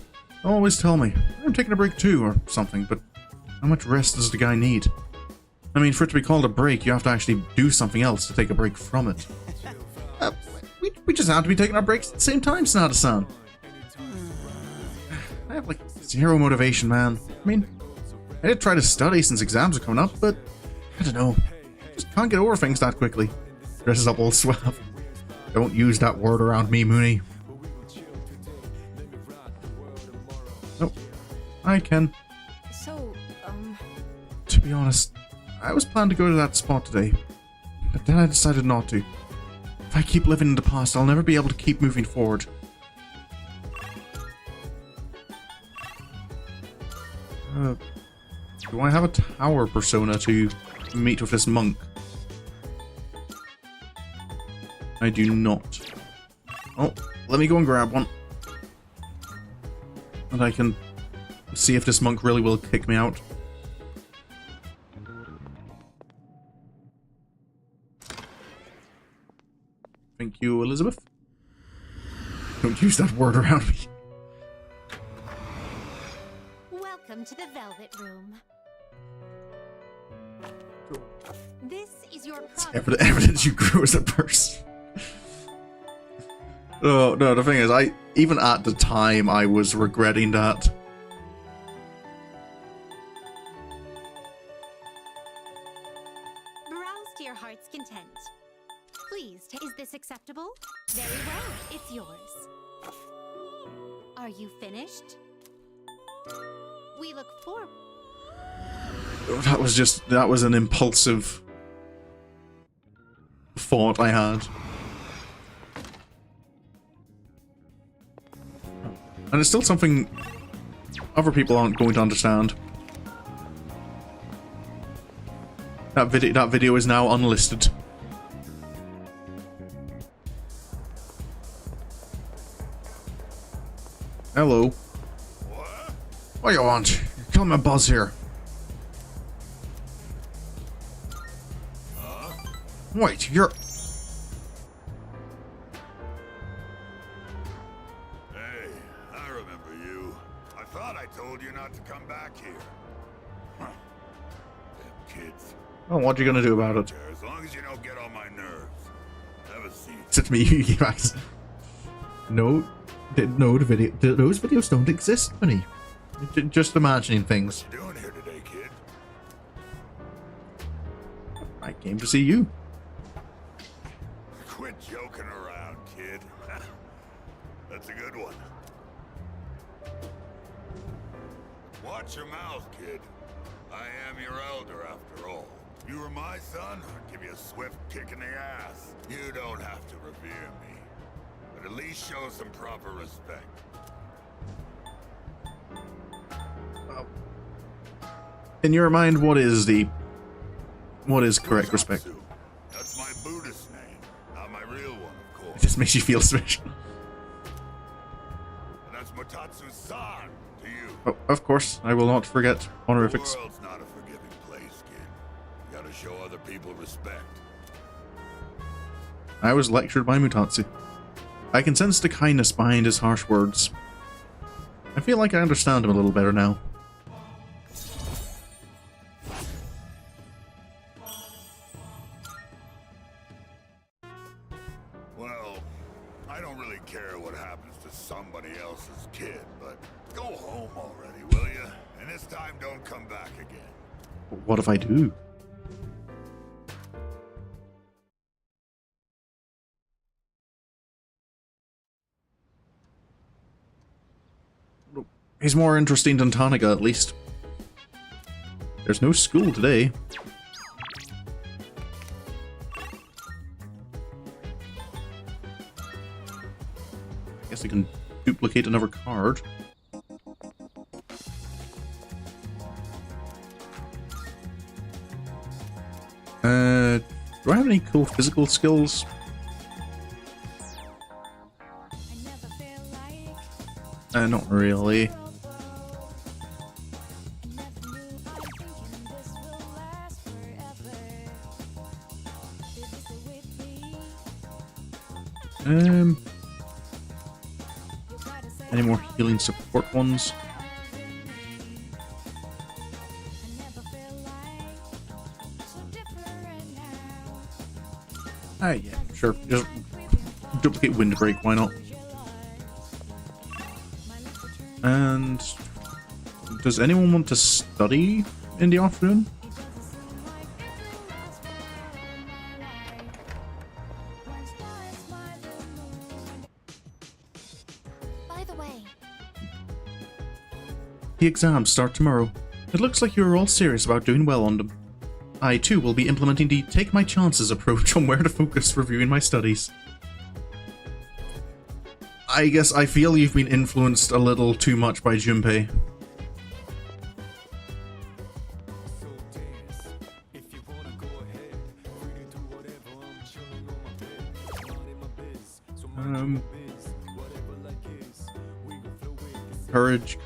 Speaker 1: They'll always tell me, I'm taking a break too, or something, but how much rest does the guy need? I mean, for it to be called a break, you have to actually do something else to take a break from it. We just have to be taking our breaks at the same time, Sanada-san. I have like zero motivation, man. I mean, I did try to study since exams are coming up, but I don't know. Just can't get over things that quickly. Dresses up all suave. Don't use that word around me, Mooney. Nope. I can.
Speaker 6: So,
Speaker 1: To be honest, I was planning to go to that spot today, but then I decided not to. If I keep living in the past, I'll never be able to keep moving forward. Do I have a tower persona to meet with this monk? I do not. Oh, let me go and grab one. And I can see if this monk really will kick me out. Thank you, Elizabeth. Don't use that word around me.
Speaker 5: Welcome to the Velvet Room. This is your
Speaker 1: Evidence you grew as a person. Oh, no, the thing is, even at the time, I was regretting that.
Speaker 5: Browse to your heart's content. Please, is this acceptable? Very well, it's yours. Are you finished? We look forward.
Speaker 1: That was an impulsive thought I had. And it's still something other people aren't going to understand. That video is now unlisted. Hello. What do you want? You're killing my buzz here. Wait, you're...
Speaker 10: Hey, I remember you. I thought I told you not to come back here. Huh. Damn kids.
Speaker 1: Oh, what are you gonna do about it?
Speaker 10: As long as you don't get on my nerves. Have a seat.
Speaker 1: It's me, you guys. No, the video. Those videos don't exist, Bunny. Just imagining things.
Speaker 10: What you doing here today, kid?
Speaker 1: I came to see you.
Speaker 10: Quit joking around, kid. That's a good one. Watch your mouth, kid. I am your elder, after all. You were my son, I'd give you a swift kick in the ass. You don't have to revere me, but at least show some proper respect.
Speaker 1: In your mind, what is correct respect?
Speaker 10: That's my Buddhist name, not my real one, of course.
Speaker 1: It just makes you feel special.
Speaker 10: And that's Motatsu-san to you.
Speaker 1: Oh, of course, I will not forget honorifics.
Speaker 10: The world's not a forgiving place, kid. You gotta show other people respect.
Speaker 1: I was lectured by Mutatsu. I can sense the kindness behind his harsh words. I feel like I understand him a little better now.
Speaker 10: Well, I don't really care what happens to somebody else's kid, but go home already, will you? And this time don't come back again.
Speaker 1: What if I do? He's more interesting than Tanaka, at least. There's no school today. I guess I can duplicate another card. Do I have any cool physical skills? Not really. Any more healing support ones? Ah, yeah, sure. Just duplicate Windbreak, why not? And does anyone want to study in the afternoon?
Speaker 3: By the way,
Speaker 1: The exams start tomorrow. It looks like you're all serious about doing well on them. I too will be implementing the take my chances approach on where to focus reviewing my studies. I guess I feel you've been influenced a little too much by Junpei.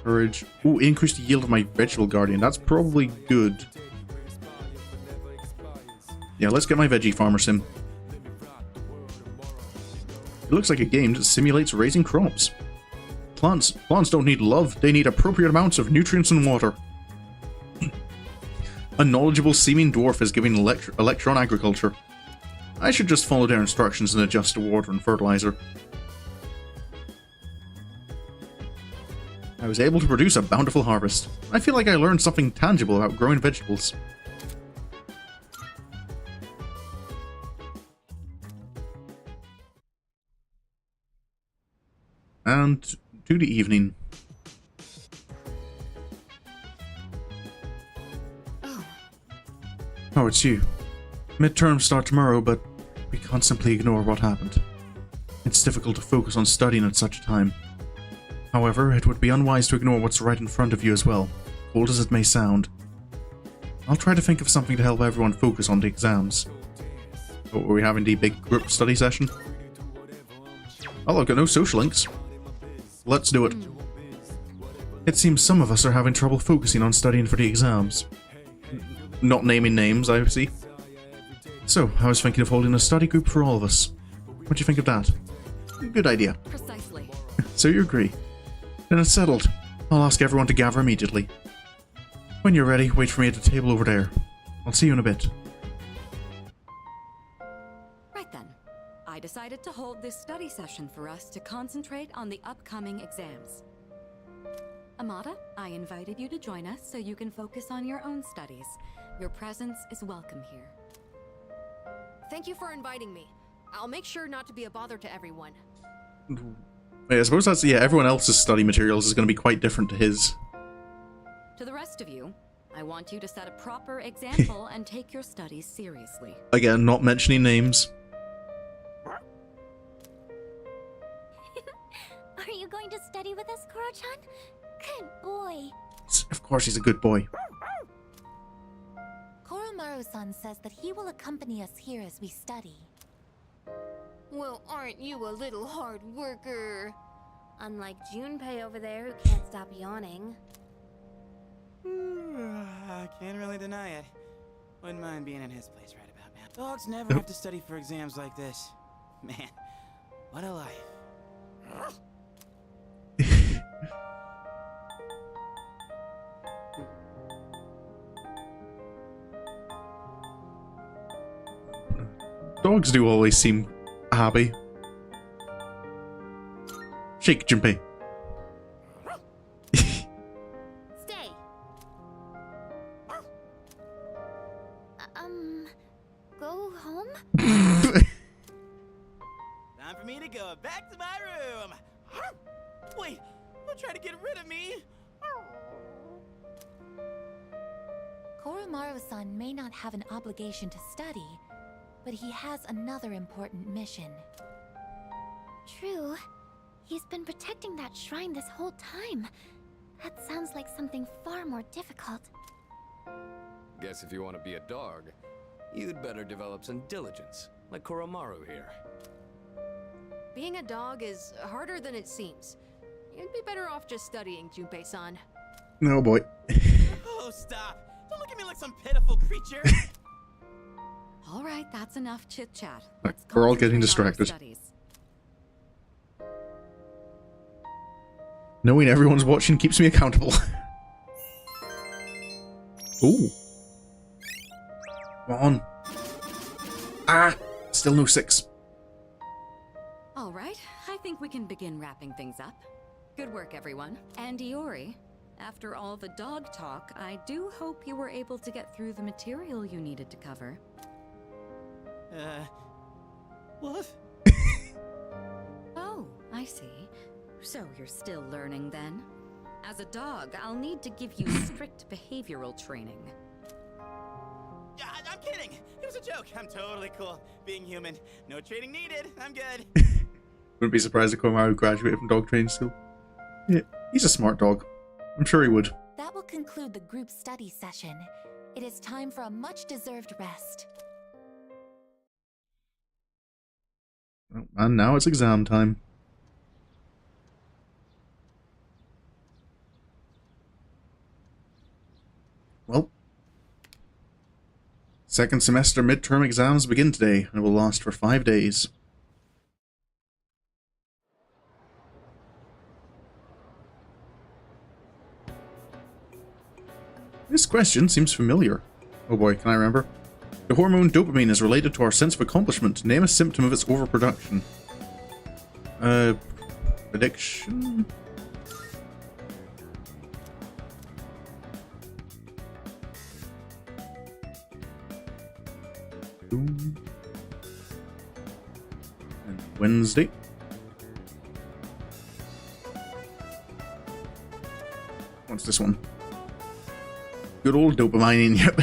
Speaker 1: Courage. Ooh, increase the yield of my vegetable guardian. That's probably good. Yeah, let's get my veggie farmer sim. It looks like a game that simulates raising crops. Plants don't need love, they need appropriate amounts of nutrients and water. A knowledgeable seeming dwarf is giving a lecture on agriculture. I should just follow their instructions and adjust the water and fertilizer. I was able to produce a bountiful harvest. I feel like I learned something tangible about growing vegetables. And to the evening. Oh, it's you. Midterms start tomorrow, but we can't simply ignore what happened. It's difficult to focus on studying at such a time. However, it would be unwise to ignore what's right in front of you as well, cold as it may sound. I'll try to think of something to help everyone focus on the exams. Oh, are we having the big group study session? Oh, I've got no social links. Let's do it. It seems some of us are having trouble focusing on studying for the exams. Not naming names, I see. So, I was thinking of holding a study group for all of us. What do you think of that? Good idea.
Speaker 9: Precisely.
Speaker 1: So you agree? Then it's settled. I'll ask everyone to gather immediately. When you're ready, wait for me at the table over there. I'll see you in a bit.
Speaker 9: Right then. I decided to hold this study session for us to concentrate on the upcoming exams. Amada, I invited you to join us so you can focus on your own studies. Your presence is welcome here.
Speaker 6: Thank you for inviting me. I'll make sure not to be a bother to everyone.
Speaker 1: I suppose that's, yeah, everyone else's study materials is going to be quite different to his.
Speaker 9: To the rest of you, I want you to set a proper example and take your studies seriously.
Speaker 1: Again, not mentioning names.
Speaker 3: are you going to study with us, Koro-chan? Good boy.
Speaker 1: Of course he's a good boy.
Speaker 3: Koromaru-san says that he will accompany us here as we study.
Speaker 6: Well, aren't you a little hard worker?
Speaker 3: Unlike Junpei over there who can't stop yawning.
Speaker 7: I can't really deny it. Wouldn't mind being in his place right about now. Dogs never have to study for exams like this. Man, what a life.
Speaker 1: Dogs do always seem happy. Shake, Junpei.
Speaker 3: Stay. Go home?
Speaker 7: Time for me to go back to my room. Wait, don't try to get rid of me.
Speaker 3: Koromaru-san may not have an obligation to study, but he has another important mission.
Speaker 8: True. He's been protecting that shrine this whole time. That sounds like something far more difficult.
Speaker 13: Guess if you want to be a dog, you'd better develop some diligence, like Koromaru here.
Speaker 6: Being a dog is harder than it seems. You'd be better off just studying, Junpei-san.
Speaker 1: Oh boy.
Speaker 7: Oh, stop! Don't look at me like some pitiful creature!
Speaker 9: All right, that's enough chit-chat.
Speaker 1: We're all getting distracted. Knowing everyone's watching keeps me accountable. Ooh. Come on. Ah! Still no 6.
Speaker 9: All right, I think we can begin wrapping things up. Good work, everyone. And Iori, after all the dog talk, I do hope you were able to get through the material you needed to cover.
Speaker 7: What?
Speaker 9: Oh, I see. So you're still learning then? As a dog, I'll need to give you strict behavioral training.
Speaker 7: Yeah, I'm kidding! It was a joke! I'm totally cool. Being human. No training needed. I'm good.
Speaker 1: Wouldn't be surprised if Koromaru graduated from dog training school. Yeah, he's a smart dog. I'm sure he would.
Speaker 3: That will conclude the group study session. It is time for a much-deserved rest.
Speaker 1: Oh, and now it's exam time. Well, second semester midterm exams begin today and will last for 5 days. This question seems familiar. Oh boy, can I remember? The hormone dopamine is related to our sense of accomplishment. Name a symptom of its overproduction. Addiction? And Wednesday. What's this one? Good old dopamine, yep.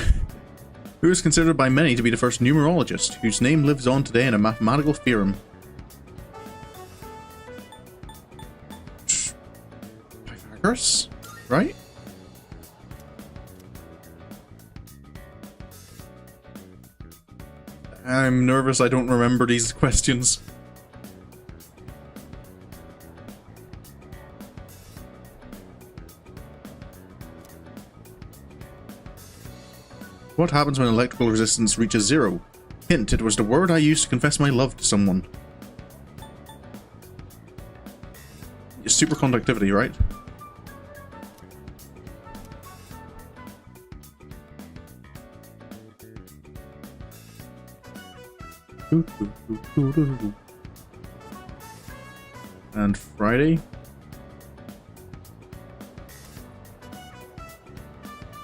Speaker 1: Who is considered by many to be the first numerologist, whose name lives on today in a mathematical theorem. Pythagoras? Right? I'm nervous I don't remember these questions. What happens when electrical resistance reaches 0? Hint, it was the word I used to confess my love to someone. Superconductivity, right? And Friday?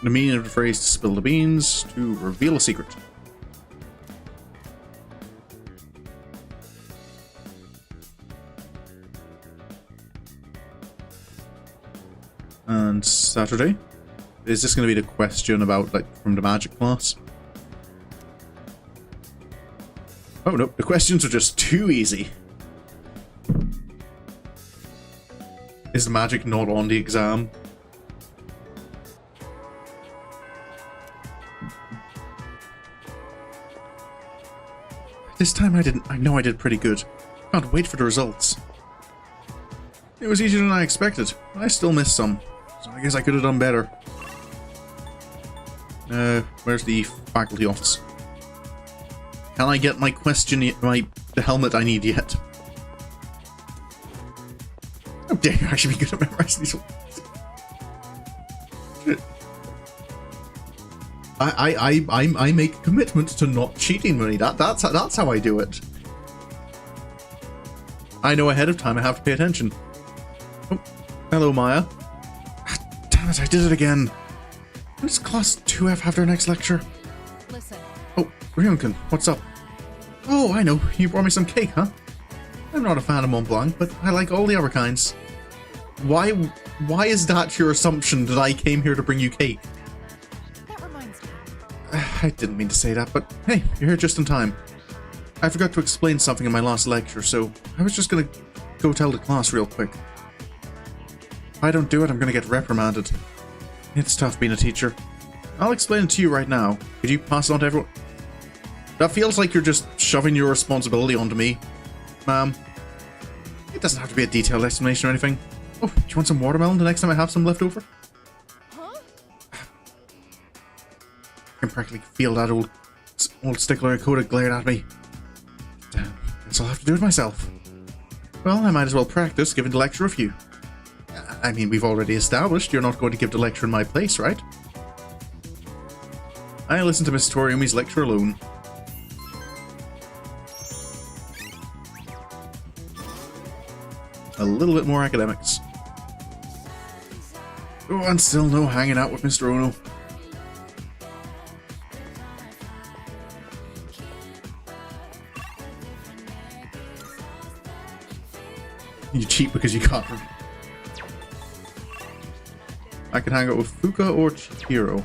Speaker 1: The meaning of the phrase to spill the beans, to reveal a secret. And Saturday? Is this going to be the question about, like, from the magic class? Oh no, the questions are just too easy. Is the magic not on the exam? This time I know I did pretty good. Can't wait for the results. It was easier than I expected. I still missed some, so I guess I could have done better. Where's the faculty office? Can I get my the helmet I need yet? Oh dang, I should be good at memorizing these ones. I make a commitment to not cheating money. That's how I do it. I know ahead of time I have to pay attention. Oh, hello Maya. Damn it, I did it again. When does class 2F have their next lecture?
Speaker 6: Listen.
Speaker 1: Oh, Ryunkin, what's up? Oh, I know. You brought me some cake, huh? I'm not a fan of Mont Blanc, but I like all the other kinds. Why is that your assumption that I came here to bring you cake?
Speaker 6: That reminds me.
Speaker 1: I didn't mean to say that, but hey, you're here just in time. I forgot to explain something in my last lecture, so I was just gonna go tell the class real quick. If I don't do it, I'm gonna get reprimanded. It's tough being a teacher. I'll explain it to you right now. Could you pass it on to everyone? That feels like you're just shoving your responsibility onto me, ma'am. It doesn't have to be a detailed explanation or anything. Oh, do you want some watermelon the next time I have some left over?
Speaker 2: Huh?
Speaker 1: I can practically feel that old stickler coda glared at me. Damn, guess I'll have to do it myself. Well, I might as well practice giving the lecture a few. I mean, we've already established you're not going to give the lecture in my place, right? I listened to Miss Toriumi's lecture alone. A little bit more academics. Oh, and still no hanging out with Mr. Ono. You cheat because you can't. I can hang out with Fuka or Chihiro.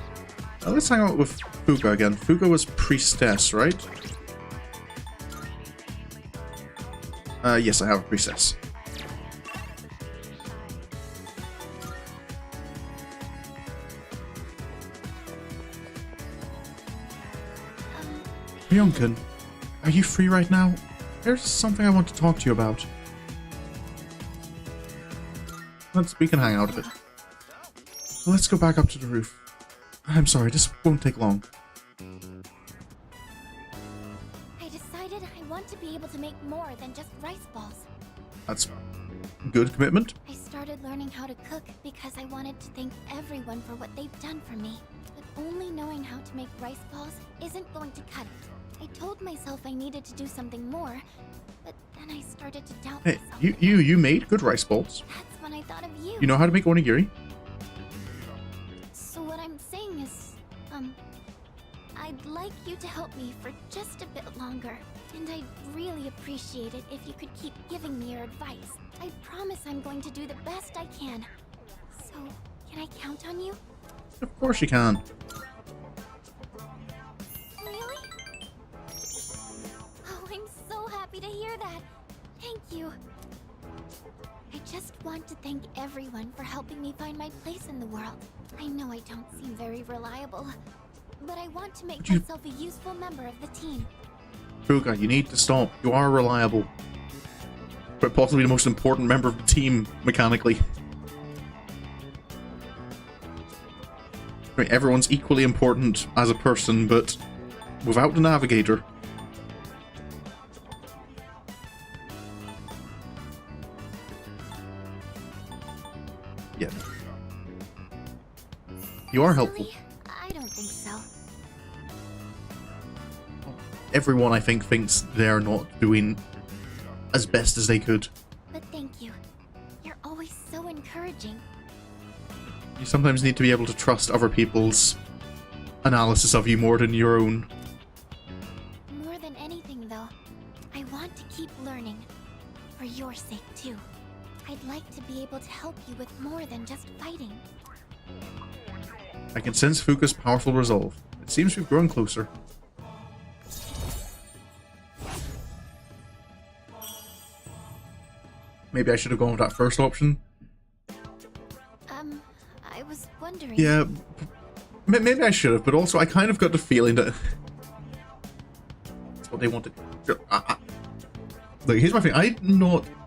Speaker 1: Let's hang out with Fuka again. Fuka was priestess, right? Yes, I have a priestess. Ryunkin, are you free right now? There's something I want to talk to you about. We can hang out a bit. Let's go back up to the roof. I'm sorry, this won't take long.
Speaker 8: I decided I want to be able to make more than just rice balls.
Speaker 1: That's good commitment.
Speaker 8: I started learning how to cook because I wanted to thank everyone for what they've done for me. But only knowing how to make rice balls isn't going to cut it. I told myself I needed to do something more, but then I started to doubt
Speaker 1: Hey,
Speaker 8: myself.
Speaker 1: you made good rice balls.
Speaker 8: That's when I thought of you.
Speaker 1: You know how to make onigiri?
Speaker 8: So what I'm saying is, I'd like you to help me for just a bit longer. And I'd really appreciate it if you could keep giving me your advice. I promise I'm going to do the best I can. So, can I count on you?
Speaker 1: Of course you can.
Speaker 8: Really? Oh, I'm so happy to hear that. Thank you. I just want to thank everyone for helping me find my place in the world. I know I don't seem very reliable, but I want to make myself a useful member of the team.
Speaker 1: Fuka, you need to stop. You are reliable. But possibly the most important member of the team, mechanically. I mean, everyone's equally important as a person, but without the navigator. Yeah. You are helpful.
Speaker 8: Really? I don't think so.
Speaker 1: Everyone, I think, thinks they're not doing as best as they could.
Speaker 8: But thank you. You're always so encouraging.
Speaker 1: You sometimes need to be able to trust other people's analysis of you more than your own.
Speaker 8: More than anything, though, I want to keep learning. For your sake, too. I'd like to be able to help you with more than just fighting.
Speaker 1: I can sense Fuka's powerful resolve. It seems we've grown closer. Maybe I should have gone with that first option.
Speaker 8: I was wondering...
Speaker 1: Yeah, maybe I should have, but also I kind of got the feeling that... that's what they wanted. Look, here's my thing.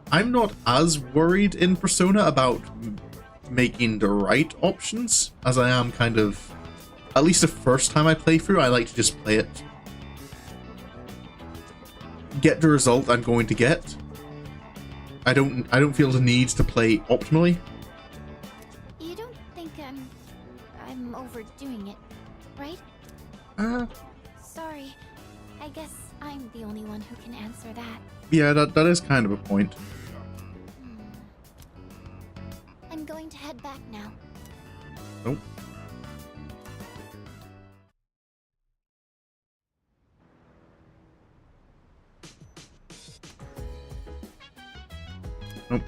Speaker 1: I'm not as worried in Persona about making the right options as I am kind of... At least the first time I play through, I like to just play it. Get the result I'm going to get. I don't feel the need to play optimally.
Speaker 8: You don't think I'm overdoing it, right? Sorry. I guess I'm the only one who can answer that.
Speaker 1: Yeah, that is kind of a point.
Speaker 8: I'm going to head back now.
Speaker 1: Nope. Nope.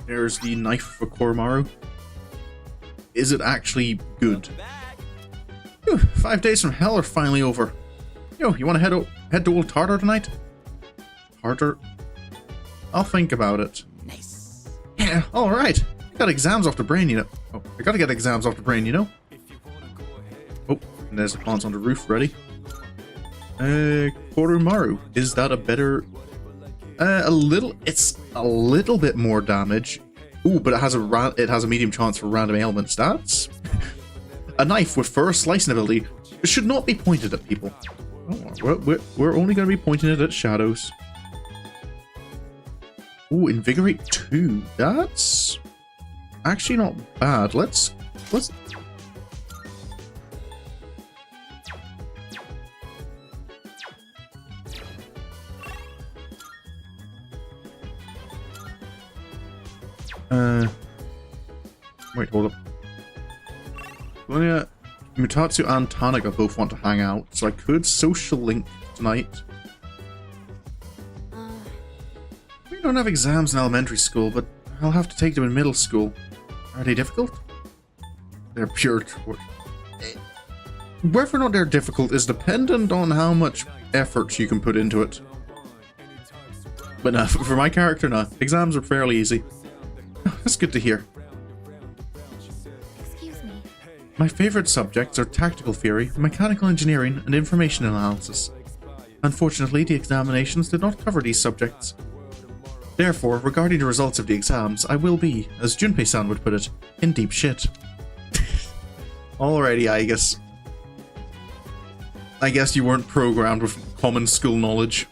Speaker 1: There's the knife for Koromaru. Is it actually good? Phew, 5 days from hell are finally over. Yo, you want to head to old Tartar tonight? Tartar? I'll think about it.
Speaker 7: Nice.
Speaker 1: Yeah, alright. I got exams off the brain, you know. Oh, I gotta get exams off the brain, you know. Oh, and there's the plants on the roof ready. Korumaru. Is that a better... it's a little bit more damage. Ooh, but it has a medium chance for random ailments. That's... a knife with first slicing ability. It should not be pointed at people. Oh, we're only going to be pointing it at shadows. Ooh, Invigorate 2. That's actually not bad. Let's wait, hold up. Mutatsu and Tanaga both want to hang out, so I could social link tonight. We don't have exams in elementary school, but I'll have to take them in middle school. Are they difficult? They're pure torture. Whether or not they're difficult is dependent on how much effort you can put into it. But no, for my character, no. Exams are fairly easy. That's good to hear.
Speaker 8: Excuse me.
Speaker 1: My favorite subjects are tactical theory, mechanical engineering, and information analysis. Unfortunately, the examinations did not cover these subjects. Therefore, regarding the results of the exams, I will be, as Junpei-san would put it, in deep shit. Alrighty, I guess you weren't programmed with common school knowledge.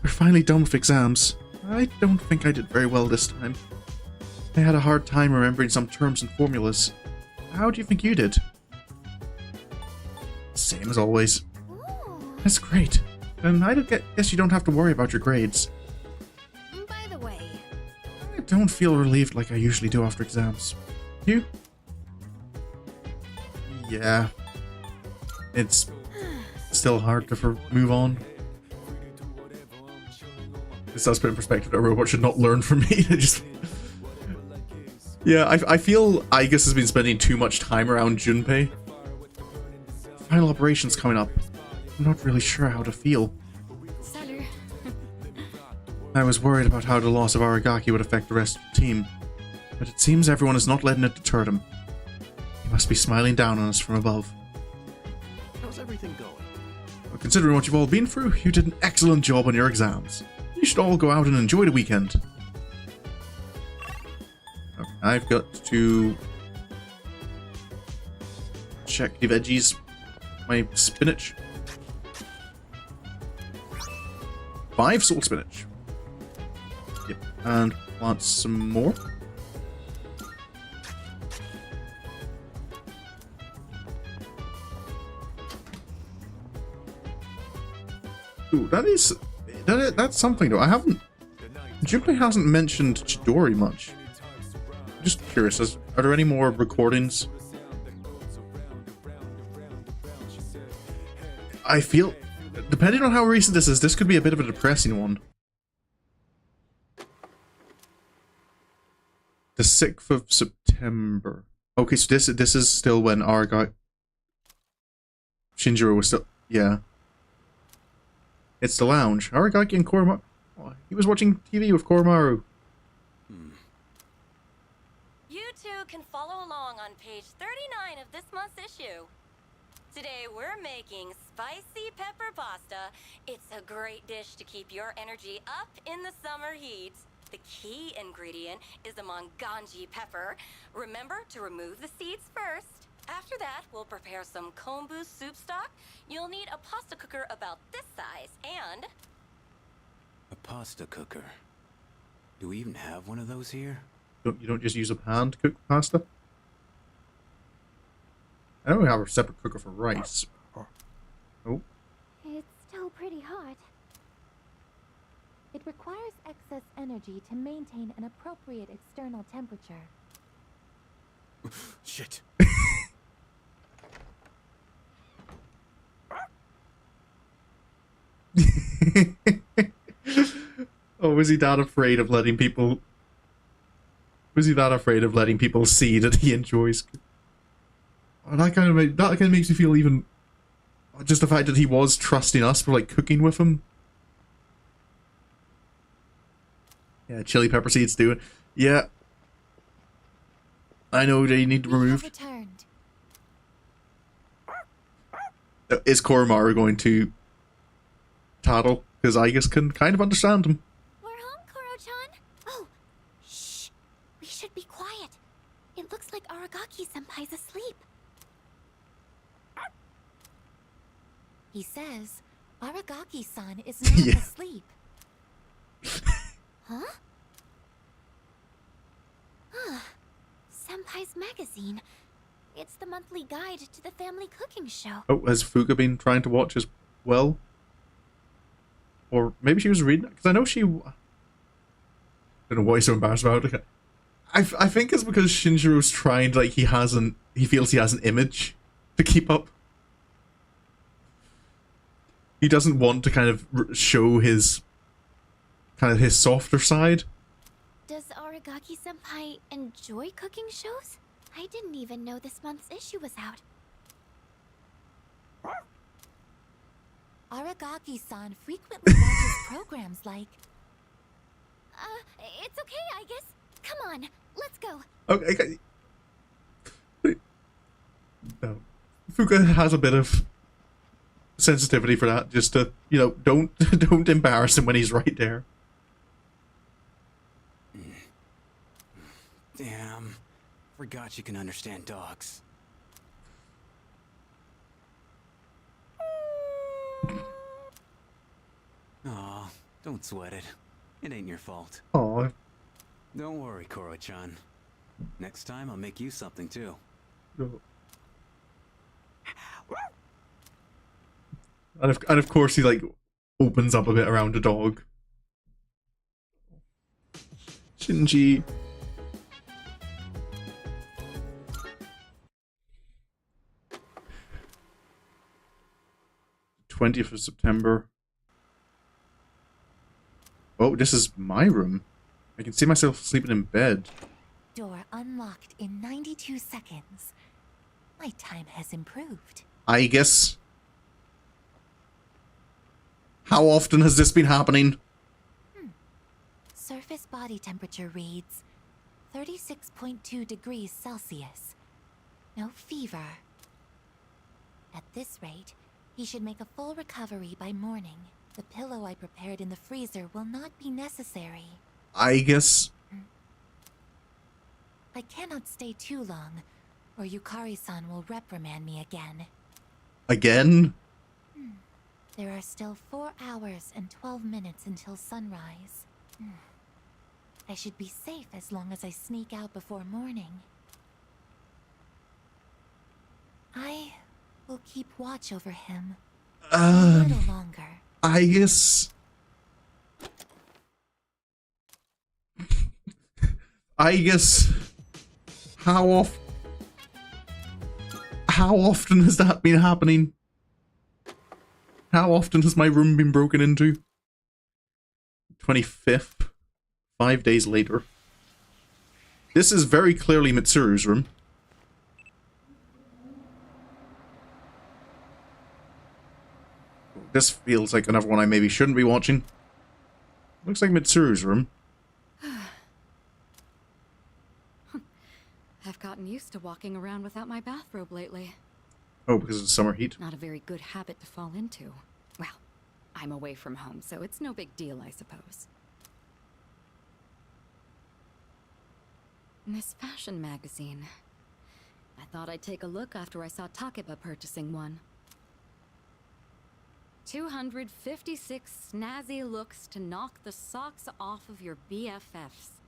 Speaker 1: We're finally done with exams. I don't think I did very well this time. I had a hard time remembering some terms and formulas. How do you think you did? Same as always. That's great. And I guess you don't have to worry about your grades.
Speaker 6: By the way,
Speaker 1: I don't feel relieved like I usually do after exams. You? Yeah. It's still hard to move on. This does put in perspective that a robot should not learn from me. Yeah, I feel Igus has been spending too much time around Junpei. Final operations coming up. I'm not really sure how to feel.
Speaker 6: Salut.
Speaker 1: I was worried about how the loss of Aragaki would affect the rest of the team, but it seems everyone is not letting it deter them. He must be smiling down on us from above.
Speaker 12: How's everything going?
Speaker 1: Well, considering what you've all been through, you did an excellent job on your exams. You should all go out and enjoy the weekend. Okay, I've got to check the veggies. My spinach. 5 salt spinach. Yep, and plant some more. Ooh, that's something though. Junpei hasn't mentioned Chidori much. I'm just curious, are there any more recordings? I feel, depending on how recent this could be a bit of a depressing one. The 6th of September. Okay, so this is still when Shinjiro was still, yeah. It's the lounge. Aragaki and Koromaru. Oh, he was watching TV with Koromaru.
Speaker 15: You two can follow along on page 39 of this month's issue. Today we're making spicy pepper pasta. It's a great dish to keep your energy up in the summer heat. The key ingredient is the manganji pepper. Remember to remove the seeds first. After that, we'll prepare some kombu soup stock. You'll need a pasta cooker about this size and...
Speaker 7: A pasta cooker? Do we even have one of those here?
Speaker 1: You don't just use a pan to cook pasta? I know we have a separate cooker for rice. Oh.
Speaker 8: It's still pretty hot. It requires excess energy to maintain an appropriate external temperature.
Speaker 7: Shit.
Speaker 1: Oh, was he that afraid of letting people Was he that afraid of letting people see that he enjoys? And that kind of makes me feel even. Just the fact that he was trusting us for like cooking with him. Yeah, chili pepper seeds do it. Yeah. I know they need to remove. Is Koromaru going to tattle? Because I guess can kind of understand him.
Speaker 8: We're home, Koro-chan. Oh, shh. We should be quiet. It looks like Aragaki-senpai's asleep. He says Aragaki-san is not
Speaker 1: Yeah.
Speaker 8: asleep. Huh? Senpai's magazine. It's the monthly guide to the family cooking show.
Speaker 1: Oh, has Fuga been trying to watch as well? Or maybe she was reading, because I know she... I don't know why he's so embarrassed about it. I think it's because Shinjiro's trying, like, he feels he has an image to keep up. He doesn't want to kind of show his softer side.
Speaker 8: Does Aragaki-senpai enjoy cooking shows? I didn't even know this month's issue was out. Aragaki-san frequently watches programs like... it's okay, I guess. Come on, let's go.
Speaker 1: Okay. No. Fuga has a bit of sensitivity for that, just to, you know, don't embarrass him when he's right there.
Speaker 4: Damn. Forgot you can understand dogs. Aw, don't sweat it. It ain't your fault.
Speaker 1: Aw.
Speaker 4: Don't worry, Koro-chan. Next time I'll make you something too.
Speaker 1: And of course he like opens up a bit around the dog. Shinji. th of September. Oh, this is my room. I can see myself sleeping in bed.
Speaker 8: Door unlocked in 92 seconds. My time has improved.
Speaker 1: I guess. How often has this been happening?
Speaker 8: Surface body temperature reads 36.2 degrees Celsius. No fever. At this rate, he should make a full recovery by morning. The pillow I prepared in the freezer will not be necessary.
Speaker 1: I guess.
Speaker 8: I cannot stay too long, or Yukari-san will reprimand me again.
Speaker 1: Again?
Speaker 8: There are still 4 hours and 12 minutes until sunrise. I should be safe as long as I sneak out before morning. I will keep watch over him a little longer.
Speaker 1: I guess. I guess. How often has that been happening? How often has my room been broken into? 25th. 5 days later. This is very clearly Mitsuru's room. This feels like another one I maybe shouldn't be watching. Looks like Mitsuru's room.
Speaker 9: I've gotten used to walking around without my bathrobe lately.
Speaker 1: Oh, because of the summer heat?
Speaker 9: Not a very good habit to fall into. Well, I'm away from home, so it's no big deal, I suppose. This fashion magazine. I thought I'd take a look after I saw Takeba purchasing one. 256 snazzy looks to knock the socks off of your BFFs.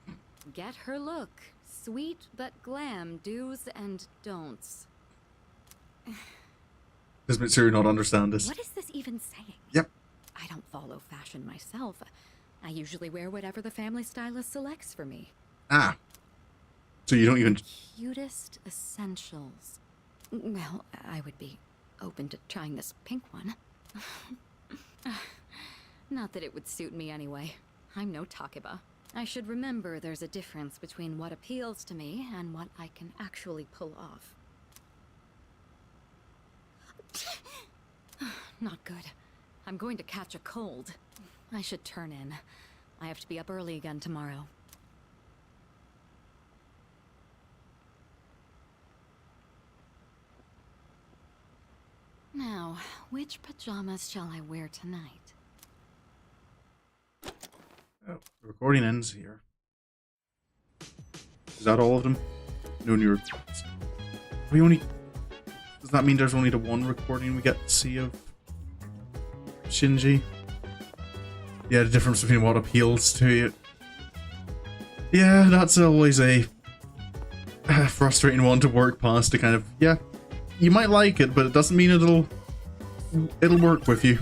Speaker 9: Get her look. Sweet but glam do's and don'ts.
Speaker 1: Does Mitsuru not understand this?
Speaker 9: What is this even saying?
Speaker 1: Yep.
Speaker 9: I don't follow fashion myself. I usually wear whatever the family stylist selects for me.
Speaker 1: Ah. So you don't even...
Speaker 9: Cutest essentials. Well, I would be open to trying this pink one. Not that it would suit me anyway. I'm no Takeba. I should remember there's a difference between what appeals to me and what I can actually pull off. Not good. I'm going to catch a cold. I should turn in. I have to be up early again tomorrow. Now, which pajamas shall I wear tonight?
Speaker 1: Oh, the recording ends here. Is that all of them? No new records. We only... Does that mean there's only the one recording we get to see of Shinji? Yeah, the difference between what appeals to you. Yeah, that's always a frustrating one to work past, to kind of, yeah, you might like it, but it doesn't mean it'll work with you.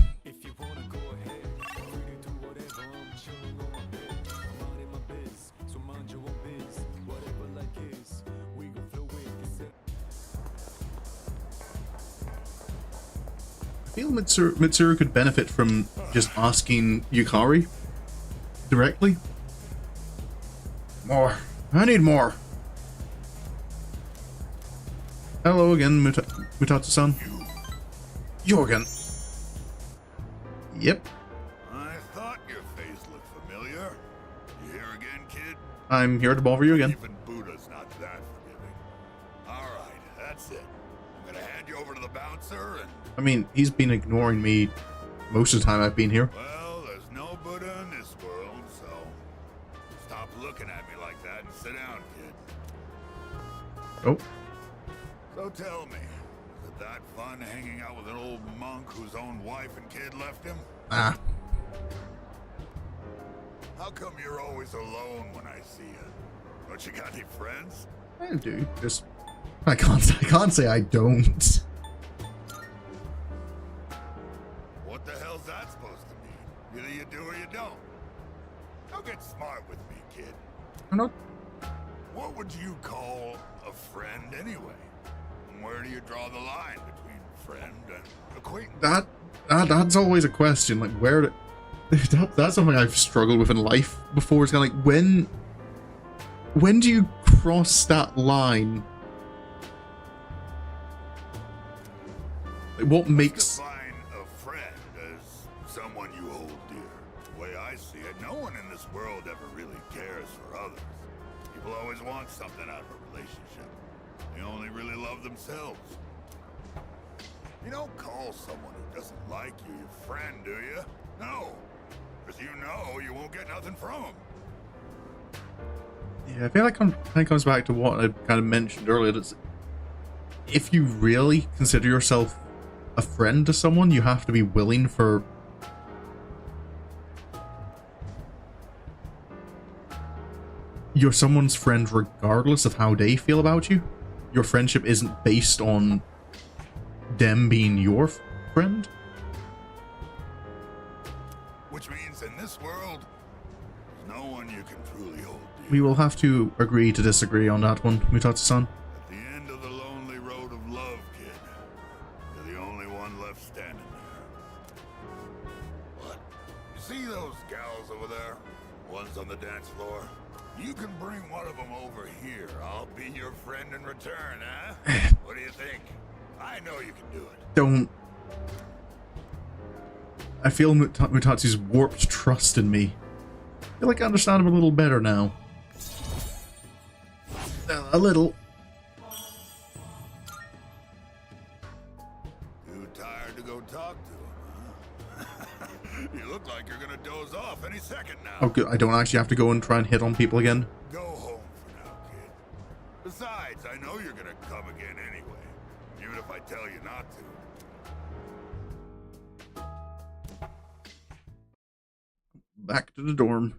Speaker 1: I feel Mitsuru could benefit from just asking Yukari directly. More. I need more. Hello again, Mutatsu-san. You again. Yep.
Speaker 10: I thought your face looked familiar. You here again, kid?
Speaker 1: I'm here to bother you again.
Speaker 10: Even Buddha's not that forgiving. Alright, that's it. I'm gonna hand you over to the bouncer and...
Speaker 1: I mean, he's been ignoring me most of the time I've been here.
Speaker 10: Well, there's no Buddha in this world, so... Stop looking at me like that and sit down, kid.
Speaker 1: Oh.
Speaker 10: So tell me, is it that fun hanging out with an old monk whose own wife and kid left him?
Speaker 1: Ah.
Speaker 10: How come you're always alone when I see you? Don't you got any friends?
Speaker 1: I do. Just I can't say I don't.
Speaker 10: What the hell's that supposed to mean? Either you do or you don't. Don't get smart with me, kid.
Speaker 1: I'm not.
Speaker 10: What would you call a friend anyway? And where do you draw the line between friend and acquaintance?
Speaker 1: That's always a question. Like, where? That's something I've struggled with in life before. It's kind of like, when do you cross that line? Like, what makes...
Speaker 10: Define a friend as someone you hold dear. The way I see it, no one in this world ever really cares for others. People always want something out of a relationship. They only really love themselves. You don't call someone who doesn't like you your friend, do you? No. Because you know you won't get nothing from them.
Speaker 1: Yeah, I feel like it comes back to what I kind of mentioned earlier. That's if you really consider yourself a friend to someone, you have to be willing for you're someone's friend regardless of how they feel about you. Your friendship isn't based on them being your friend.
Speaker 10: Which means in this world, there's no one you can truly hold dear.
Speaker 1: We will have to agree to disagree on that one, Mutatsu-san.
Speaker 10: At the end of the lonely road of love, kid, you're the only one left standing there. What? You see those gals over there? Ones on the dance floor? You can bring one of them over here. I'll be your friend in return, huh? What do you think? I know you can do it.
Speaker 1: Don't... I feel Mutatsu's warped trust in me. I feel like I understand him a little better now. A little.
Speaker 10: Too tired to go talk to him, huh? You look like you're gonna doze off any second now.
Speaker 1: Oh, good. I don't actually have to go and try and hit on people again.
Speaker 10: Go home for now, kid. Besides, I know you're gonna come again anyway, even if I tell you not to.
Speaker 1: Back to the dorm.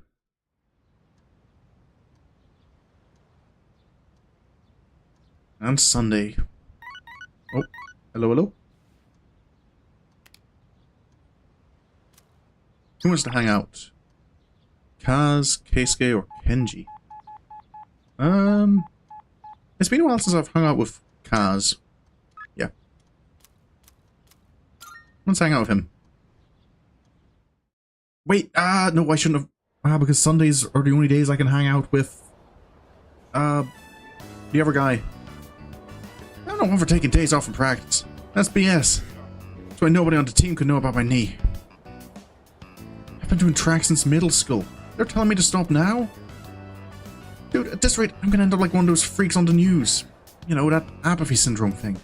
Speaker 1: And Sunday. Oh, hello, hello. Who wants to hang out? Kaz, Keisuke, or Kenji? It's been a while since I've hung out with Kaz. Yeah. Let's hang out with him. Wait, no, I shouldn't have. Because Sundays are the only days I can hang out with, the other guy. I don't know one for taking days off from practice. That's BS. That's why nobody on the team could know about my knee. I've been doing track since middle school. They're telling me to stop now? Dude, at this rate, I'm gonna end up like one of those freaks on the news. You know, that apathy syndrome thing.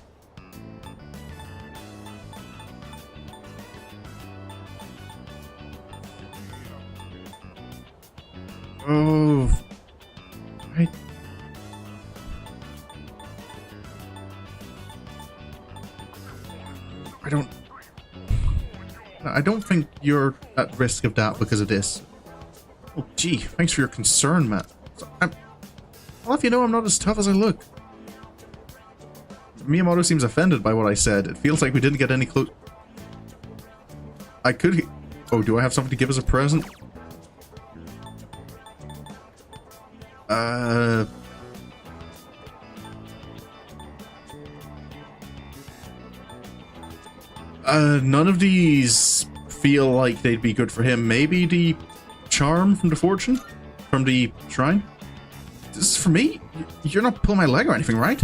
Speaker 1: Oh, I don't think you're at risk of that because of this. Oh, gee, thanks for your concern, Matt. I'll have you know I'm not as tough as I look. Miyamoto seems offended by what I said. It feels like we didn't get any close. I could. Oh, do I have something to give as a present? None of these feel like they'd be good for him. Maybe the charm from the fortune? From the shrine? This is for me? You're not pulling my leg or anything, right?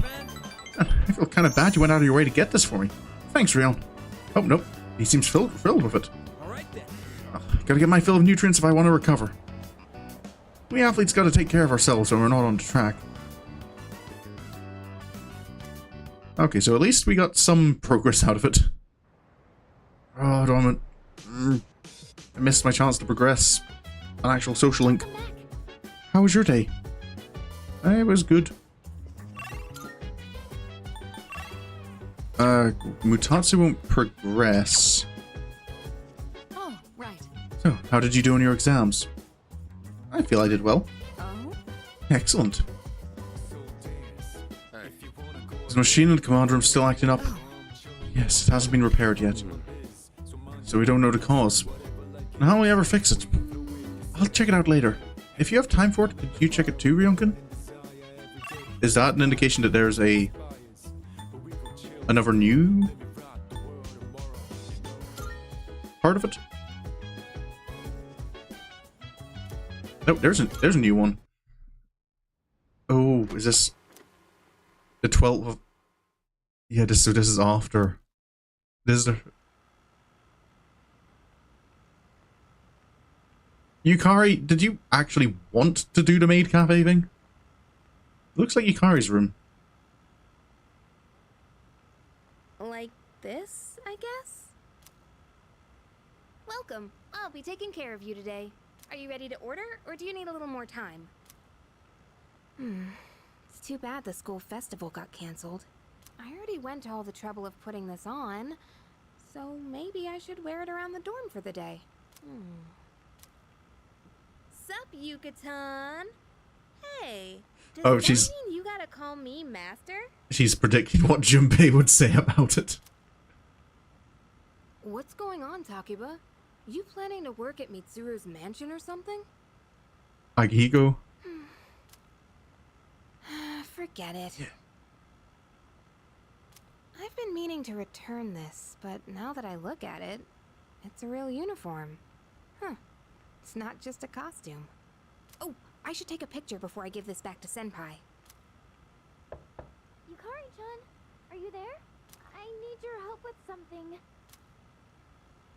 Speaker 1: I feel kind of bad you went out of your way to get this for me. Thanks, Rion. Oh, nope. He seems thrilled with it. Gotta get my fill of nutrients if I want to recover. We athletes gotta take care of ourselves when we're not on the track. Okay, so at least we got some progress out of it. Oh, damn it. I missed my chance to progress an actual social link. How was your day? It was good. Mutatsu won't progress.
Speaker 6: Oh, right.
Speaker 1: So, how did you do on your exams? I feel I did well.
Speaker 6: Oh?
Speaker 1: Excellent. Is the machine in the command room still acting up? Yes, it hasn't been repaired yet. So we don't know the cause. And how will we ever fix it? I'll check it out later. If you have time for it, could you check it too, Ryunkin? Is that an indication that there's another new part of it? No, there's a new one. Oh, is this the 12th of... Yeah, this is after. This is the... Yukari, did you actually want to do the maid cafe thing? Looks like Yukari's room.
Speaker 6: Like this, I guess? Welcome. I'll be taking care of you today. Are you ready to order, or do you need a little more time? It's too bad the school festival got canceled. I already went to all the trouble of putting this on, so maybe I should wear it around the dorm for the day. Sup, Yuka-tan? Hey, does that mean you gotta call me master?
Speaker 1: She's predicting what Junpei would say about it.
Speaker 6: What's going on, Takiba? You planning to work at Mitsuru's mansion or something?
Speaker 1: Akihiko?
Speaker 6: Forget it. Yeah. I've been meaning to return this, but now that I look at it, it's a real uniform. Huh. It's not just a costume. Oh, I should take a picture before I give this back to Senpai.
Speaker 8: Yukari-chan, are you there? I need your help with something.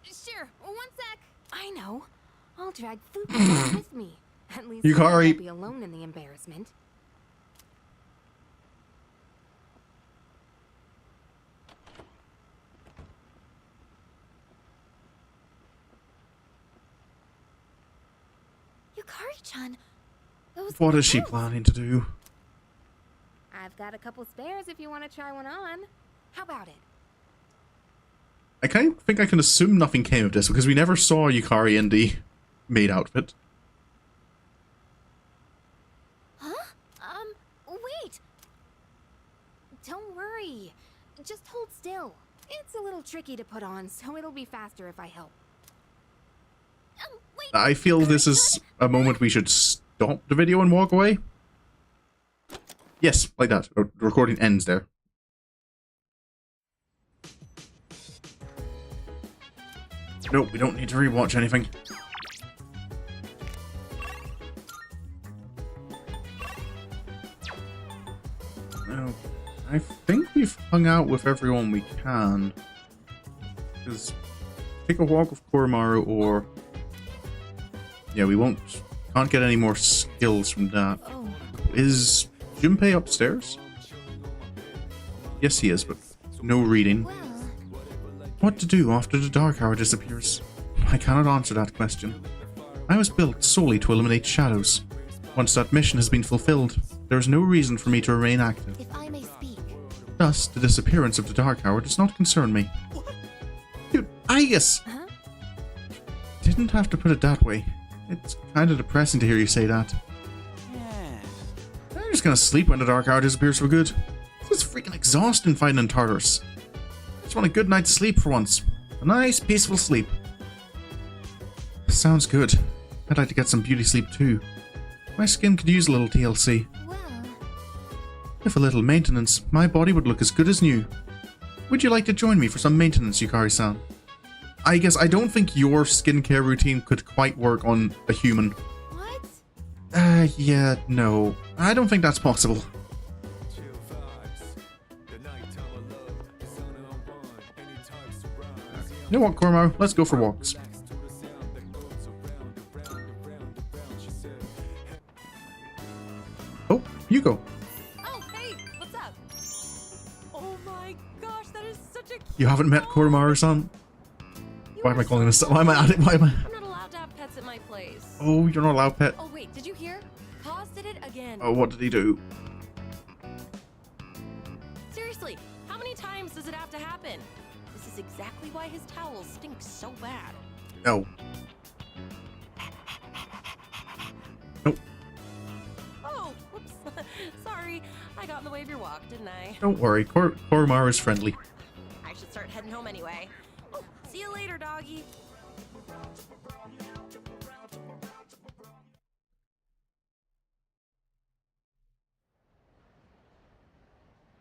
Speaker 6: Sure, one sec. I know. I'll drag Fuku with me. At least
Speaker 1: Yukari
Speaker 6: I won't be alone in the embarrassment.
Speaker 8: Yukari-chan,
Speaker 1: What is she planning to do?
Speaker 6: I've got a couple spares if you want to try one on. How about it?
Speaker 1: I kind of think I can assume nothing came of this because we never saw Yukari in the maid outfit.
Speaker 6: Huh? Wait! Don't worry. Just hold still. It's a little tricky to put on, so it'll be faster if I help. Wait!
Speaker 1: I feel this is a moment we should stop the video and walk away. Yes, like that. The recording ends there. Nope, we don't need to rewatch anything. I think we've hung out with everyone we can. Because take a walk with Koromaru or... Yeah, we can't get any more skills from that.
Speaker 6: Oh.
Speaker 1: Is Junpei upstairs? Yes, he is, but no reading.
Speaker 8: Well,
Speaker 1: What to do after the Dark Hour disappears? I cannot answer that question. I was built solely to eliminate shadows. Once that mission has been fulfilled, there is no reason for me to remain active.
Speaker 8: if I may speak.
Speaker 1: Thus, the disappearance of the Dark Hour does not concern me. Dude, I guess...
Speaker 8: Huh?
Speaker 1: Didn't have to put it that way. It's kind of depressing to hear you say that.
Speaker 7: Yeah.
Speaker 1: I'm just gonna sleep when the Dark Hour disappears for good. It's freaking exhausting fighting in Tartarus. I just want a good night's sleep for once. A nice, peaceful sleep. Sounds good. I'd like to get some beauty sleep too. My skin could use a little TLC.
Speaker 8: Well,
Speaker 1: With a little maintenance, my body would look as good as new. Would you like to join me for some maintenance, Yukari-san? I guess I don't think your skincare routine could quite work on a human.
Speaker 8: what?
Speaker 1: Yeah, no. I don't think that's possible. You know what, Koromaru? Let's go for walks. Oh, you go.
Speaker 9: Oh, hey, what's up? Oh my gosh, that is such a cute
Speaker 1: You haven't met Koromaru-san? Why am I calling this? Why am I adding? Why am I?
Speaker 9: I'm not allowed to have pets at my place.
Speaker 1: Oh, you're not allowed pet.
Speaker 9: Oh wait, did you hear? Kaz did it again.
Speaker 1: Oh, what did he do?
Speaker 9: Seriously, how many times does it have to happen? This is exactly why his towels stink so bad.
Speaker 1: No. Nope.
Speaker 9: Oh, whoops. Sorry, I got in the way of your walk, didn't I?
Speaker 1: Don't worry. Koromaru is friendly.
Speaker 9: I should start heading home anyway. Oh, see you later, doggy.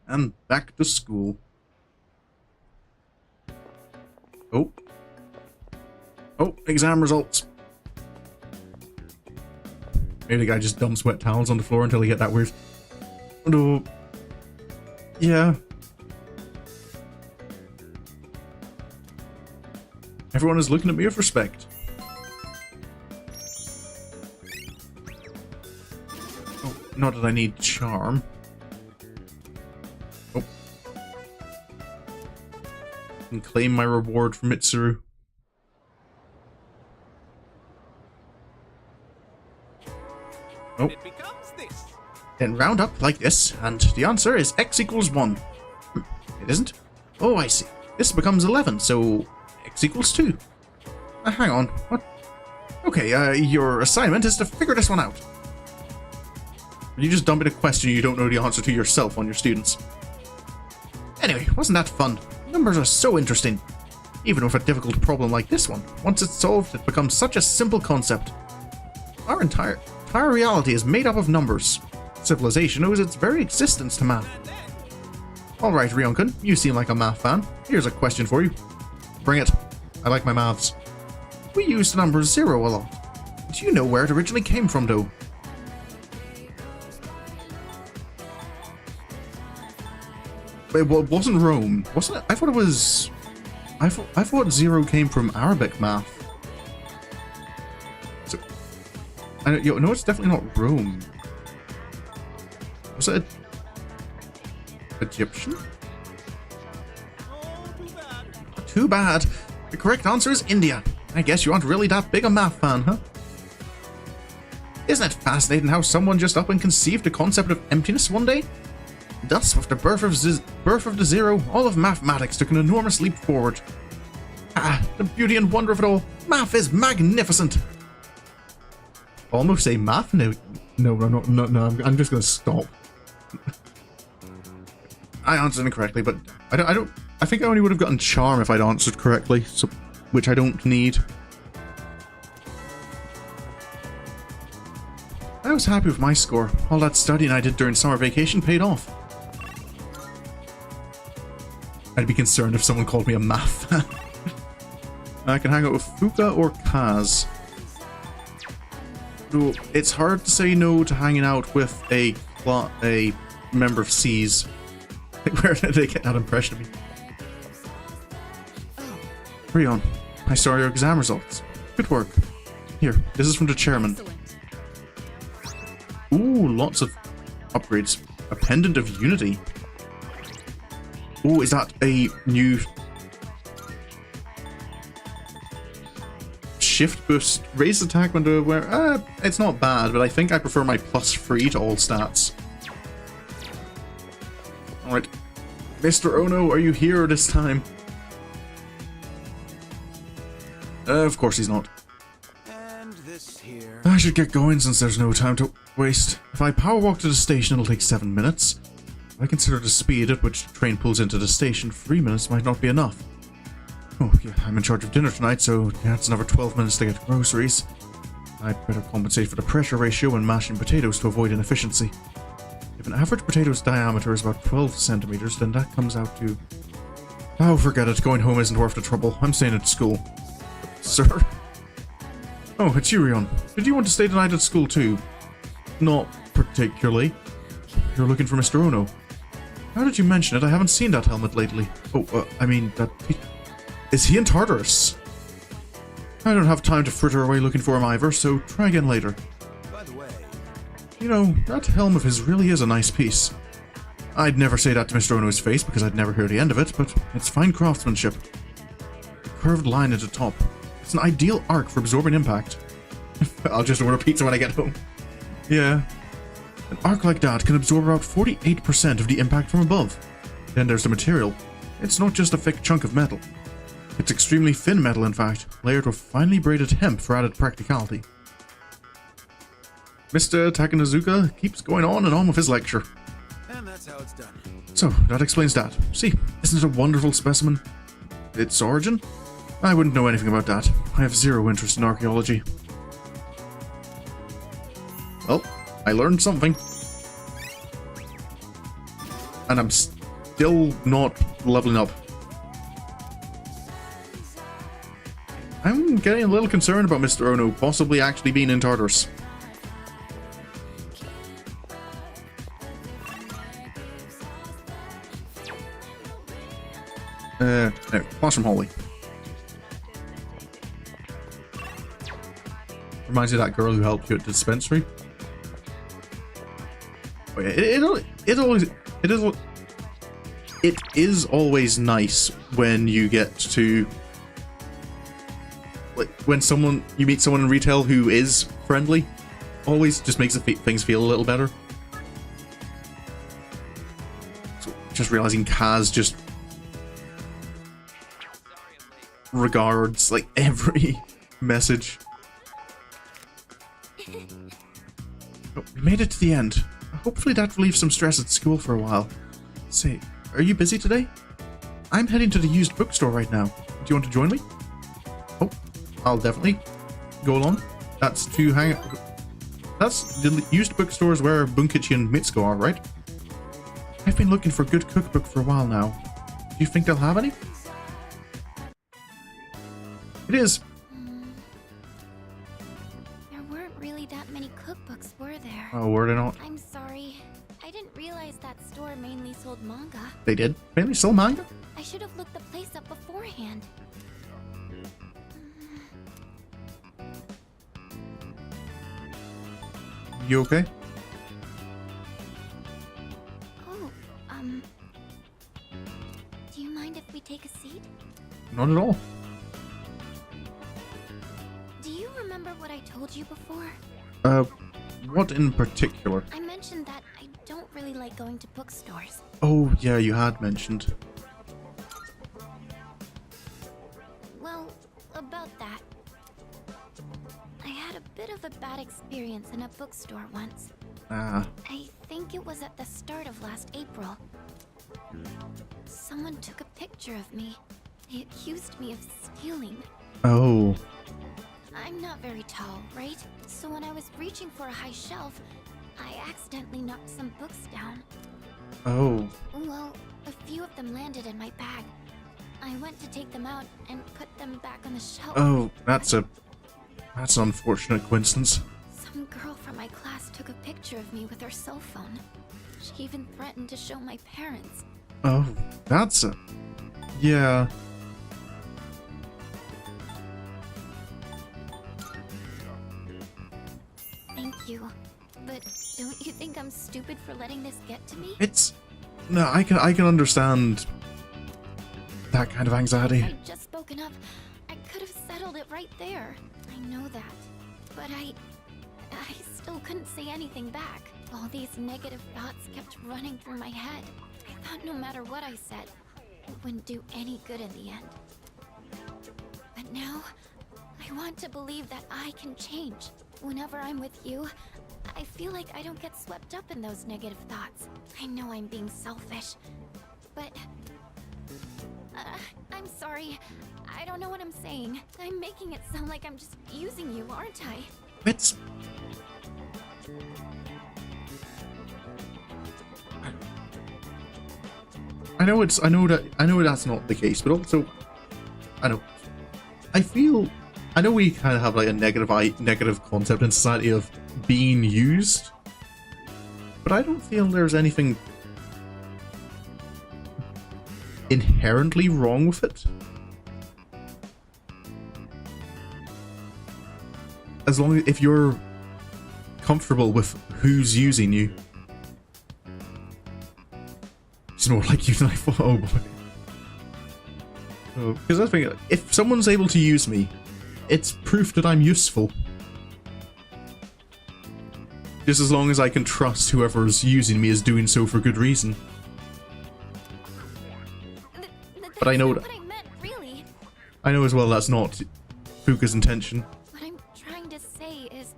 Speaker 1: And back to school. Oh. Oh, exam results. Maybe the guy just dumps wet towels on the floor until he get that weird. No. Yeah. Everyone is looking at me with respect. Oh, not that I need charm. Oh. And claim my reward from Mitsuru. Oh. Then round up like this, and the answer is x equals 1. It isn't? Oh, I see. This becomes 11, so x equals 2. Hang on. What? Okay, your assignment is to figure this one out. You just dump in a question you don't know the answer to yourself on your students. Anyway, wasn't that fun? Numbers are so interesting. Even with a difficult problem like this one, once it's solved, it becomes such a simple concept. Our entire reality is made up of numbers. Civilization owes its very existence to math. Alright, Ryunkun, you seem like a math fan. Here's a question for you. Bring it. I like my maths. We use the number 0 a lot. Do you know where it originally came from, though? It wasn't Rome, wasn't it? I thought it was... I thought 0 came from Arabic math. So, no, it's definitely not Rome. Was it Egyptian? Too bad. The correct answer is India. I guess you aren't really that big a math fan, huh? Isn't it fascinating how someone just up and conceived the concept of emptiness one day? Thus, with the birth of the 0, all of mathematics took an enormous leap forward. Ah, the beauty and wonder of it all. Math is magnificent. Almost say math? No, I'm just gonna stop. I answered incorrectly, but I think I only would have gotten charm if I'd answered correctly, so, which I don't need. I was happy with my score. All that studying I did during summer vacation paid off. I'd be concerned if someone called me a math. I can hang out with Fuka or Kaz. Though it's hard to say no to hanging out with a member of C's. Like, where did they get that impression of me?
Speaker 6: Oh,
Speaker 1: Rion, I saw your exam results. Good work. Here, this is from the chairman.
Speaker 6: excellent.
Speaker 1: Ooh, lots of upgrades. A pendant of unity. Ooh, is that a new shift boost? Raise attack when to wear. It's not bad, but I think I prefer my +3 to all stats. Alright. Mr. Ono, are you here this time? Of course he's not.
Speaker 7: And this here.
Speaker 1: I should get going since there's no time to waste. If I power walk to the station, it'll take 7 minutes. If I consider the speed at which the train pulls into the station, 3 minutes might not be enough. Oh, yeah, I'm in charge of dinner tonight, so that's another 12 minutes to get groceries. I'd better compensate for the pressure ratio when mashing potatoes to avoid inefficiency. If an average potato's diameter is about 12 centimeters, then that comes out to... Oh, forget it. Going home isn't worth the trouble. I'm staying at school. Sir? Oh, it's you, Rion. Did you want to stay tonight at school too? Not particularly. You're looking for Mr. Ono. How did you mention it? I haven't seen that helmet lately. Oh, I mean, that... Is he in Tartarus? I don't have time to fritter away looking for him either, so try again later.
Speaker 7: By the way,
Speaker 1: You know, that helm of his really is a nice piece. I'd never say that to Mr. Ono's face because I'd never hear the end of it, but it's fine craftsmanship. The curved line at the top. It's an ideal arc for absorbing impact. I'll just order pizza when I get home. Yeah. An arc like that can absorb about 48% of the impact from above. Then there's the material. It's not just a thick chunk of metal. It's extremely thin metal, in fact, layered with finely braided hemp for added practicality. Mr. Takanazuka keeps going on and on with his lecture.
Speaker 7: and that's how it's done.
Speaker 1: So, that explains that. See, isn't it a wonderful specimen? Its origin? I wouldn't know anything about that. I have zero interest in archaeology. Well, I learned something. And I'm still not leveling up. I'm getting a little concerned about Mr. Ono possibly actually being in Tartarus. No, Classroom Holly. Reminds me of that girl who helped you at the dispensary. Oh yeah, it is always nice when you get to, like, when you meet someone in retail who is friendly. Always just makes things feel a little better. So just realizing Kaz just regards like every message. Oh, we made it to the end. Hopefully that relieves some stress at school for a while. Say, are you busy today? I'm heading to the used bookstore right now. Do you want to join me? Oh, I'll definitely go along. That's to hang. That's the used bookstores where Bunkichi and Mitsuko are, right? I've been looking for a good cookbook for a while now. Do you think they'll have any? It is.
Speaker 8: There weren't really that many cookbooks, were there?
Speaker 1: Oh, were they not?
Speaker 8: I'm sorry. I didn't realize that store mainly sold manga.
Speaker 1: They did? Mainly still manga?
Speaker 8: I should have looked the place up beforehand.
Speaker 1: You okay?
Speaker 8: Oh, do you mind if we take a seat?
Speaker 1: Not at all.
Speaker 8: Do you remember what I told you before?
Speaker 1: What in particular?
Speaker 8: I mentioned that I don't really like going to bookstores.
Speaker 1: Oh, yeah, you had mentioned.
Speaker 8: Well, about that. I had a bit of a bad experience in a bookstore once.
Speaker 1: Ah.
Speaker 8: I think it was at the start of last April. Someone took a picture of me. They accused me of stealing.
Speaker 1: Oh.
Speaker 8: I'm not very tall, right? So when I was reaching for a high shelf, I accidentally knocked some books down.
Speaker 1: Oh.
Speaker 8: Well, a few of them landed in my bag. I went to take them out and put them back on the shelf.
Speaker 1: Oh, that's an unfortunate coincidence.
Speaker 8: Some girl from my class took a picture of me with her cell phone. She even threatened to show my parents.
Speaker 1: Oh, that's a... Yeah.
Speaker 8: Thank you. But don't you think I'm stupid for letting this get to me?
Speaker 1: It's... No, I can understand that kind of anxiety.
Speaker 8: I'd just spoken up. I could have settled it right there. I know that. But I still couldn't say anything back. All these negative thoughts kept running through my head. I thought no matter what I said, it wouldn't do any good in the end. But now, I want to believe that I can change. Whenever I'm with you, I feel like I don't get swept up in those negative thoughts. I know I'm being selfish, but... I'm sorry. I don't know what I'm saying. I'm making it sound like I'm just using you, aren't I?
Speaker 1: It's... I know that's not the case, but also, I know we kind of have like a negative concept in society of being used, but I don't feel there's anything inherently wrong with it. As long as if you're comfortable with who's using you. It's more like you than I thought. Oh boy. Because I think if someone's able to use me, it's proof that I'm useful. Just as long as I can trust whoever's using me is doing so for good reason. But I know that.
Speaker 8: Really.
Speaker 1: I know as well that's not Fuka's intention.
Speaker 8: What I'm trying to say is,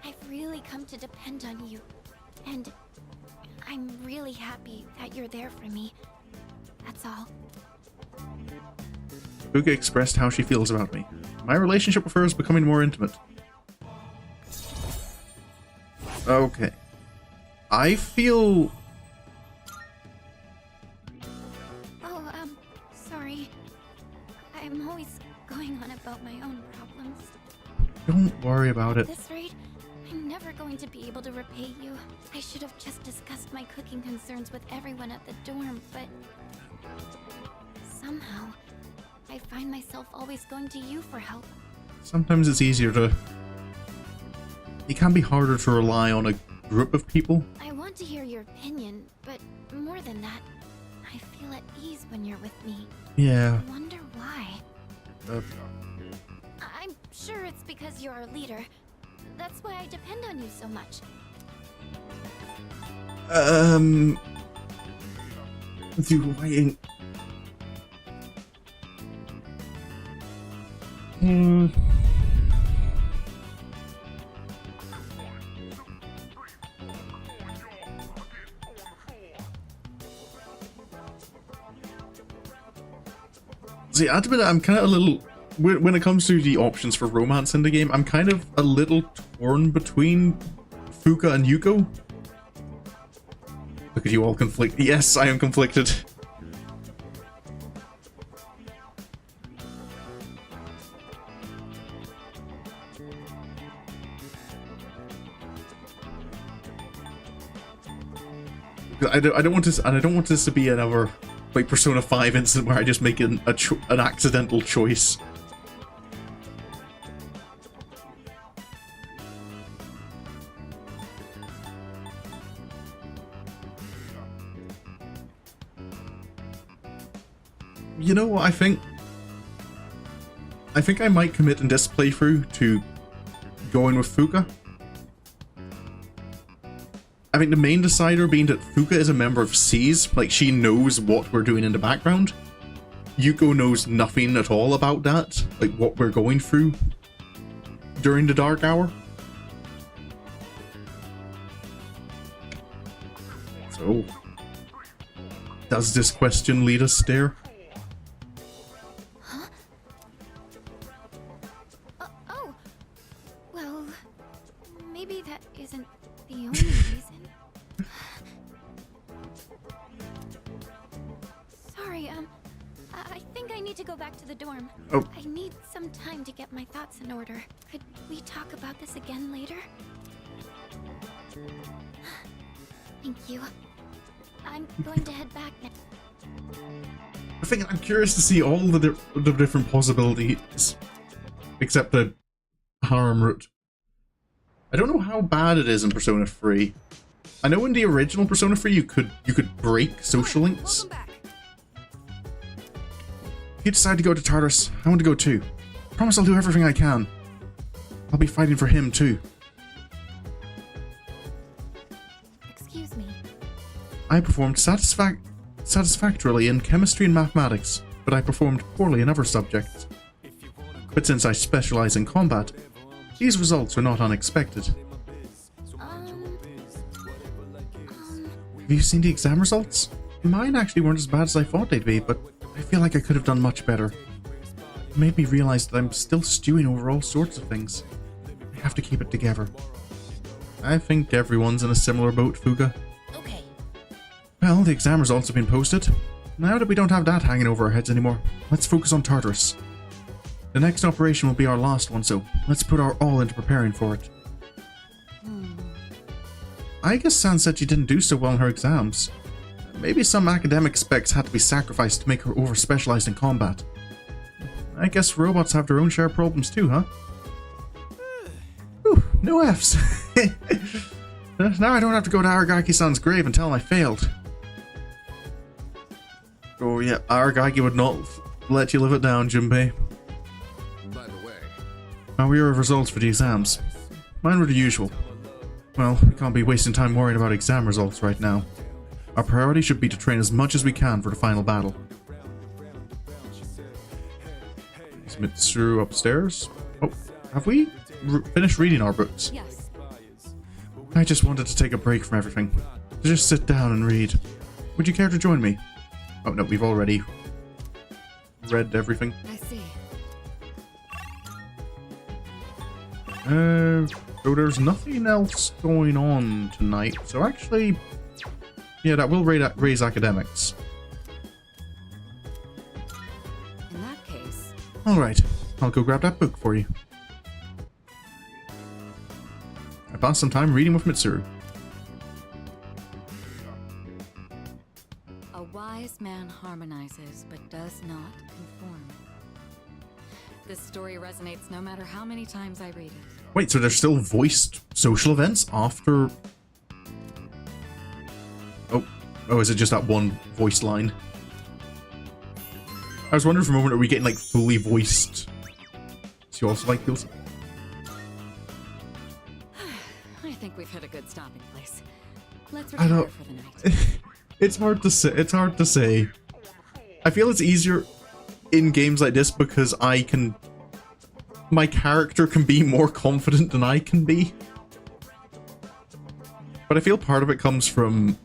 Speaker 8: I've really come to depend on you, and I'm really happy that you're there for me. That's all.
Speaker 1: Fuka expressed how she feels about me. My relationship with her is becoming more intimate. Okay. I feel...
Speaker 8: Oh, sorry. I'm always going on about my own problems.
Speaker 1: Don't worry about it.
Speaker 8: At this rate, I'm never going to be able to repay you. I should have just discussed my cooking concerns with everyone at the dorm, but... somehow, I find myself always going to you for help.
Speaker 1: Sometimes it's easier to... It can be harder to rely on a group of people.
Speaker 8: I want to hear your opinion, but more than that, I feel at ease when you're with me.
Speaker 1: Yeah.
Speaker 8: I wonder why. I'm sure it's because you're our leader. That's why I depend on you so much.
Speaker 1: You waiting. See, I admit I'm kind of a little... When it comes to the options for romance in the game, I'm kind of a little torn between Fuka and Yuko. Look at you all conflicted. Yes, I am conflicted. I don't want this, and I don't want this to be another like Persona 5 incident where I just make an accidental choice. You know what, I think I might commit in this playthrough to going with Fuka. I think the main decider being that Fuka is a member of SEAS, like she knows what we're doing in the background. Yuko knows nothing at all about that, like what we're going through during the dark hour. So, does this question lead us there?
Speaker 8: Oh, well, maybe that isn't the only reason. Sorry, I think I need to go back to the dorm.
Speaker 1: Oh.
Speaker 8: I need some time to get my thoughts in order. Could we talk about this again later? Thank you. I'm going to head back now.
Speaker 1: I think I'm curious to see all the different possibilities, except the harm route. I don't know how bad it is in Persona 3. I know in the original Persona 3 you could break social links. If you decide to go to Tartarus, I want to go too. Promise I'll do everything I can. I'll be fighting for him too.
Speaker 8: Excuse me.
Speaker 1: I performed satisfactorily in chemistry and mathematics, but I performed poorly in other subjects. But since I specialize in combat, these results are not unexpected. Have you seen the exam results? Mine actually weren't as bad as I thought they'd be, but I feel like I could have done much better. It made me realize that I'm still stewing over all sorts of things. I have to keep it together. I think everyone's in a similar boat, Fuga.
Speaker 8: Okay.
Speaker 1: Well, the exam results have been posted. Now that we don't have that hanging over our heads anymore, let's focus on Tartarus. The next operation will be our last one, so let's put our all into preparing for it. I guess San said she didn't do so well in her exams. Maybe some academic specs had to be sacrificed to make her over-specialized in combat. I guess robots have their own share of problems too, huh? Whew, no Fs. Now I don't have to go to Aragaki-san's grave and tell him I failed. Oh yeah, Aragaki would not let you live it down, Junpei.
Speaker 13: By the way,
Speaker 1: how were your results for the exams? Mine were the usual. Well, we can't be wasting time worrying about exam results right now. Our priority should be to train as much as we can for the final battle. Is Mitsuru upstairs? Oh, have we finished reading our books?
Speaker 9: Yes.
Speaker 1: I just wanted to take a break from everything. To just sit down and read. Would you care to join me? Oh no, we've already read everything.
Speaker 9: I see.
Speaker 1: So there's nothing else going on tonight. So actually, yeah, that will raise academics.
Speaker 9: In that case...
Speaker 1: Alright, I'll go grab that book for you. I passed some time reading with Mitsuru.
Speaker 9: A wise man harmonizes, but does not conform. This story resonates no matter how many times I read it.
Speaker 1: Wait, so there's still voiced social events after... Oh, is it just that one voice line? I was wondering for a moment, are we getting like fully voiced? So you also like those?
Speaker 9: I think we've hit a good stopping place. Let's
Speaker 1: I
Speaker 9: retire
Speaker 1: don't...
Speaker 9: for the night.
Speaker 1: It's hard to say. It's hard to say. I feel it's easier in games like this because I can... My character can be more confident than I can be. But I feel part of it comes from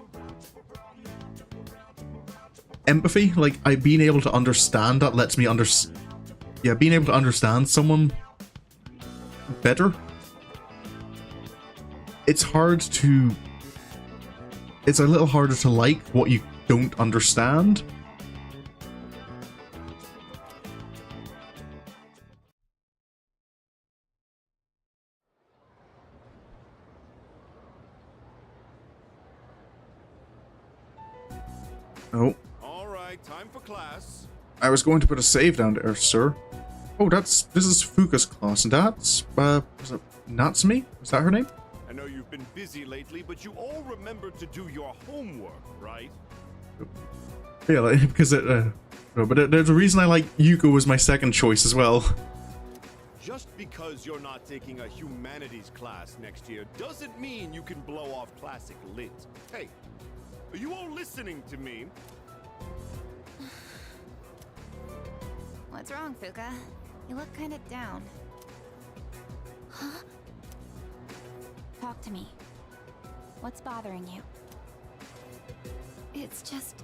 Speaker 1: empathy. Like, being able to understand that lets me being able to understand someone better. It's hard to... It's a little harder to like what you don't understand. Oh.
Speaker 12: Alright, time for class.
Speaker 1: I was going to put a save down there, sir. Oh, this is Fuka's class, and that's, was it Natsumi? Is that her name?
Speaker 12: I know you've been busy lately, but you all remember to do your homework, right?
Speaker 1: Yeah, like, because no, but there's a reason I like Yuko as my second choice as well.
Speaker 12: Just because you're not taking a humanities class next year doesn't mean you can blow off classic lit. Hey, are you all listening to me?
Speaker 3: What's wrong, Fuka? You look kind of down. Huh? Talk to me. What's bothering you?
Speaker 8: It's just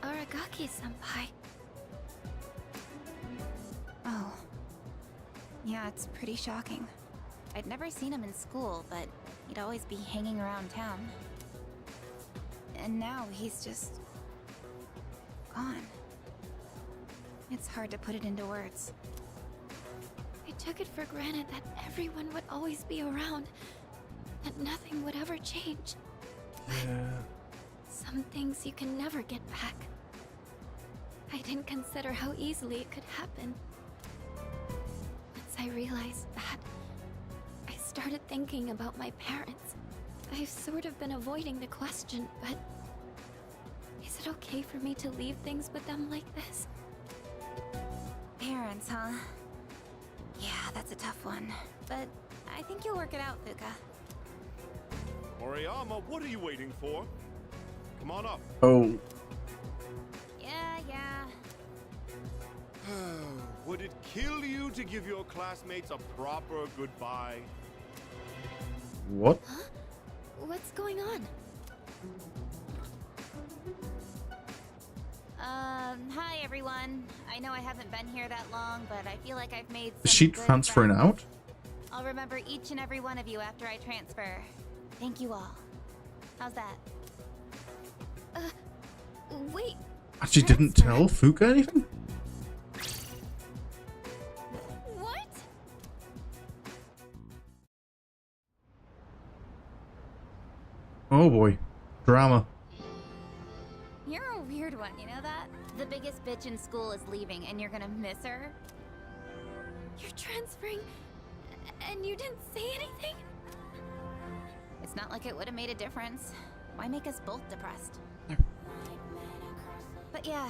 Speaker 8: Aragaki-senpai.
Speaker 3: Oh. Yeah, it's pretty shocking. I'd never seen him in school, but he'd always be hanging around town. And now he's just... gone. It's hard to put it into words.
Speaker 8: I took it for granted that everyone would always be around, that nothing would ever change.
Speaker 1: Yeah.
Speaker 8: Some things you can never get back. I didn't consider how easily it could happen. Once I realized that, I started thinking about my parents. I've sort of been avoiding the question, but is it okay for me to leave things with them like this?
Speaker 3: Parents, huh? Yeah, that's a tough one. But I think you'll work it out, Fuka.
Speaker 12: Moriyama, what are you waiting for? Come on up.
Speaker 1: Oh.
Speaker 3: Yeah.
Speaker 12: Would it kill you to give your classmates a proper goodbye?
Speaker 1: What?
Speaker 8: Huh? What's going on?
Speaker 3: Hi everyone. I know I haven't been here that long, but I feel like I've made some
Speaker 1: Is she
Speaker 3: good
Speaker 1: transferring
Speaker 3: friends.
Speaker 1: out?
Speaker 3: I'll remember each and every one of you after I transfer. Thank you all. How's that?
Speaker 8: Wait.
Speaker 1: She didn't tell Fuka anything?
Speaker 3: What?
Speaker 1: Oh boy. Drama.
Speaker 3: You're a weird one, you know that? The biggest bitch in school is leaving and you're gonna miss her?
Speaker 8: You're transferring, and you didn't say anything?
Speaker 3: It's not like it would have made a difference. Why make us both depressed? But yeah,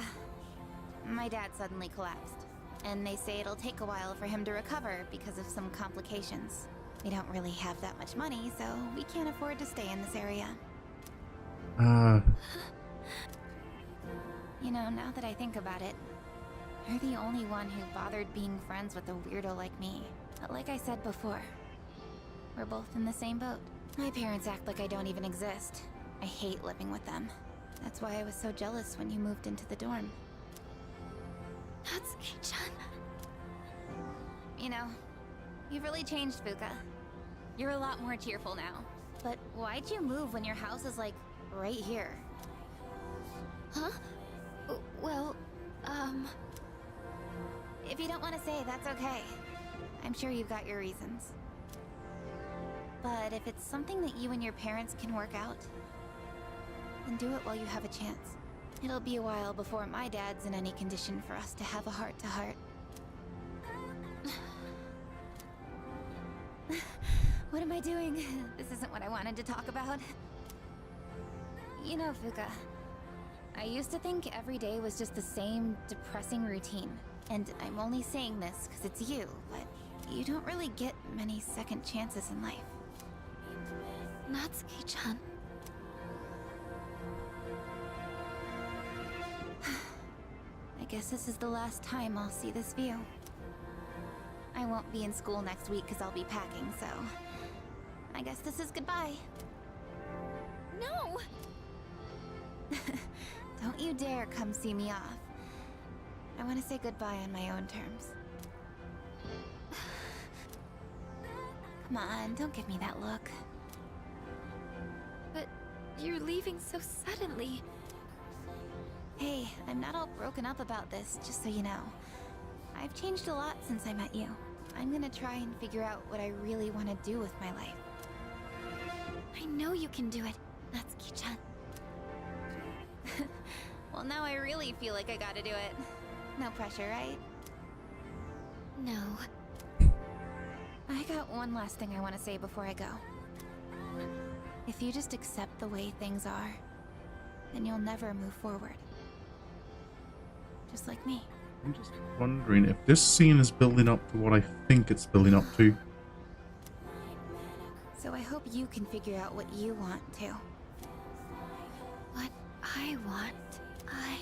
Speaker 3: my dad suddenly collapsed. And they say it'll take a while for him to recover because of some complications. We don't really have that much money, so we can't afford to stay in this area. You know, now that I think about it, you're the only one who bothered being friends with a weirdo like me. But like I said before, we're both in the same boat. My parents act like I don't even exist. I hate living with them. That's why I was so jealous when you moved into the dorm.
Speaker 8: Natsuki-chan.
Speaker 3: You know, you've really changed, Fuka. You're a lot more cheerful now. But why'd you move when your house is like right here?
Speaker 8: Huh? Well,
Speaker 3: If you don't want to say, that's okay. I'm sure you've got your reasons. But if it's something that you and your parents can work out, then do it while you have a chance. It'll be a while before my dad's in any condition for us to have a heart-to-heart. What am I doing? This isn't what I wanted to talk about. You know, Fuka, I used to think every day was just the same depressing routine. And I'm only saying this because it's you, but you don't really get many second chances in life.
Speaker 8: Natsuki-chan.
Speaker 3: I guess this is the last time I'll see this view. I won't be in school next week because I'll be packing, so... I guess this is goodbye.
Speaker 8: No!
Speaker 3: Don't you dare come see me off. I want to say goodbye on my own terms. Come on, don't give me that look.
Speaker 8: But you're leaving so suddenly.
Speaker 3: Hey, I'm not all broken up about this, just so you know. I've changed a lot since I met you. I'm gonna try and figure out what I really want to do with my life.
Speaker 8: I know you can do it, Natsuki-chan.
Speaker 3: Well, now I really feel like I gotta do it. No pressure, right?
Speaker 8: No.
Speaker 3: I got one last thing I want to say before I go. If you just accept the way things are, then you'll never move forward. Just like me.
Speaker 1: I'm just wondering if this scene is building up to what I think it's building up to.
Speaker 3: So I hope you can figure out what you want too.
Speaker 8: What I want, I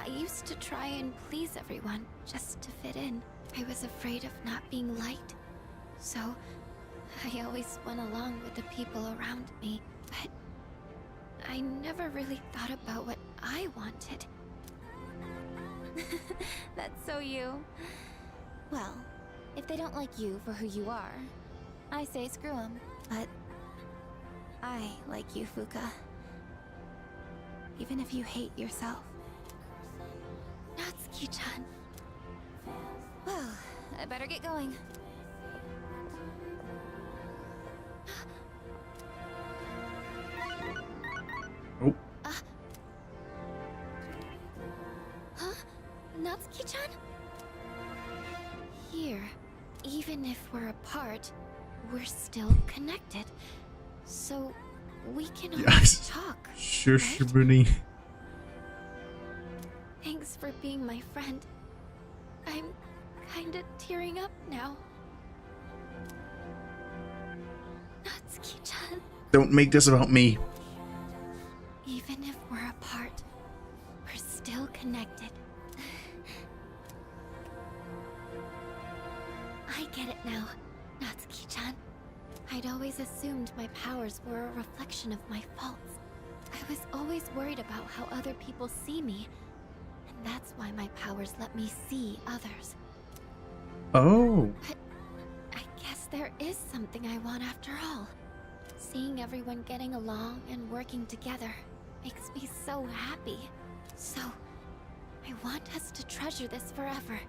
Speaker 8: used to try and please everyone just to fit in. I was afraid of not being liked, so I always went along with the people around me, but I never really thought about what I wanted.
Speaker 3: That's so you. Well, if they don't like you for who you are, I say screw them. But I like you, Fuka. Even if you hate yourself.
Speaker 8: Natsuki-chan.
Speaker 3: Well, I better get going.
Speaker 8: Natsuki-chan? Here, even if we're apart, we're still connected. So, we can always talk.
Speaker 1: Sure,
Speaker 8: right?
Speaker 1: Shibuni.
Speaker 8: Thanks for being my friend. I'm kinda tearing up now. Natsuki-chan.
Speaker 1: Don't make this about me.
Speaker 8: Even if we're apart, we're still connected. I get it now, Natsuki-chan. I'd always assumed my powers were a reflection of my faults. I was always worried about how other people see me, and that's why my powers let me see others.
Speaker 1: Oh.
Speaker 8: But I guess there is something I want after all. Seeing everyone getting along and working together makes me so happy. So, I want us to treasure this forever.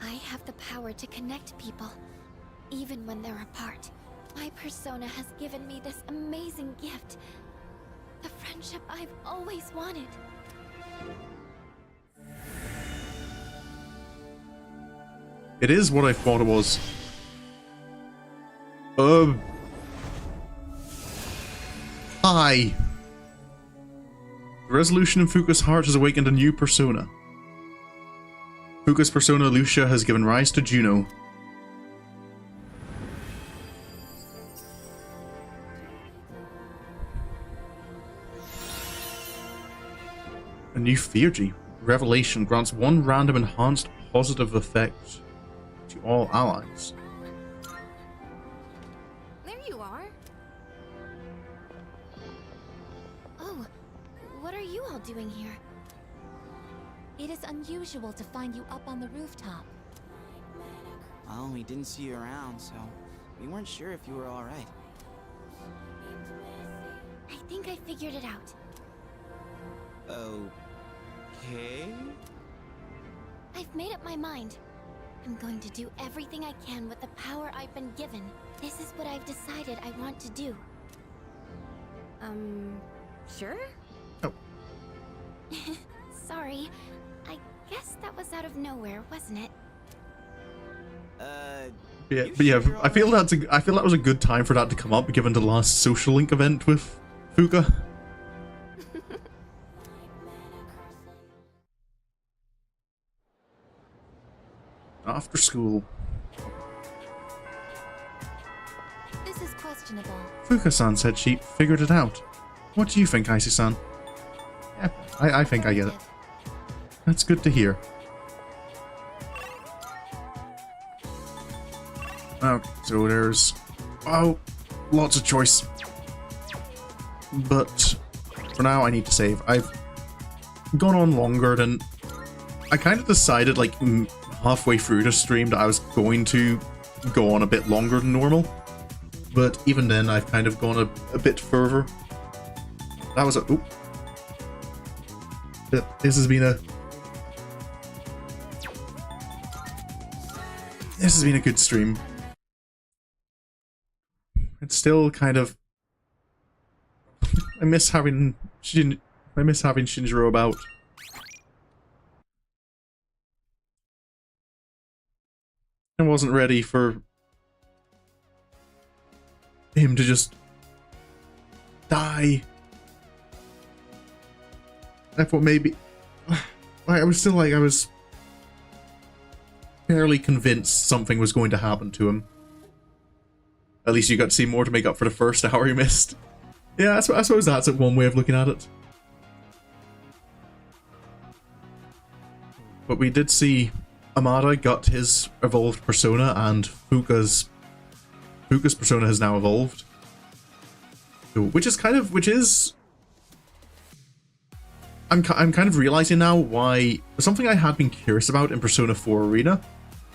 Speaker 8: I have the power to connect people, even when they're apart. My persona has given me this amazing gift. The friendship I've always wanted.
Speaker 1: It is what I thought it was. Hi. The resolution in Fuka's heart has awakened a new persona. Fuka's persona Lucia has given rise to Juno. A new theurgy. Revelation grants one random enhanced positive effect to all allies.
Speaker 3: There you are. Oh, what are you all doing here? It is unusual to find you up on the rooftop.
Speaker 7: Well, we didn't see you around, so we weren't sure if you were alright.
Speaker 8: I think I figured it out.
Speaker 7: Okay?
Speaker 8: I've made up my mind. I'm going to do everything I can with the power I've been given. This is what I've decided I want to do.
Speaker 9: Sure?
Speaker 1: Oh.
Speaker 8: Sorry. I guess that was out of nowhere, wasn't it?
Speaker 1: Yeah, but yeah, I feel that was a good time for that to come up, given the last social link event with Fuka. After school.
Speaker 3: This is questionable.
Speaker 1: Fuka-san said she figured it out. What do you think, Icy-san? Yeah, I think I get it. That's good to hear. Okay, so there's... oh, lots of choice. But for now, I need to save. I've gone on longer than... I kind of decided, like, halfway through the stream that I was going to go on a bit longer than normal. But even then, I've kind of gone a bit further. That was a... oop. This has been a... this has been a good stream. It's still kind of... I miss having Shinjiro about. I wasn't ready for him to just die. I thought maybe... I was still like, I was fairly convinced something was going to happen to him. At least you got to see more to make up for the first hour you missed. Yeah, I suppose that's one way of looking at it. But we did see Amada got his evolved persona, and Fuka's persona has now evolved. So, which is I'm kind of realizing now why something I had been curious about in Persona 4 Arena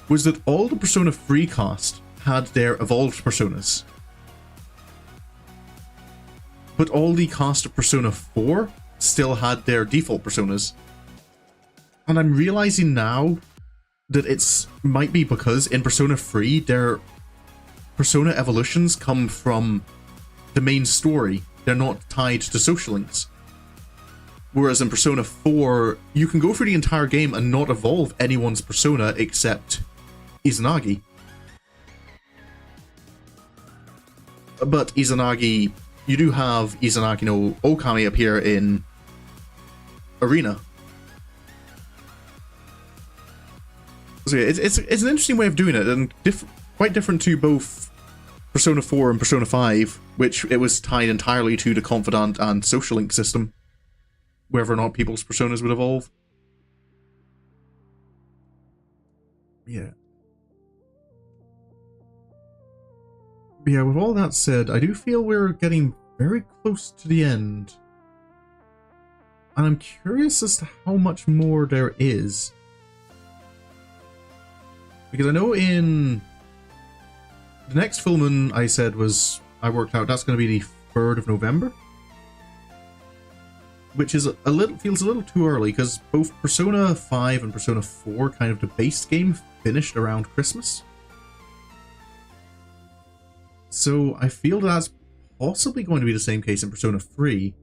Speaker 1: was that all the Persona 3 cast had their evolved personas, but all the cast of Persona 4 still had their default personas. And I'm realizing now that might be because in Persona 3 their persona evolutions come from the main story. They're not tied to social links. Whereas in Persona 4, you can go through the entire game and not evolve anyone's persona except Izanagi. But Izanagi, you do have Izanagi no Okami appear in Arena. So yeah, it's an interesting way of doing it, and quite different to both Persona 4 and Persona 5, which it was tied entirely to the Confidant and Social Link system, whether or not people's personas would evolve. Yeah. But yeah, with all that said, I do feel we're getting very close to the end. And I'm curious as to how much more there is. Because I know in the next full moon I said was, I worked out that's going to be the 3rd of November. Which is feels a little too early, because both Persona 5 and Persona 4, kind of the base game, finished around Christmas. So I feel that's possibly going to be the same case in Persona 3.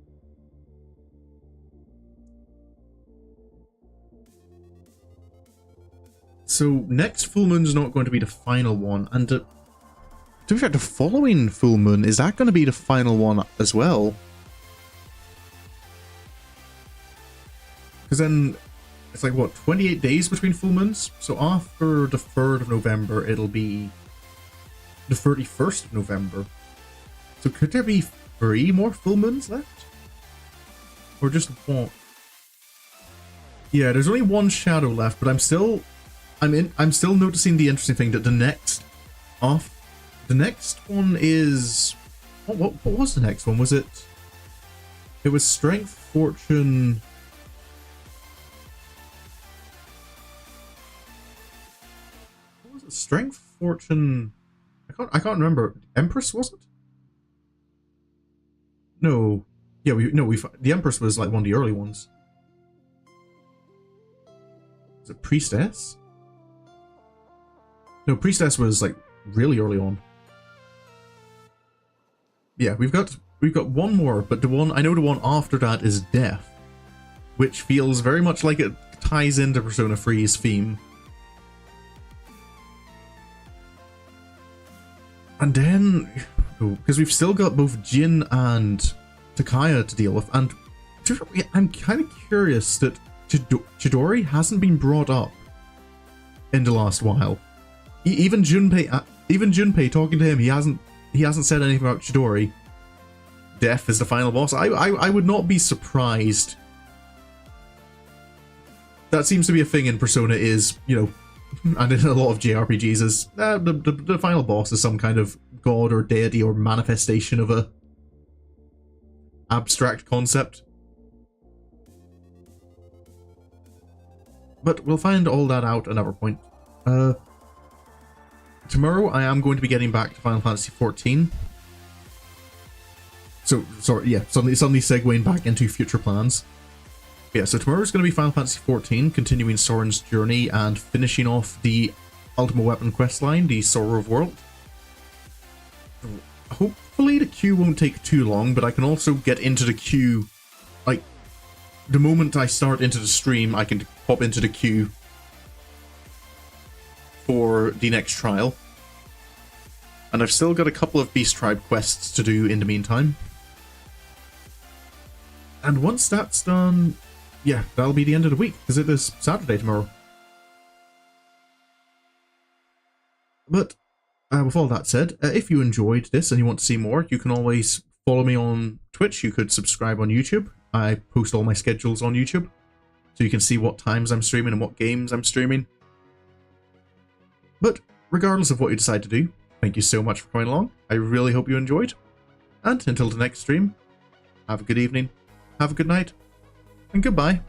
Speaker 1: So next full moon is not going to be the final one, and to be fair, the following full moon, is that going to be the final one as well? Because then it's like, what, 28 days between full moons? So after the 3rd of November, it'll be the 31st of November. So could there be 3 more full moons left? Or just 1? Yeah, there's only 1 shadow left, but I'm still noticing the interesting thing that the next one is what was the next one? It was Strength, Fortune. What was it? Strength, Fortune. I can't remember. Empress, was it? No. Yeah, the Empress was like one of the early ones. Was it Priestess? No, Priestess was like really early on. Yeah, we've got 1 more, but I know the one after that is Death, which feels very much like it ties into Persona 3's theme. And then, because we've still got both Jin and Takaya to deal with, and I'm kind of curious that Chidori hasn't been brought up in the last while. Even Junpei talking to him, he hasn't said anything about Chidori. Death is the final boss. I would not be surprised. That seems to be a thing in Persona, is, you know, and in a lot of JRPGs, is the final boss is some kind of god or deity or manifestation of a abstract concept. But we'll find all that out another point. Tomorrow I am going to be getting back to Final Fantasy XIV. So, sorry, yeah, suddenly segueing back into future plans. Yeah, so tomorrow's going to be Final Fantasy XIV, continuing Soren's journey and finishing off the Ultimate Weapon questline, the Sorrow of World. Hopefully the queue won't take too long, but I can also get into the queue, like, the moment I start into the stream, I can pop into the queue for the next trial. And I've still got a couple of Beast Tribe quests to do in the meantime. And once that's done, yeah, that'll be the end of the week, because it is Saturday tomorrow. But with all that said, if you enjoyed this and you want to see more, you can always follow me on Twitch. You could subscribe on YouTube. I post all my schedules on YouTube, so you can see what times I'm streaming and what games I'm streaming. But regardless of what you decide to do, thank you so much for coming along. I really hope you enjoyed. And until the next stream, have a good evening, have a good night, and goodbye.